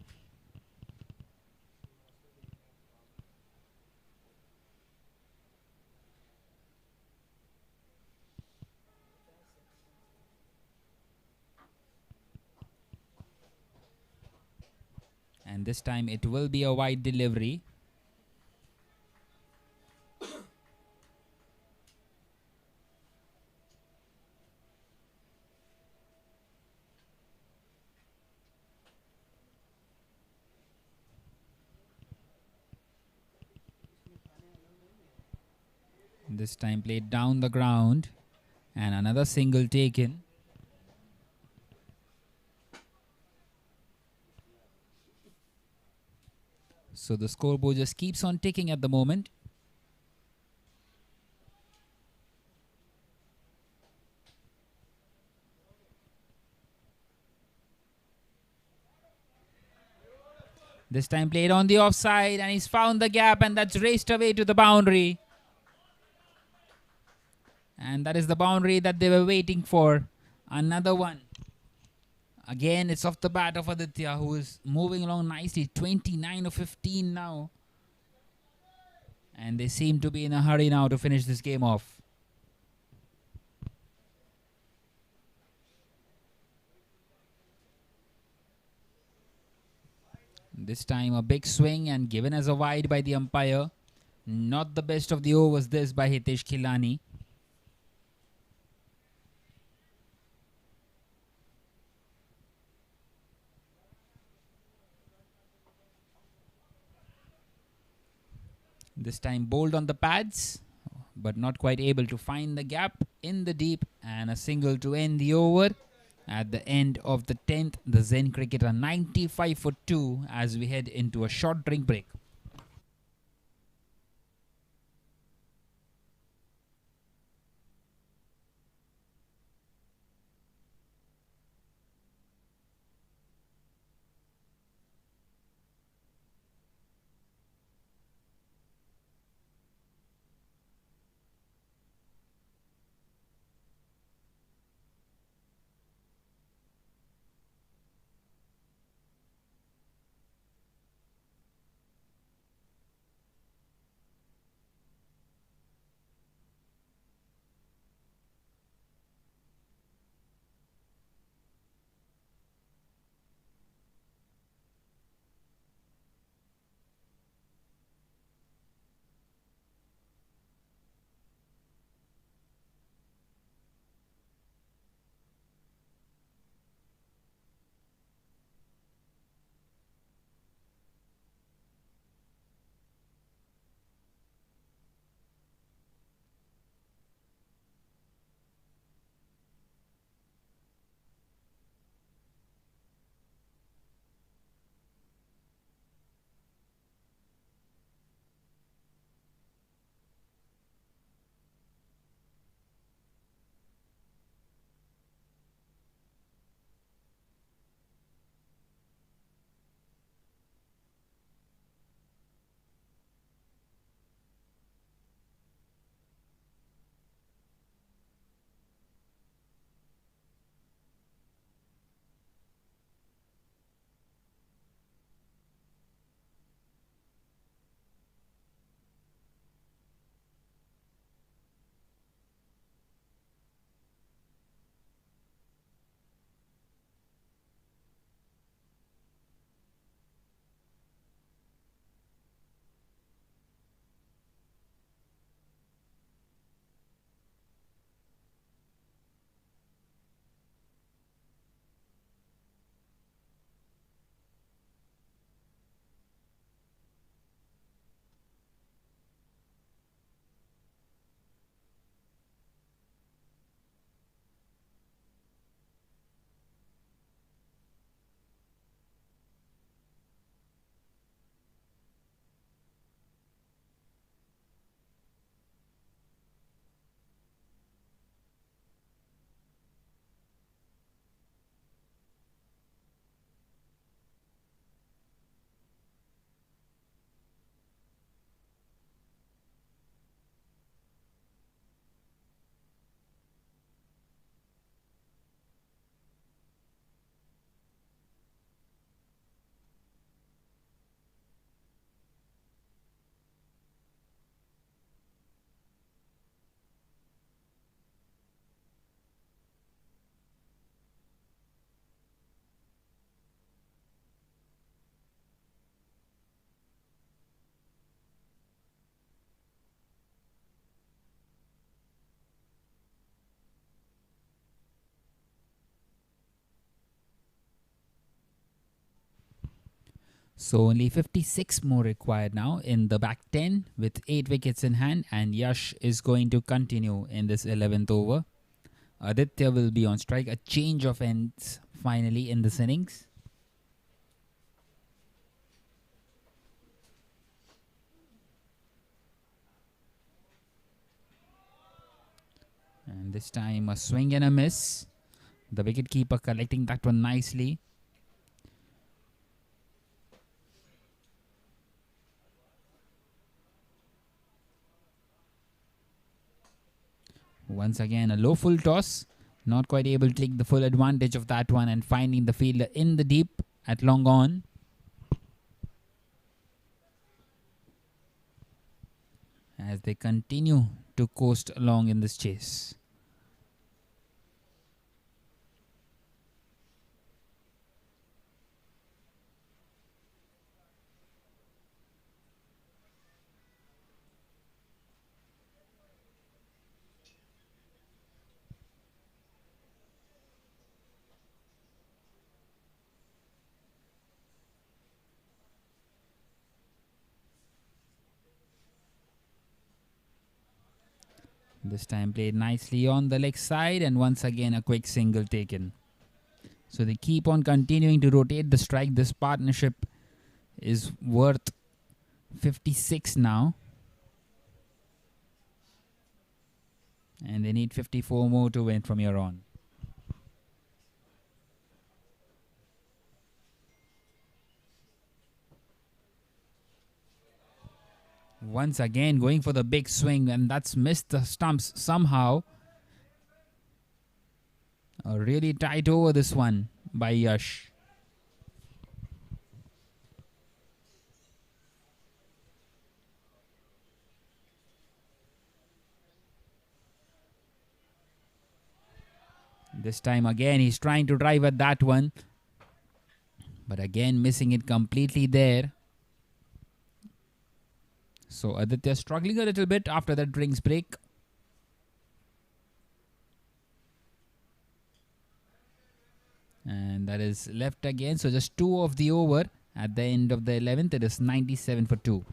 And this time it will be a wide delivery. This time played down the ground, and another single taken. So the scoreboard just keeps on ticking at the moment. This time played on the offside, and he's found the gap, and that's raced away to the boundary. And that is the boundary that they were waiting for. Another one. Again, it's off the bat of Aditya, who is moving along nicely. 29 of 15 now. And they seem to be in a hurry now to finish this game off. This time a big swing and given as a wide by the umpire. Not the best of the overs this by Hitesh Khilani. This time bowled on the pads, but not quite able to find the gap in the deep, and a single to end the over. At the end of the 10th, the Zen Cricket are 95 for 2 as we head into a short drink break. So only 56 more required now in the back 10 with 8 wickets in hand, and Yash is going to continue in this 11th over. Aditya will be on strike. A change of ends finally in this innings. And this time a swing and a miss. The wicketkeeper collecting that one nicely. Once again, a low full toss. Not quite able to take the full advantage of that one and finding the fielder in the deep at long on. As they continue to coast along in this chase. This time played nicely on the leg side, and once again a quick single taken. So they keep on continuing to rotate the strike. This partnership is worth 56 now. And they need 54 more to win from here on. Once again going for the big swing, and that's missed the stumps somehow. A really tight over this one by Yash. This time again he's trying to drive at that one, but again missing it completely there. So Aditya struggling a little bit after that drinks break. And that is left again. So just 2 of the over at the end of the 11th. It is 97 for 2.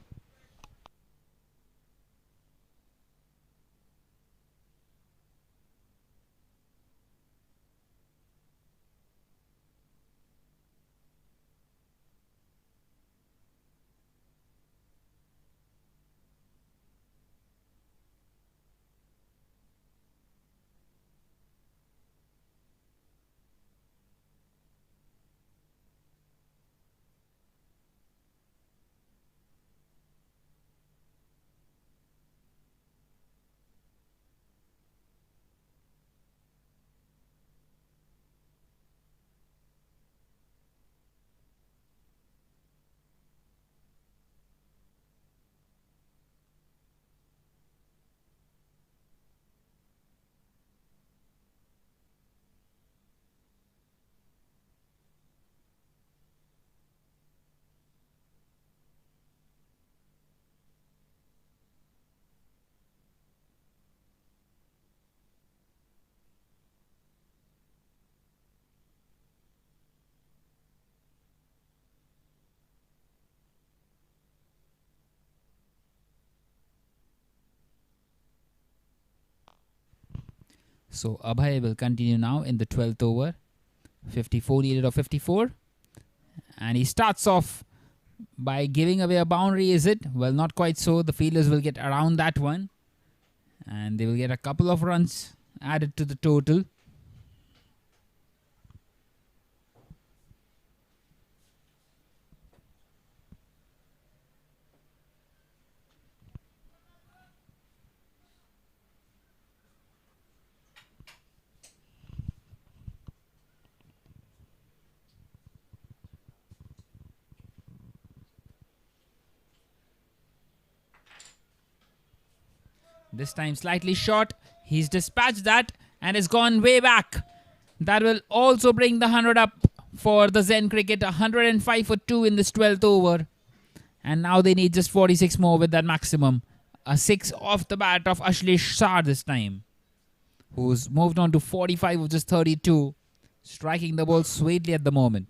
So Abhay will continue now in the 12th over. 54 needed of 54. And he starts off by giving away a boundary, is it? Well, not quite so. The fielders will get around that one. And they will get a couple of runs added to the total. This time slightly short. He's dispatched that and has gone way back. That will also bring the 100 up for the Zen Cricket. 105 for 2 in this 12th over. And now they need just 46 more with that maximum. A 6 off the bat of Ashlesh Shah this time, who's moved on to 45 of just 32. Striking the ball sweetly at the moment.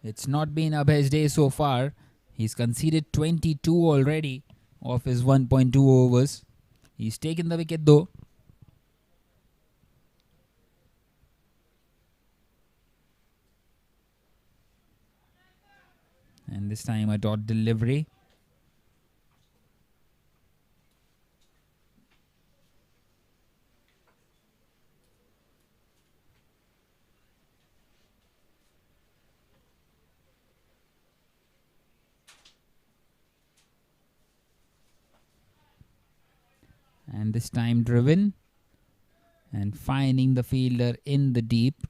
It's not been a best day so far. He's conceded 22 already of his 1.2 overs. He's taken the wicket though. And this time a dot delivery. And this time driven. And finding the fielder in the deep.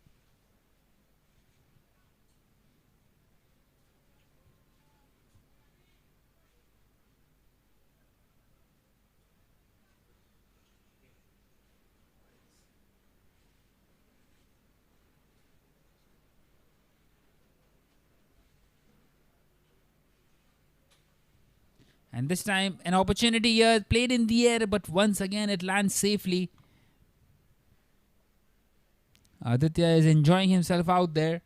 And this time an opportunity here, played in the air, but once again it lands safely. Aditya is enjoying himself out there.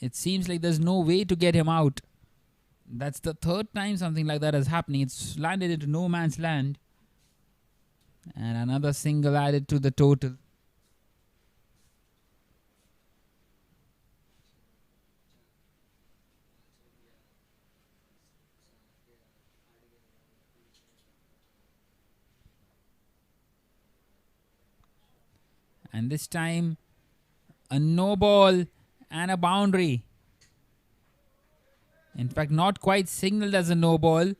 It seems like there's no way to get him out. That's the third time something like that is happening. It's landed into no man's land. And another single added to the total. And this time a no ball and a boundary. In fact, not quite signaled as a no ball.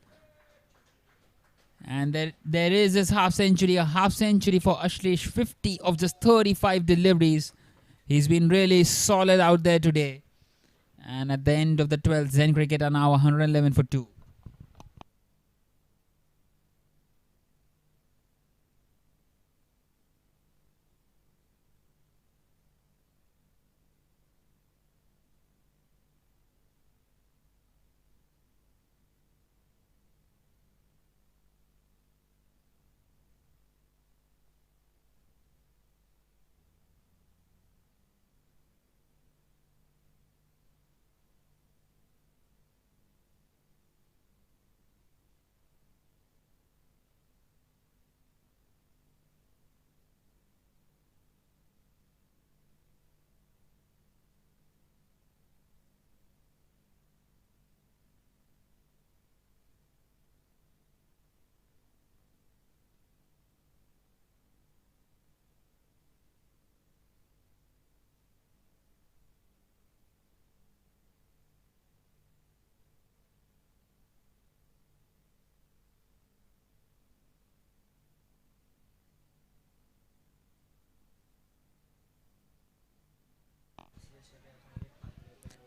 And there is this half century, a half century for Ashlesh, 50 of just 35 deliveries. He's been really solid out there today. And at the end of the 12th, Zen Cricket are now 111 for 2.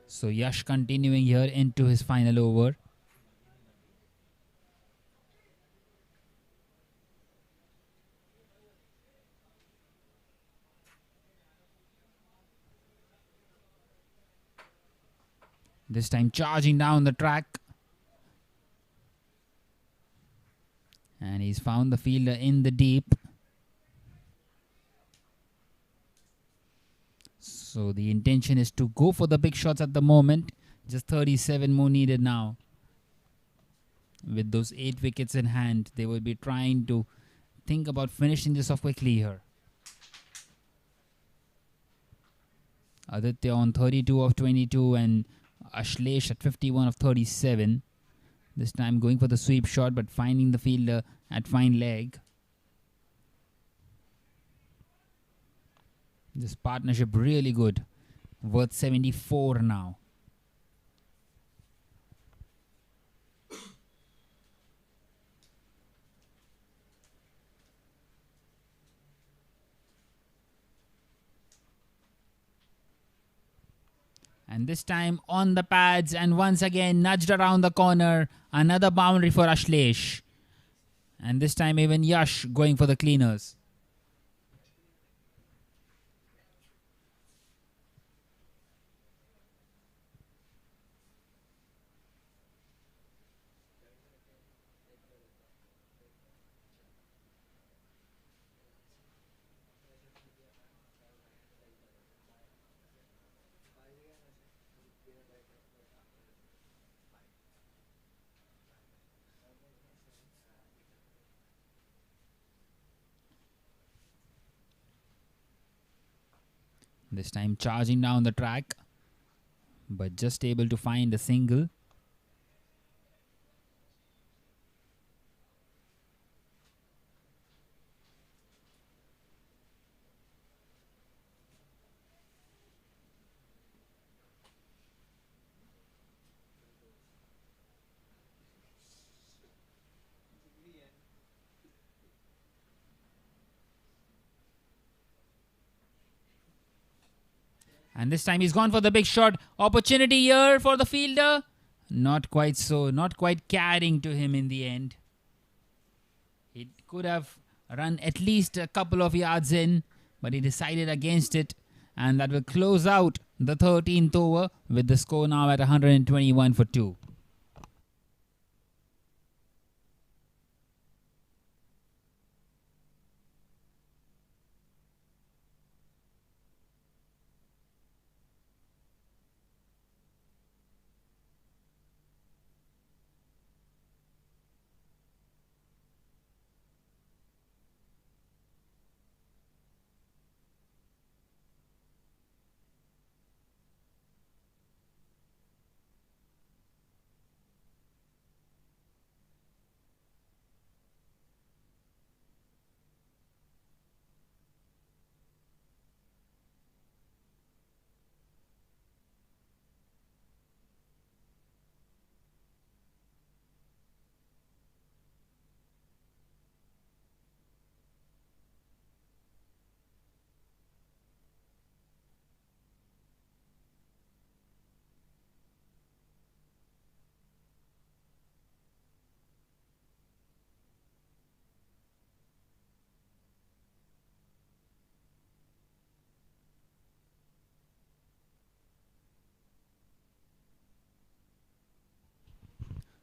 So Yash continuing here into his final over. This time charging down the track. And he's found the fielder in the deep. So the intention is to go for the big shots at the moment. Just 37 more needed now. With those 8 wickets in hand, they will be trying to think about finishing this off quickly here. Aditya on 32 of 22 and Ashlesh at 51 of 37. This time going for the sweep shot but finding the fielder at fine leg. This partnership really good. Worth 74 now. And this time on the pads and once again nudged around the corner. Another boundary for Ashlesh. And this time even Yash going for the cleaners. This time charging down the track, but just able to find a single. And this time he's gone for the big shot. Opportunity here for the fielder. Not quite so. Not quite carrying to him in the end. He could have run at least a couple of yards in, but he decided against it. And that will close out the 13th over with the score now at 121 for 2.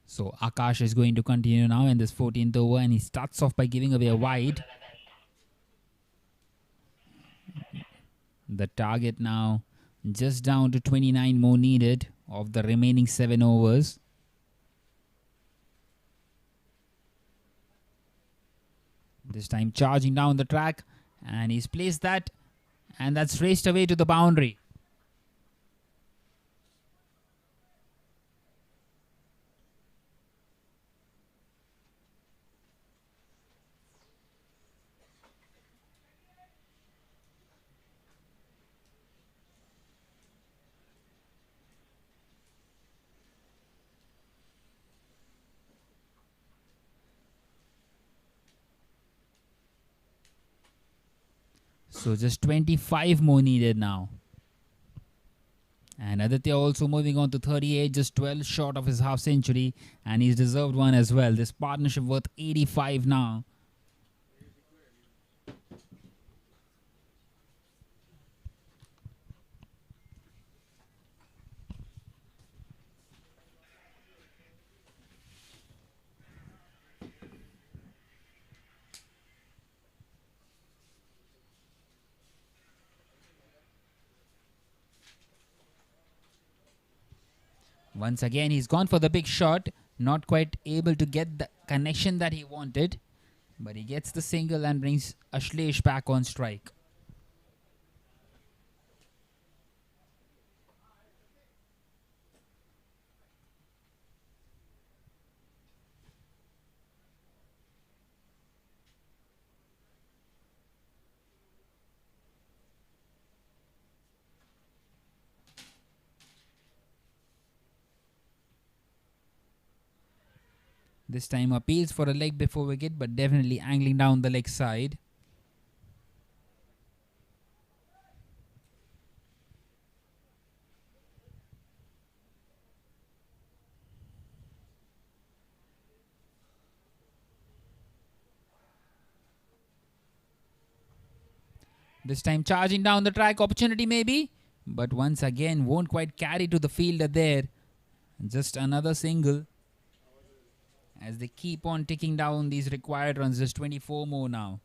So Akash is going to continue now in this 14th over, and he starts off by giving away a wide. The target now just down to 29 more needed of the remaining 7 overs. This time charging down the track, and he's placed that, and that's raced away to the boundary. So just 25 more needed now. And Aditya also moving on to 38, just 12 short of his half century, and he's deserved one as well. This partnership worth 85 now. Once again, he's gone for the big shot. Not quite able to get the connection that he wanted. But he gets the single and brings Leauge back on strike. This time appeals for a leg before wicket, but definitely angling down the leg side. This time charging down the track, opportunity maybe, but once again won't quite carry to the fielder there. Just another single. As they keep on ticking down these required runs, just 24 more now.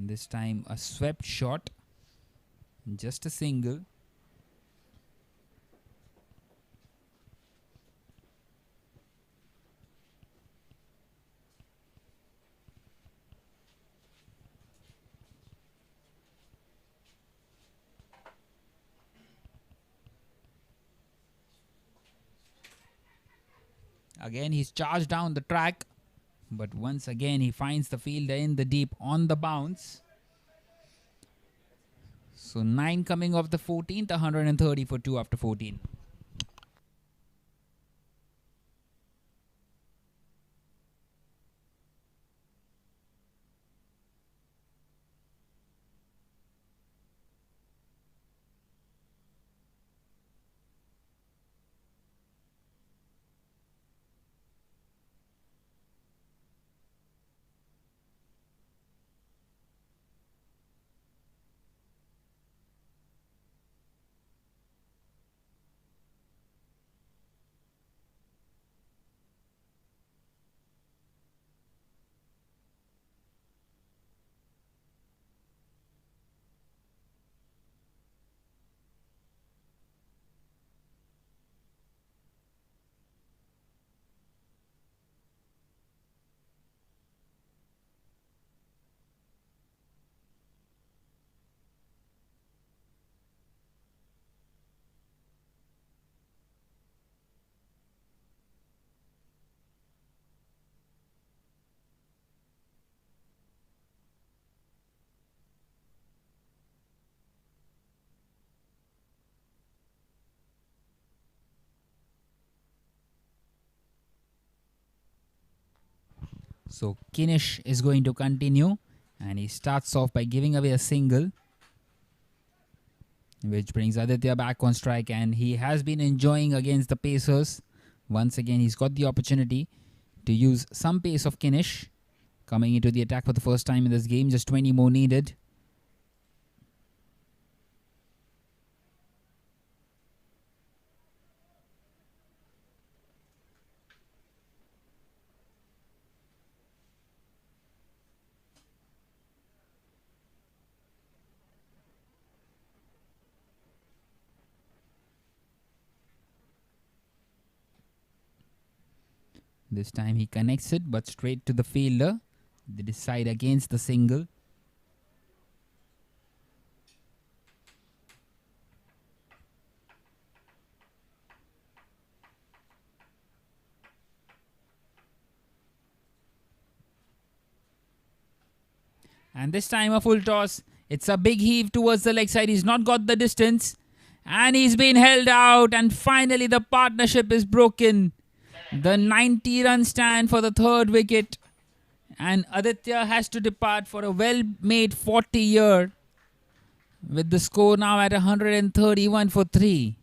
This time a swept shot, just a single. Again, he's charged down the track, but once again he finds the fielder in the deep on the bounce. So 9 coming off the 14th, 130 for 2 after 14. So Kinish is going to continue, and he starts off by giving away a single, which brings Aditya back on strike, and he has been enjoying against the Pacers. Once again, he's got the opportunity to use some pace of Kinish coming into the attack for the first time in this game. Just 20 more needed. This time he connects it, but straight to the fielder. They decide against the single. And this time a full toss. It's a big heave towards the leg side. He's not got the distance. And he's been held out. And finally the partnership is broken. The 90-run stand for the third wicket. And Aditya has to depart for a well-made 40-year. With the score now at 131 for 3.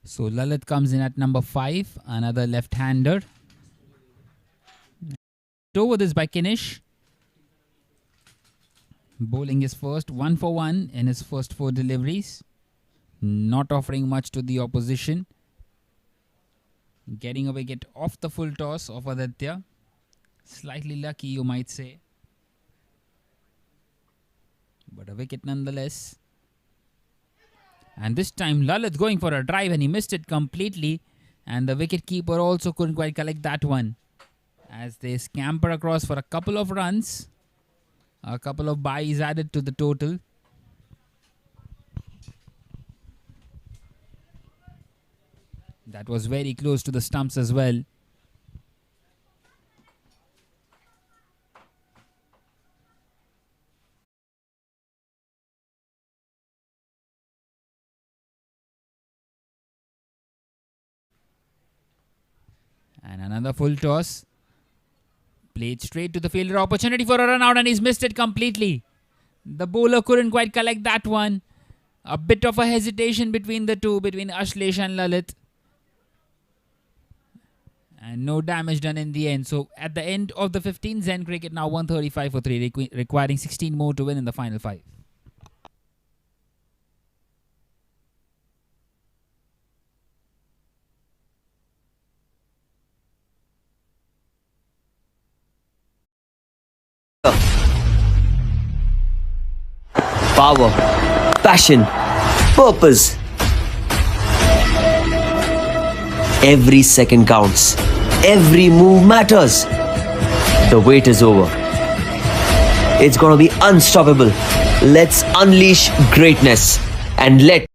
So Lalit comes in at number 5, another left-hander. over this by Kinish. Bowling his first 1 for 1 in his first 4 deliveries. Not offering much to the opposition. Getting a wicket off the full toss of Aditya. Slightly lucky, you might say. But a wicket nonetheless. And this time Lalit going for a drive and he missed it completely. And the wicketkeeper also couldn't quite collect that one. As they scamper across for a couple of runs. A couple of byes added to the total. That was very close to the stumps as well. And another full toss. Played straight to the fielder. Opportunity for a run out and he's missed it completely. The bowler couldn't quite collect that one. A bit of a hesitation between the two, between Ashlesh and Lalit. And no damage done in the end. So at the end of the 15, Zen Cricket now 135 for 3, requiring 16 more to win in the final 5. Power, passion, purpose. Every second counts. Every move matters. The wait is over. It's gonna be unstoppable. Let's unleash greatness and let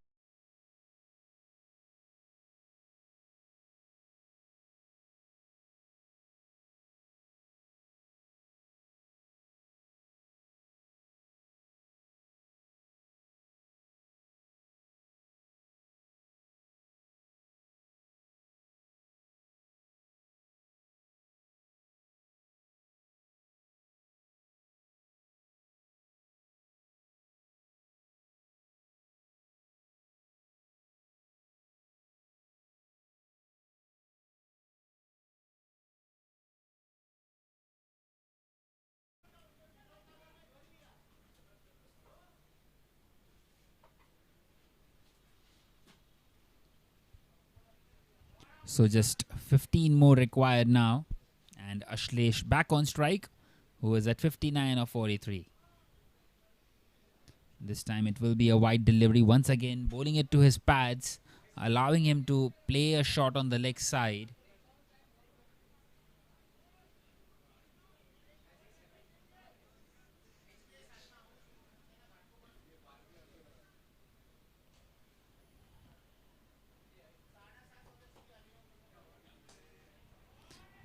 So just 15 more required now. And Ashlesh back on strike, who is at 59 of 43. This time it will be a wide delivery once again, bowling it to his pads, allowing him to play a shot on the leg side.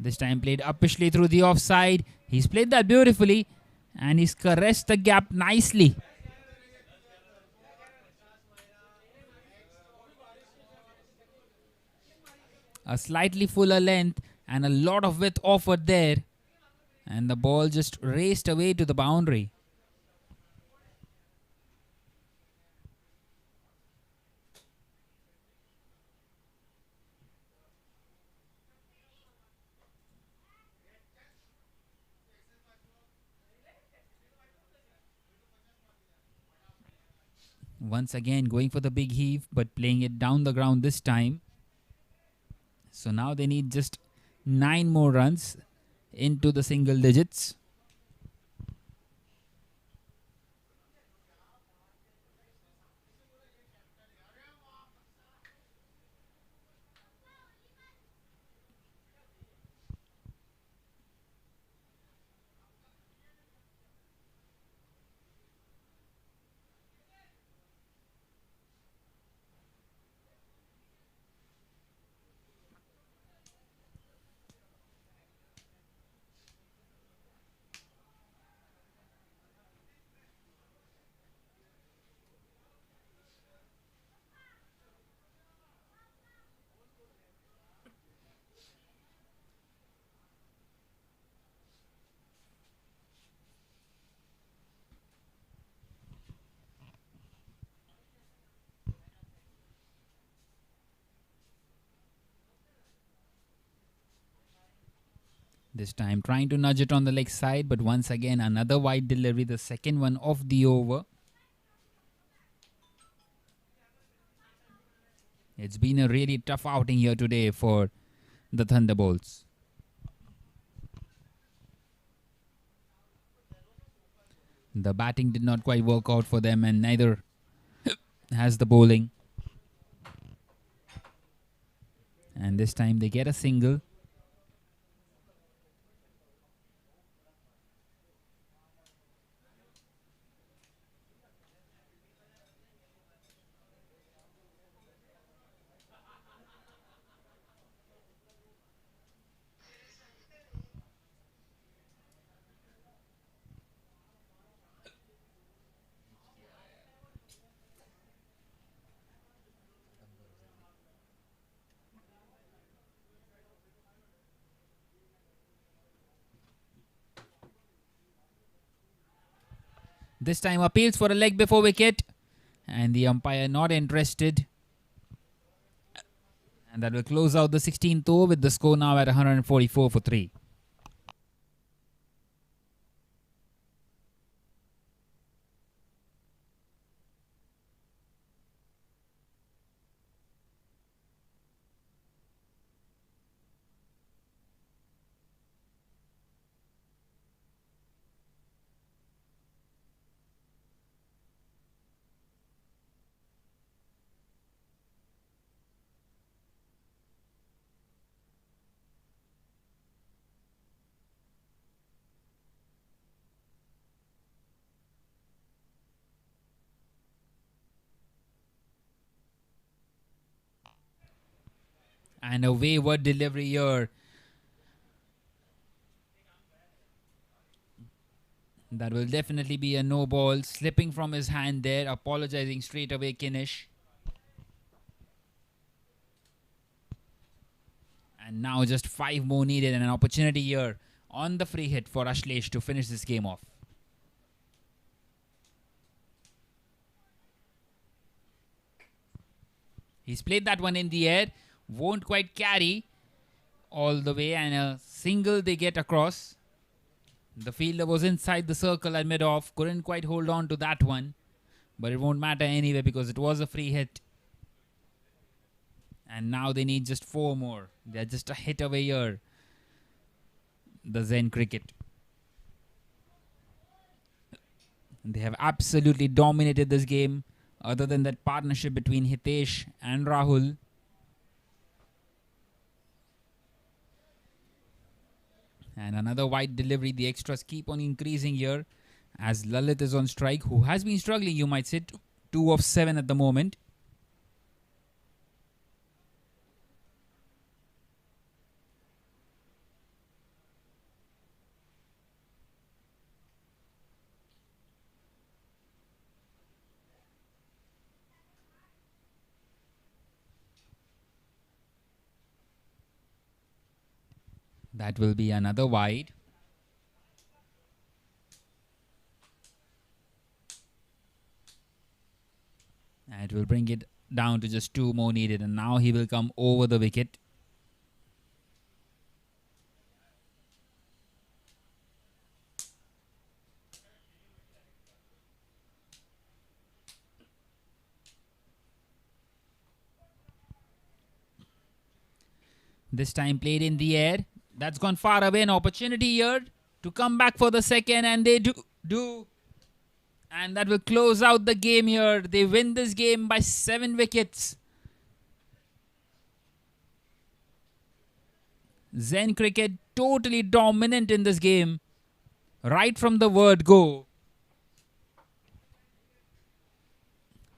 This time played uppishly through the offside. He's played that beautifully and he's caressed the gap nicely. A slightly fuller length and a lot of width offered there. And the ball just raced away to the boundary. Once again going for the big heave, but playing it down the ground this time. So now they need just 9 more runs into the single digits. This time trying to nudge it on the leg side, but once again another wide delivery, the second one of the over. It's been a really tough outing here today for the Thunderbolts. The batting did not quite work out for them, and neither has the bowling. And this time they get a single. This time appeals for a leg before wicket, and the umpire not interested. And that will close out the 16th over with the score now at 144 for 3. And a wayward delivery here. That will definitely be a no ball. Slipping from his hand there. Apologizing straight away, Kinish. And now just 5 more needed, and an opportunity here on the free hit for Leauge to finish this game off. He's played that one in the air. Won't quite carry all the way, and a single they get across. The fielder was inside the circle at mid-off. Couldn't quite hold on to that one. But it won't matter anyway because it was a free hit. And now they need just 4 more. They're just a hit away here. The Zen Cricket. They have absolutely dominated this game. Other than that partnership between Hitesh and Rahul. And another wide delivery. The extras keep on increasing here. As Lalit is on strike, who has been struggling, you might say. 2 of 7 at the moment. That will be another wide. And it will bring it down to just 2 more needed. And now he will come over the wicket. This time played in the air. That's gone far away. An opportunity here to come back for the second. And they do. And that will close out the game here. They win this game by 7 wickets. Zen Cricket totally dominant in this game. Right from the word go.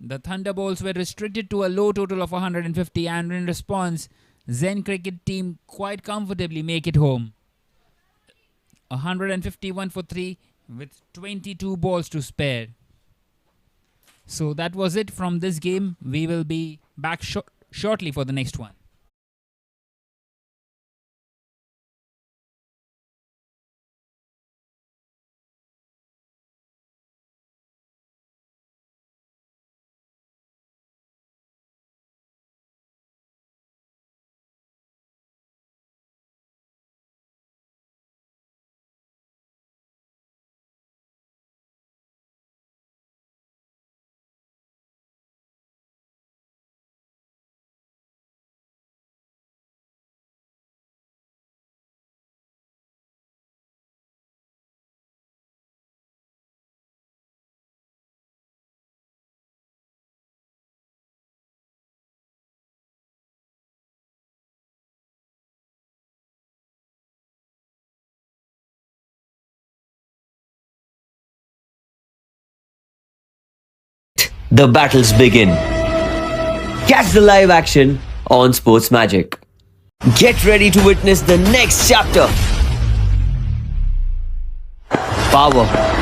The Thunderbolts were restricted to a low total of 150, and in response, Zen Cricket team quite comfortably make it home. 151 for 3 with 22 balls to spare. So that was it from this game. We will be back shortly for the next one. the battles begin. Catch the live action on Sports Magic. Get ready to witness the next chapter. Power